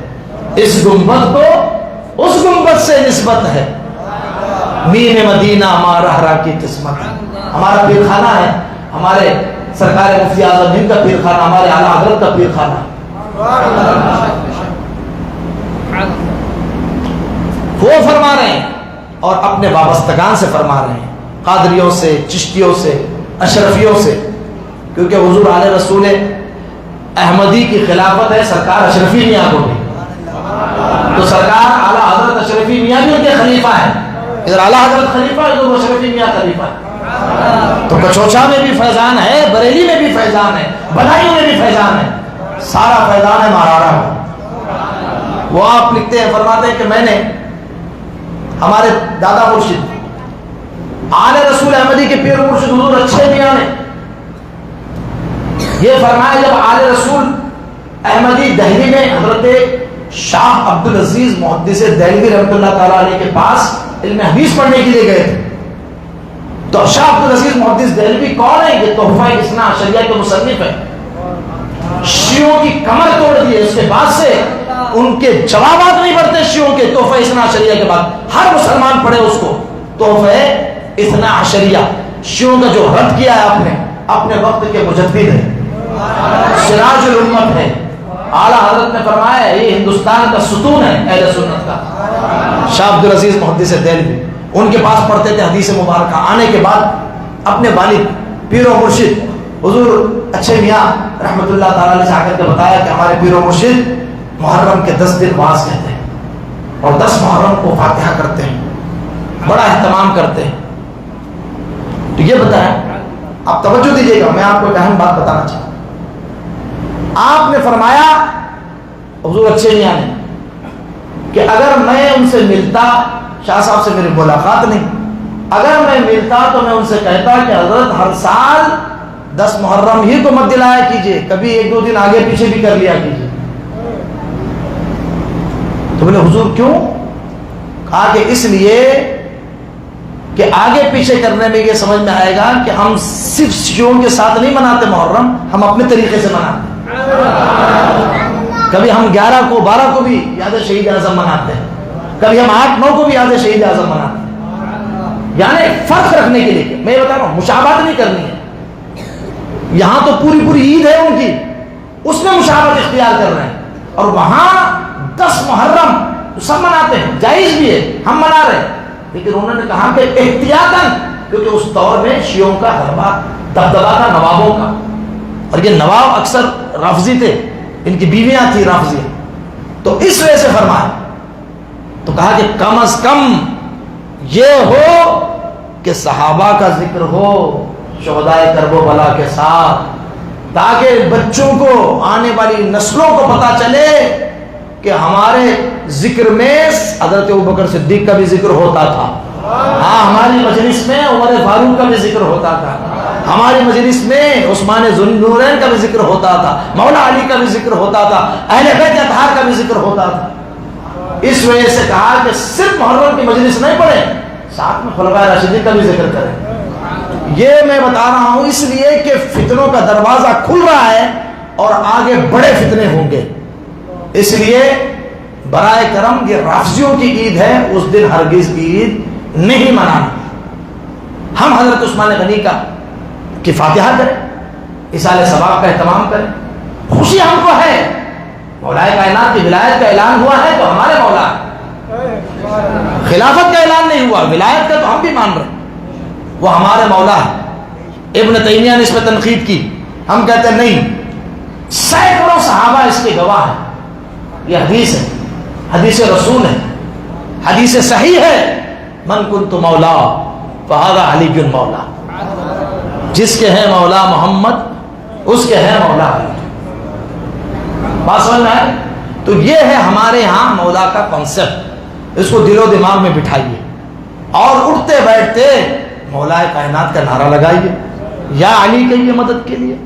اس گنبد کو اس گنبد سے نسبت ہے، مین مدینہ ہمارا ہرا کی قسمت ہے. ہمارا پیر خانہ ہے، ہمارے سرکار مفتی اعظم ہند کا پیر خانہ، ہمارے اعلیٰ حضرت کا پیر خانہ. وہ فرما رہے ہیں اور اپنے وابستگان سے فرما رہے ہیں، قادریوں سے، چشتیوں سے، اشرفیوں سے، کیونکہ حضور آل رسول احمدی کی خلافت ہے سرکار اشرفی میاں کو بھی، تو سرکار اعلیٰ حضرت اشرفی میاں بھی ان کے خلیفہ ہیں. ادھر اعلیٰ حضرت خلیفہ، ادھر اشرفی میاں خلیفہ ہے. تو کچوچا میں بھی فیضان ہے، بریلی میں بھی فیضان ہے، بلائیوں میں بھی فیضان ہے، سارا فیضان ہے مارارا میں. وہ آپ لکھتے ہیں، فرماتے ہیں کہ میں نے ہمارے دادا مرشد آل رسول احمدی کے پیر مرشد حضور اچھے میاں نے یہ فرمایا، جب آل رسول احمدی دہلی میں حضرت شاہ عبدالعزیز محدث دہلوی رحمۃ اللہ تعالیٰ علیہ کے پاس علم حدیث پڑھنے کے لیے گئے تھے، تو شاہ عبدالعزیز محدث دہلوی کون ہے؟ یہ تحفہ اثنا عشریہ کے مصنف ہے. شیعوں کی کمر توڑ دی ہے، اس کے بعد سے ان کے جوابات نہیں پڑھتے شیعوں کے تحفہ اثنا عشریہ کے بعد. ہر مسلمان پڑھے اس کو، تحفہ اثنا عشریہ. شیعوں کا جو رد کیا ہے آپ نے، اپنے وقت کے مجدد ہے، سراج الامت ہے. اعلیٰ حضرت نے فرمایا ہے یہ ہندوستان کا ستون ہے اہل سنت کا. شاہ عبدالعزیز محدث دہلوی ان کے پاس پڑھتے تھے حدیث مبارکہ. آنے کے بعد اپنے والد پیر و مرشد حضور اچھے میاں رحمۃ اللہ تعالیٰ علیہ سے آ کر کے بتایا کہ ہمارے پیر و مرشد محرم کے 10 دن واز کہتے ہیں اور 10 محرم کو فاتحہ کرتے ہیں، بڑا اہتمام کرتے ہیں. تو یہ بتایا، آپ توجہ دیجیے گا، میں آپ کو ایک اہم بات بتانا چاہتا ہوں. آپ نے فرمایا حضور اچھے میاں نے کہ اگر میں ان سے ملتا، شاہ صاحب سے میری ملاقات نہیں، اگر میں ملتا تو میں ان سے کہتا کہ حضرت ہر سال 10 محرم ہی کو مت دلایا کیجئے، کبھی 1-2 دن آگے پیچھے بھی کر لیا کیجئے. تو بولے حضور کیوں؟ کہا کہ اس لیے کہ آگے پیچھے کرنے میں یہ سمجھ میں آئے گا کہ ہم صرف شیعوں کے ساتھ نہیں مناتے محرم، ہم اپنے طریقے سے مناتے. کبھی ہم 11 کو 12 کو بھی یاد شہید اعظم مناتے ہیں، کبھی ہم 8-9 کو بھی یاد شہید اعظم مناتے ہیں. یعنی فرق رکھنے کے لیے میں یہ بتا رہا ہوں، مشابہت نہیں کرنی ہے. یہاں تو پوری عید ہے ان کی، اس میں مشابہت اختیار کر رہے ہیں، اور وہاں 10 محرم سب مناتے ہیں، جائز بھی ہے، ہم منا رہے ہیں. لیکن انہوں نے کہا کہ احتیاطاً، کیونکہ اس دور میں شیعوں کا غلبہ دبدبا تھا نوابوں کا، اور یہ نواب اکثر رافضی تھے، ان کی بیویاں تھیں رافضی، تو اس وجہ سے فرمایا. تو کہا کہ کم از کم یہ ہو کہ صحابہ کا ذکر ہو شہدائے کرب و بلا کے ساتھ، تاکہ بچوں کو، آنے والی نسلوں کو پتا چلے کہ ہمارے ذکر میں حضرت ابوبکر صدیق کا بھی ذکر ہوتا تھا، ہاں ہماری مجلس میں عمر فاروق کا بھی ذکر ہوتا تھا، ہماری مجلس میں عثمان ذو النورین کا بھی ذکر ہوتا تھا، مولا علی کا بھی ذکر ہوتا تھا، اہل بیت اطہار کا بھی ذکر ہوتا تھا. اس وجہ سے کہا کہ صرف محرم کی مجلس نہیں پڑھیں، ساتھ میں خلفائے راشدین کا بھی ذکر کریں. یہ میں بتا رہا ہوں اس لیے کہ فتنوں کا دروازہ کھل رہا ہے اور آگے بڑے فتنے ہوں گے. اس لیے برائے کرم یہ رافضیوں کی عید ہے، اس دن ہرگز عید نہیں منانا. ہم حضرت عثمان غنی کی فاتحہ کریں، اصالہ ثواب کا اہتمام کریں. خوشی ہم کو ہے، مولا کائنات کی ولایت کا اعلان ہوا ہے تو ہمارے مولا، خلافت کا اعلان نہیں ہوا، ولایت کا تو ہم بھی مان رہے ہیں، وہ ہمارے مولا ہے. ابن تیمیہ نے اس پہ تنقید کی، ہم کہتے ہیں نہیں، سینکڑوں صحابہ اس کے گواہ ہیں. یہ حدیث ہے، حدیث رسول ہے، حدیث صحیح ہے. من کنت مولا فہذا علی مولا، جس کے ہے مولا محمد اس کے ہے مولا علی. بات سمجھ میں آئے؟ تو یہ ہے ہمارے ہاں مولا کا کانسیپٹ. اس کو دل و دماغ میں بٹھائیے اور اٹھتے بیٹھتے مولا کائنات کا نعرہ لگائیے، یا علی کہیے مدد کے لیے،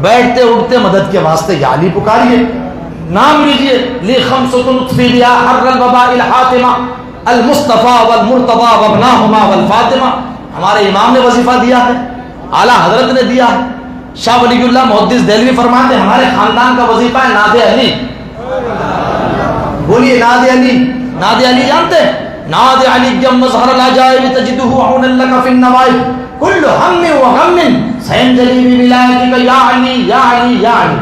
بیٹھتے اٹھتے مدد کے واسطے یا علی پکاریے، نام لیجئے. لی خمسۃ اطفی بہا حر الوباء الحاتمہ المصطفیٰ والمرتضیٰ وابناہما والفاطمہ. ہمارے امام نے وظیفہ دیا ہے، اعلیٰ حضرت نے دیا ہے. شاہ ولی اللہ محدث دہلوی فرماتے ہیں ہمارے خاندان کا وظیفہ ہے ناد علی. بولیے ناد علی. ناد علی جانتے ہیں؟ ناد علی مظہر العجائب تجدہ عونا لک فی النوائب کل ہم و غم سینجلی بولایتک یا علی یا علی یا علی.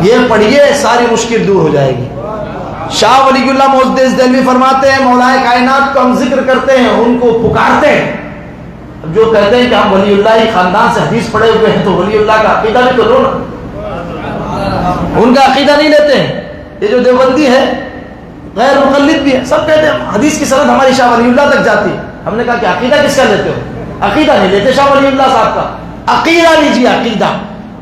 یہ پڑھیے ساری مشکل دور ہو جائے گی. شاہ ولی اللہ معزز دہلوی فرماتے ہیں مولا کائنات کو ہم ذکر کرتے ہیں، ان کو پکارتے ہیں. اب جو کہتے ہیں کہ ہم ولی اللہ ہی خاندان سے حدیث پڑھے ہوئے ہیں تو ولی اللہ کا عقیدہ بھی تو لو نا. ان کا عقیدہ نہیں لیتے ہیں. یہ جو دیوبندی ہے غیر مقلد بھی ہے، سب کہتے ہیں حدیث کی سند ہماری شاہ ولی اللہ تک جاتی ہے. ہم نے کہا کہ عقیدہ کس کا لیتے ہو؟ عقیدہ نہیں لیتے شاہ ولی اللہ صاحب کا، عقیدہ لیجیے عقیدہ.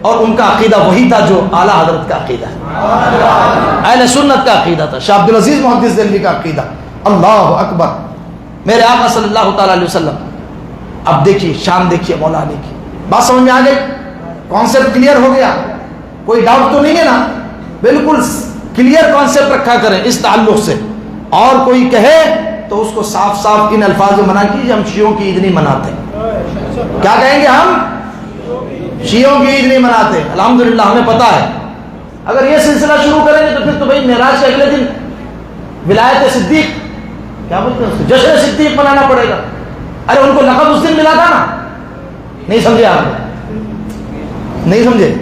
اور ان کا عقیدہ وہی تھا جو اعلیٰ حضرت کا عقیدہ ہے، اہل سنت کا عقیدہ تھا، شاہ عبدالعزیز محدث دہلوی کا عقیدہ. اللہ اکبر. میرے آقا صلی اللہ تعالی علیہ وسلم. اب دیکھیے شان دیکھیے مولا علی کی. بات سمجھ میں آ گئی؟ کانسیپٹ کلیئر ہو گیا؟ کوئی ڈاؤٹ تو نہیں ہے نا؟ بالکل کلیئر کانسیپٹ رکھا کریں اس تعلق سے. اور کوئی کہے تو اس کو صاف صاف ان الفاظ میں منع کیجیے ہم شیعوں کی عید نہیں مناتے. کیا کہیں گے؟ ہم شیعوں کی عید نہیں مناتے. الحمدللہ ہمیں پتا ہے. اگر یہ سلسلہ شروع کریں گے تو پھر تو بھائی معراج کے اگلے دن ولایت صدیق کیا بولتے ہیں اس کو جشن صدیق منانا پڑے گا. ارے ان کو لقب اس دن ملا تھا نا. نہیں سمجھے آپ؟ نہیں سمجھے؟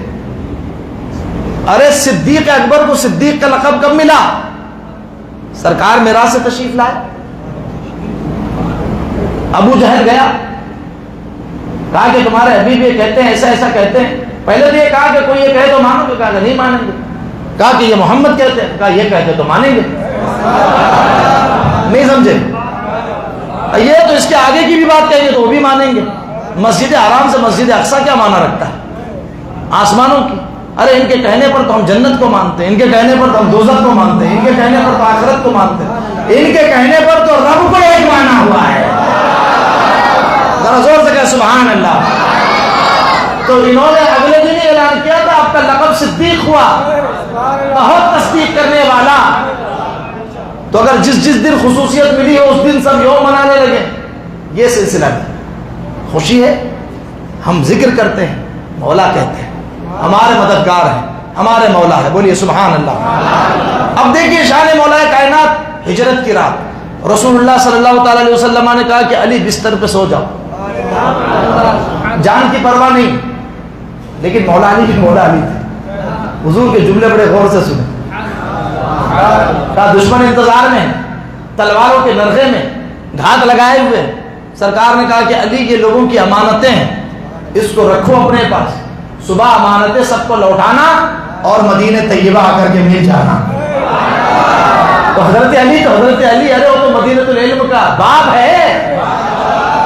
ارے صدیق اکبر کو صدیق کا لقب کب ملا؟ سرکار معراج سے تشریف لائے. ابو جہل گیا، کہا کہ تمہارے حبیب یہ کہتے ہیں ایسا ایسا کہتے ہیں. پہلے تو یہ کہا کہ کوئی یہ کہے تو مانو گے، کہا کہ نہیں مانیں گے. کہا کہ یہ محمد کہتے ہیں، کہا یہ کہتے تو مانیں گے. نہیں سمجھے؟ یہ تو اس کے آگے کی بھی بات کہیں گے تو وہ بھی مانیں گے. مسجد حرام سے مسجد اقصیٰ کیا مانا رکھتا ہے؟ آسمانوں کی. ارے ان کے کہنے پر تو ہم جنت کو مانتے ہیں، ان کے کہنے پر تو ہم دوزخ کو مانتے ہیں، ان کے کہنے پر تو آخرت کو مانتے ہیں، ان کے کہنے پر تو رب کو ایک مانا ہوا ہے. ذرا زور سے کہہ سبحان اللہ. تو انہوں نے اگلے دن ہی اعلان کیا تھا آپ کا لقب صدیق ہوا، بہت تصدیق کرنے والا. تو اگر جس جس دن خصوصیت ملی ہو اس دن سب یوم منانے لگے. یہ سلسلہ ہے. خوشی ہے ہم ذکر کرتے ہیں، مولا کہتے ہیں، ہمارے مددگار ہیں، ہمارے مولا ہے. بولیے سبحان اللہ. اب دیکھیے شان مولا کائنات. ہجرت کی رات رسول اللہ صلی اللہ تعالی علیہ وسلم نے کہا کہ علی بستر پہ سو جاؤ. جان کی پرواہ نہیں. لیکن مولا علی بھی مولا علی تھے. حضور کے جملے بڑے غور سے سنیں. کہا دشمن انتظار میں، تلواروں کے نرخے میں گھات لگائے ہوئے. سرکار نے کہا کہ علی یہ لوگوں کی امانتیں ہیں، اس کو رکھو اپنے پاس. صبح امانتیں سب کو لوٹانا اور مدینہ طیبہ آ کر کے مل جانا. تو حضرت علی ارے وہ تو مدینہ العلم کا باب ہے،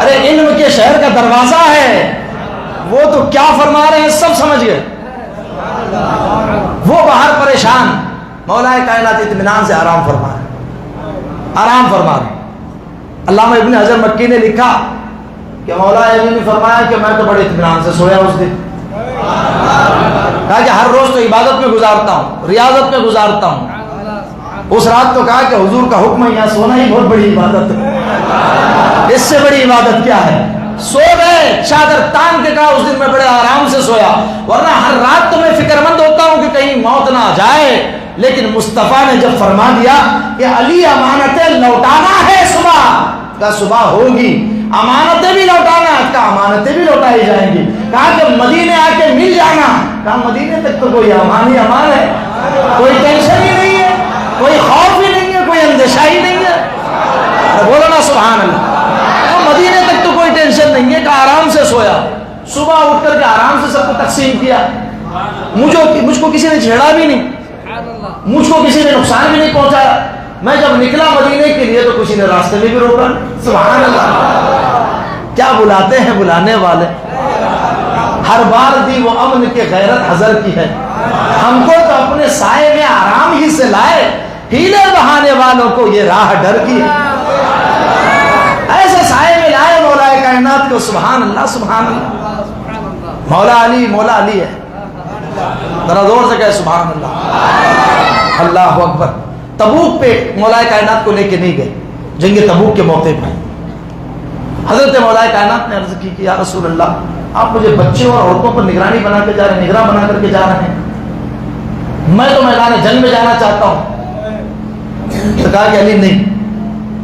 ارے علم کے شہر کا دروازہ ہے. وہ تو کیا فرما رہے ہیں سب سمجھ گئے. وہ باہر پریشان، مولا کائنات اطمینان سے آرام فرما رہے، آرام فرما رہے. علامہ ابن حجر مکی نے لکھا کہ مولا علی نے فرمایا کہ میں تو بڑے اطمینان سے سویا اس دن. کہا کہ ہر روز تو عبادت میں گزارتا ہوں، ریاضت میں گزارتا ہوں. اس رات تو کہا کہ حضور کا حکم ہے یہاں سونا ہی بہت بڑی عبادت ہے، اس سے بڑی عبادت کیا ہے. سو گئے، چادر تان کے کہا اس دن میں بڑے آرام سے سویا. ورنہ ہر رات تو میں فکر مند ہوتا ہوں کہ کہیں موت نہ آ جائے. لیکن مصطفیٰ نے جب فرما دیا کہ علی امانتیں لوٹانا ہے، صبح ہوگی، امانتیں بھی لوٹانا، امانتیں بھی لوٹائی جائیں گی. کہا کہ مدینے آ کے مل جانا. کہا مدینے تک تو کوئی امان ہی امان ہے، کوئی ٹینشن ہی نہیں ہے، کوئی خوف ہی نہیں ہے، کوئی اندیشہ ہی نہیں ہے. بولو نا سبحان اللہ. مدینے تک تو کوئی ٹینشن نہیں ہے. کہ آرام سے سویا، صبح اٹھ کر کے آرام سے سب کو تقسیم کیا. مجھ کو کسی نے چھیڑا بھی نہیں، مجھ کو کسی نے نقصان بھی نہیں پہنچایا. میں جب نکلا مدینے کے لیے تو کسی نے راستے میں بھی روکا. سبحان اللہ. کیا بلاتے ہیں بلانے والے. ہر بار دی وہ امن کے غیرت حضر کی ہے. ہم کو تو اپنے سائے میں آرام ہی سے لائے، ہیلے بہانے والوں کو یہ راہ ڈر کی ہے. ایسے سائے میں لائے مولا کائنات کو. سبحان اللہ سبحان اللہ. مولا علی ہے. ذرا زور سے کہے سبحان اللہ. اللہ اکبر. تبوک پہ مولا کائنات کو لے کے نہیں گئے. جنگ تبوک کے موقع پر حضرت مولا کائنات نے عرض کی کہ یا رسول اللہ آپ مجھے بچے اور عورتوں پر نگرانی بنا کے جا رہے ہیں، نگراں بنا کر کے جا رہے ہیں. میں تو میدان جنگ میں جانا چاہتا ہوں. تو کہا کہ علی نہیں،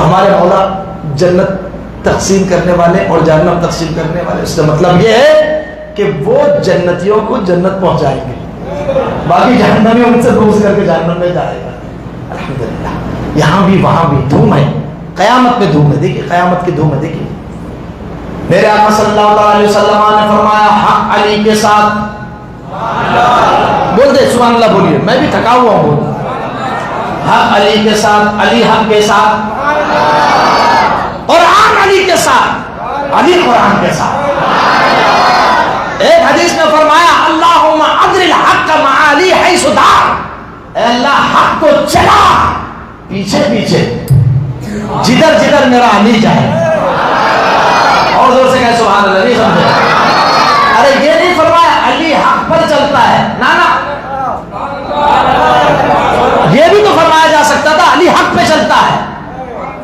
تو ہمارے مولا جنت تقسیم کرنے والے اور جہنم تقسیم کرنے والے، اس کا مطلب یہ ہے کہ وہ جنتیوں کو جنت پہنچائیں گے، باقی جہنمی ان سے دوس کر کے جہنم میں جائے گا۔ الحمدللہ یہاں بھی وہاں بھی دھوم ہے، قیامت میں دھوم ہے، دیکھیے قیامت کی دھوم ہے۔ دیکھیے میرے آقا صلی اللہ علیہ وسلم نے فرمایا حق علی کے ساتھ، بول دے سبحان اللہ، بولیے، میں بھی تھکا ہوا ہوں، حق علی کے ساتھ، علی حق کے ساتھ، قرآن علی کے ساتھ، علی قرآن کے ساتھ۔ ایک حدیث میں فرمایا اللہم ادر الحق مع علی حیث دار، اے اللہ حق کو چلا پیچھے پیچھے جدھر جدھر میرا علی جائے۔ اور زور سے کہے سبحان اللہ، نہیں سمجھے؟ ارے یہ نہیں فرمایا علی حق پر چلتا ہے، نا نا، یہ بھی تو فرمایا جا سکتا تھا علی حق پہ چلتا ہے،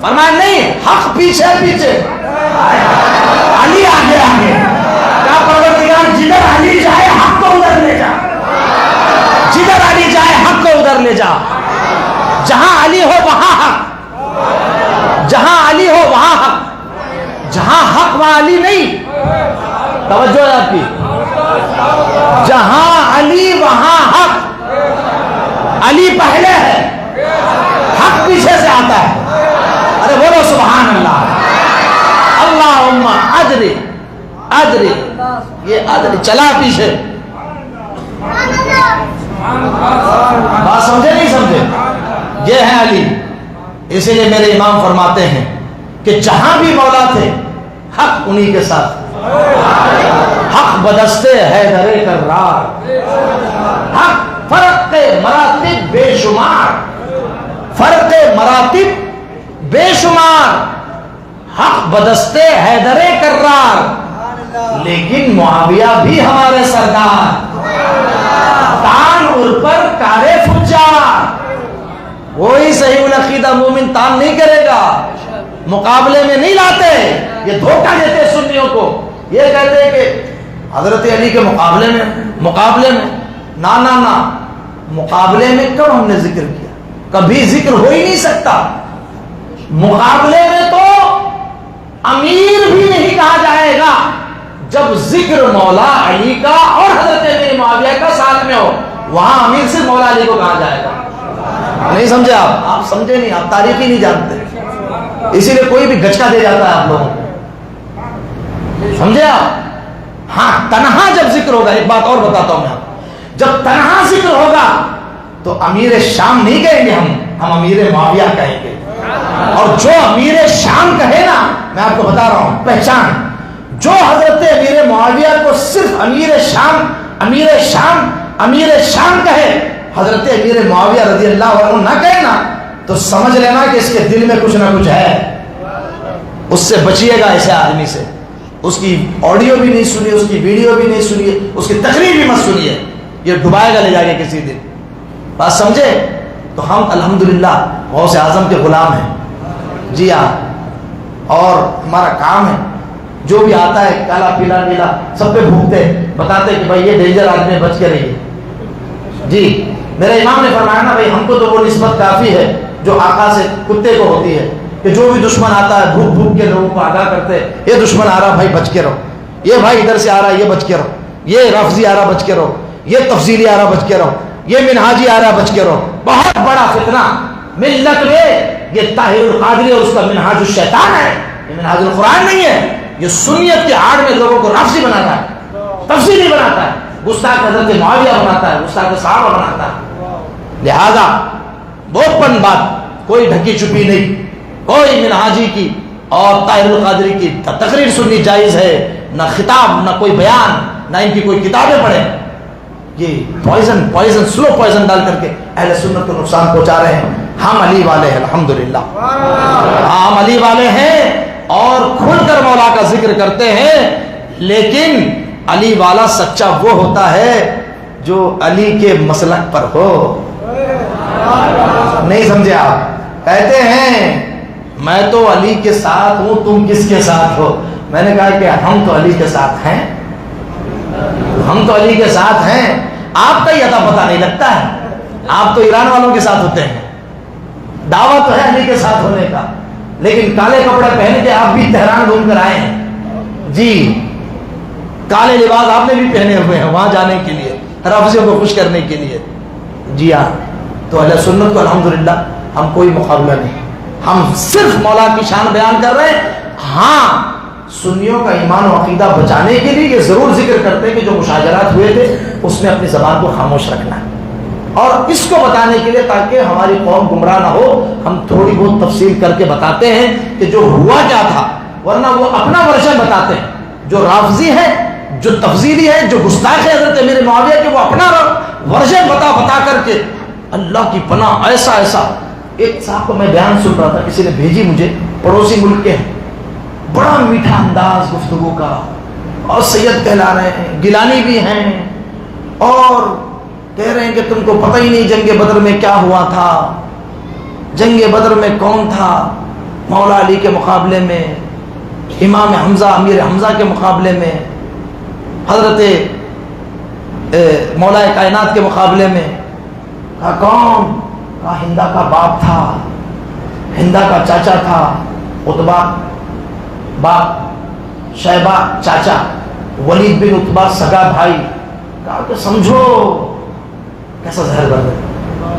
فرمایا نہیں حق پیچھے پیچھے، علی آگے آگے۔ کیا پروردگار جدھر علی جائے حق کو ادھر لے جا، جدھر علی جائے حق کو ادھر لے جا، جہاں علی ہو وہاں حق، جہاں علی ہو وہاں حق، جہاں حق وہاں علی نہیں۔ توجہ ہے آپ کی، جہاں علی وہاں حق، علی پہلے ہے حق پیچھے سے آتا ہے۔ ارے بولو سبحان اللہ، اللہم ادری ادری، یہ ادری چلا پیچھے، بات سمجھے نہیں سمجھے؟ یہ ہے علی۔ اسی لیے میرے امام فرماتے ہیں کہ جہاں بھی مولا تھے حق انہی کے ساتھ، حق بدستے حیدر کرار، حق فرق مراتب بے شمار، فرق مراتب بے شمار، حق بدستے حیدر کرار، لیکن معاویہ بھی ہمارے سردار، تان ار پر کارے فجار، وہی صحیح العقیدہ مومن تان نہیں کرے گا، مقابلے میں نہیں لاتے، یہ دھوکہ دیتے سنیوں کو، یہ کہتے ہیں کہ حضرت علی کے مقابلے میں نا نا نا، مقابلے میں کب ہم نے ذکر کیا؟ کبھی ذکر ہو ہی نہیں سکتا۔ مقابلے میں تو امیر بھی نہیں کہا جائے گا جب ذکر مولا علی کا اور حضرت امیر معاویہ کا ساتھ میں ہو، وہاں امیر سے مولا علی کو کہا جائے گا۔ نہیں سمجھے آپ سمجھے نہیں، آپ تاریخ ہی نہیں جانتے، اسی لیے کوئی بھی گچکا دے جاتا ہے آپ لوگوں کو، سمجھے آپ؟ ہاں تنہا جب ذکر ہوگا، ایک بات اور بتاتا ہوں میں آپ، جب تنہا ذکر ہوگا تو امیر شام نہیں کہیں گے، ہم امیر معاویہ کہیں گے، اور جو امیر شام کہے نا، میں آپ کو بتا رہا ہوں پہچان، جو حضرت امیر معاویہ کو صرف امیر شام کہے، حضرت امیر معاویہ رضی اللہ عنہ نہ کہے نا، تو سمجھ لینا کہ اس کے دل میں کچھ نہ کچھ ہے، اس سے بچیے گا ایسے آدمی سے، اس کی آڈیو بھی نہیں سنیے، اس کی ویڈیو بھی نہیں سنیے، اس کی تقریر بھی مت سنیے، یہ ڈبائے گا لے جائے گا کسی دن، بات سمجھے؟ تو ہم الحمدللہ غوث اعظم کے غلام ہیں، جی ہاں، اور ہمارا کام ہے جو بھی آتا ہے کالا پیلا نیلا سب پہ بھوکتے بتاتے کہ بھائی یہ ڈینجر آدمی بچ کے رہیے۔ جی میرے امام نے فرمایا نا بھائی ہم کو تو وہ نسبت کافی ہے جو آقا سے کتے کو ہوتی ہے کہ جو بھی دشمن آتا ہے بھوک بھوک کے لوگوں کو آگاہ کرتے، یہ دشمن آ رہا بھائی بچ کے رہو، یہ بھائی ادھر سے آ رہا یہ بچ کے رہو، یہ رافضی آ رہا بچ کے رہو، یہ تفضیلی آ رہا بچ کے رہو، یہ منہاجی آ رہا بچ کے رہو۔ بہت بڑا فتنہ ملت میں یہ طاہر القادری اور اس کا منہاج الشیطان ہے، یہ منہاج القرآن نہیں ہے، یہ سنیت کے آڑ میں لوگوں کو رافضی بناتا ہے، تفصیلی بناتا ہے، گستاخ حضرت معاویہ بناتا ہے، گستاخ صحابہ بناتا ہے۔ لہذا اوپن بات، کوئی ڈھکی چھپی نہیں، کوئی منہاجی کی اور طاہر القادری کی تقریر سننی جائز ہے، نہ خطاب، نہ کوئی بیان، نہ ان کی کوئی کتابیں پڑھیں۔ یہ پوائزن سلو پوائزن ڈال کر کے اہل سنت کو نقصان پہنچا رہے ہیں۔ ہم علی والے ہیں الحمدللہ، ہم علی والے ہیں اور کھل کر مولا کا ذکر کرتے ہیں، لیکن علی والا سچا وہ ہوتا ہے جو علی کے مسلک پر ہو۔ نہیں سمجھے آپ؟ کہتے ہیں میں تو علی کے ساتھ ہوں، تم کس کے ساتھ ہو؟ میں نے کہا کہ ہم تو علی کے ساتھ ہیں، ہم تو علی کے ساتھ ہیں۔ آپ کا یہ اتا پتہ نہیں لگتا ہے، آپ تو ایران والوں کے ساتھ ہوتے ہیں، دعویٰ تو ہے علی کے ساتھ ہونے کا، لیکن کالے کپڑے پہن کے آپ بھی تہران گھوم کر آئے ہیں جی، کالے لباس آپ نے بھی پہنے ہوئے ہیں وہاں جانے کے لیے، رافضیوں کو خوش کرنے کے لیے. جی ہاں، تو اہل سنت کو الحمدللہ ہم کوئی مقابلہ نہیں، ہم صرف مولا کی شان بیان کر رہے ہیں. ہاں سنیوں کا ایمان و عقیدہ بچانے کے لیے یہ ضرور ذکر کرتے ہیں کہ جو مشاجرات ہوئے تھے اس میں اپنی زبان کو خاموش رکھنا ہے، اور اس کو بتانے کے لیے تاکہ ہماری قوم گمراہ نہ ہو ہم تھوڑی بہت تفصیل کر کے بتاتے ہیں کہ جو ہوا کیا تھا، ورنہ وہ اپنا ورژن بتاتے ہیں. جو رافضی ہے، جو تفضیلی ہے، جو گستاخ ہے حضرت امیر معاویہ کے، وہ اپنا ورژن بتا کر کے اللہ کی پناہ ایسا ایسا. ایک صاحب کو میں بیان سن رہا تھا، کسی نے بھیجی مجھے، پڑوسی ملک کے ہیں، بڑا میٹھا انداز گفتگو کا، اور سید کہلا رہے ہیں، گیلانی بھی ہیں، اور کہہ رہے ہیں کہ تم کو پتہ ہی نہیں جنگ بدر میں کیا ہوا تھا، جنگ بدر میں کون تھا، مولا علی کے مقابلے میں، امام حمزہ امیر حمزہ کے مقابلے میں، حضرت مولا کائنات کے مقابلے میں. کہا کون؟ کہا ہندا کا باپ تھا، ہندا کا چاچا تھا، عتبہ باپ، شیبہ چاچا، ولید بن عتبہ سگا بھائی. کہا کہ سمجھو کیسا زہر بن گیا،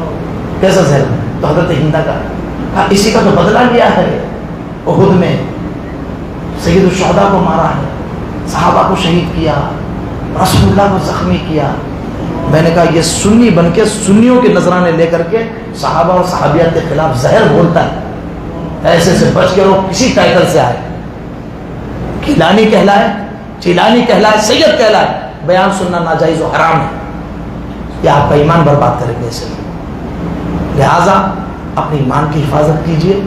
کیسا زہر. تو حضرت ہندا کا کہا اسی کا تو بدلہ لیا ہے، احد میں سید الشہداء کو مارا ہے، صحابہ کو شہید کیا، رسول اللہ کو زخمی کیا. میں نے کہا یہ سنی بن کے سنیوں کے نذرانے لے کر کے صحابہ اور صحابیات کے خلاف زہر بولتا ہے. ایسے سے بچ کے وہ کسی ٹائٹل سے آئے، گیلانی کہلائے، چیلانی کہلائے، سید کہلائے، بیان سننا ناجائز و حرام ہے. یہ آپ کا ایمان برباد کریں گے. اسے لہٰذا اپنے ایمان کی حفاظت کیجیے،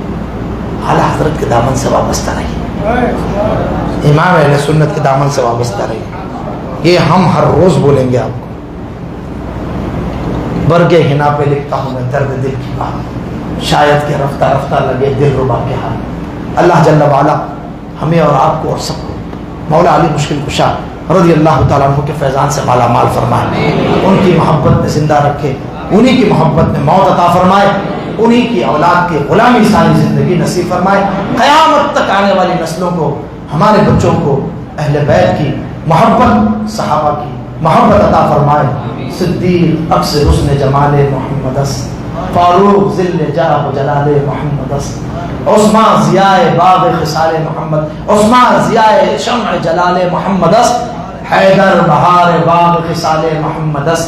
اعلیٰ حضرت کے دامن سے وابستہ رہیے، امام اہل سنت کے دامن سے وابستہ رہیے. یہ ہم ہر روز بولیں گے آپ کو. برگ حنا پہ لکھتا ہوں میں درد دل کی بات، شاید کہ رفتہ رفتہ لگے دل ربا کے حال. اللہ جل وعلا ہمیں اور آپ کو اور سب کو مولا علی مشکل کشا رضی اللہ تعالیٰ عنہ کے فیضان سے مالا مال فرمائے، ان کی محبت میں زندہ رکھے، انہی کی محبت میں موت عطا فرمائے، انہی کی اولاد کی غلامی ساری زندگی نصیب فرمائے. قیامت تک آنے والی نسلوں کو، ہمارے بچوں کو اہل بیت کی محبت، صحابہ کی محبت عطا فرمائے. صدیق اکس حسن جمال محمدس، فاروق ذل جاہ و جلال محمدس، عثمان ضیاء باغ خصال محمد، عثمان ضیاء شمع جلال محمدس، حیدر بہار باغ خصال محمدس.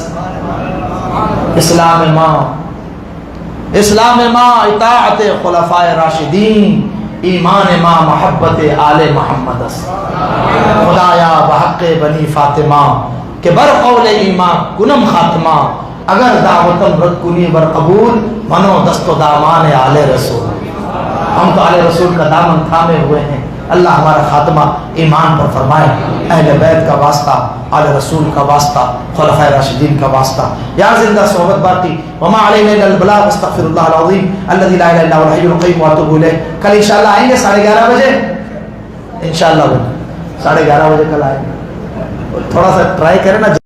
اسلام ماں اطاعت خلفائے راشدین، ایمان ماں محبت آل محمدس. خدایا بحق بنی فاطمہ کہ بر قول ایمان کنم خاتمہ، اگر دعوتم رد کنی بر قبول منو دست و دامان آل رسول. ہم تو آل رسول کا دامن تھامے ہوئے ہیں. اللہ ہمارا خاتمہ ایمان پر فرمائے، اہل بیت کا واسطہ، آل رسول کا واسطہ، خلفائے راشدین کا واسطہ. یا زندہ صحبت باقی، وما علینا الا البلاغ، استغفر اللہ العظیم الذی لا الہ الا هو الحی القیوم واتوب الیہ. کل انشاءاللہ آئیں گے 11:30 بجے، انشاءاللہ 11:30 بجے کل آئیں گے. تھوڑا سا ٹرائی کریں نا.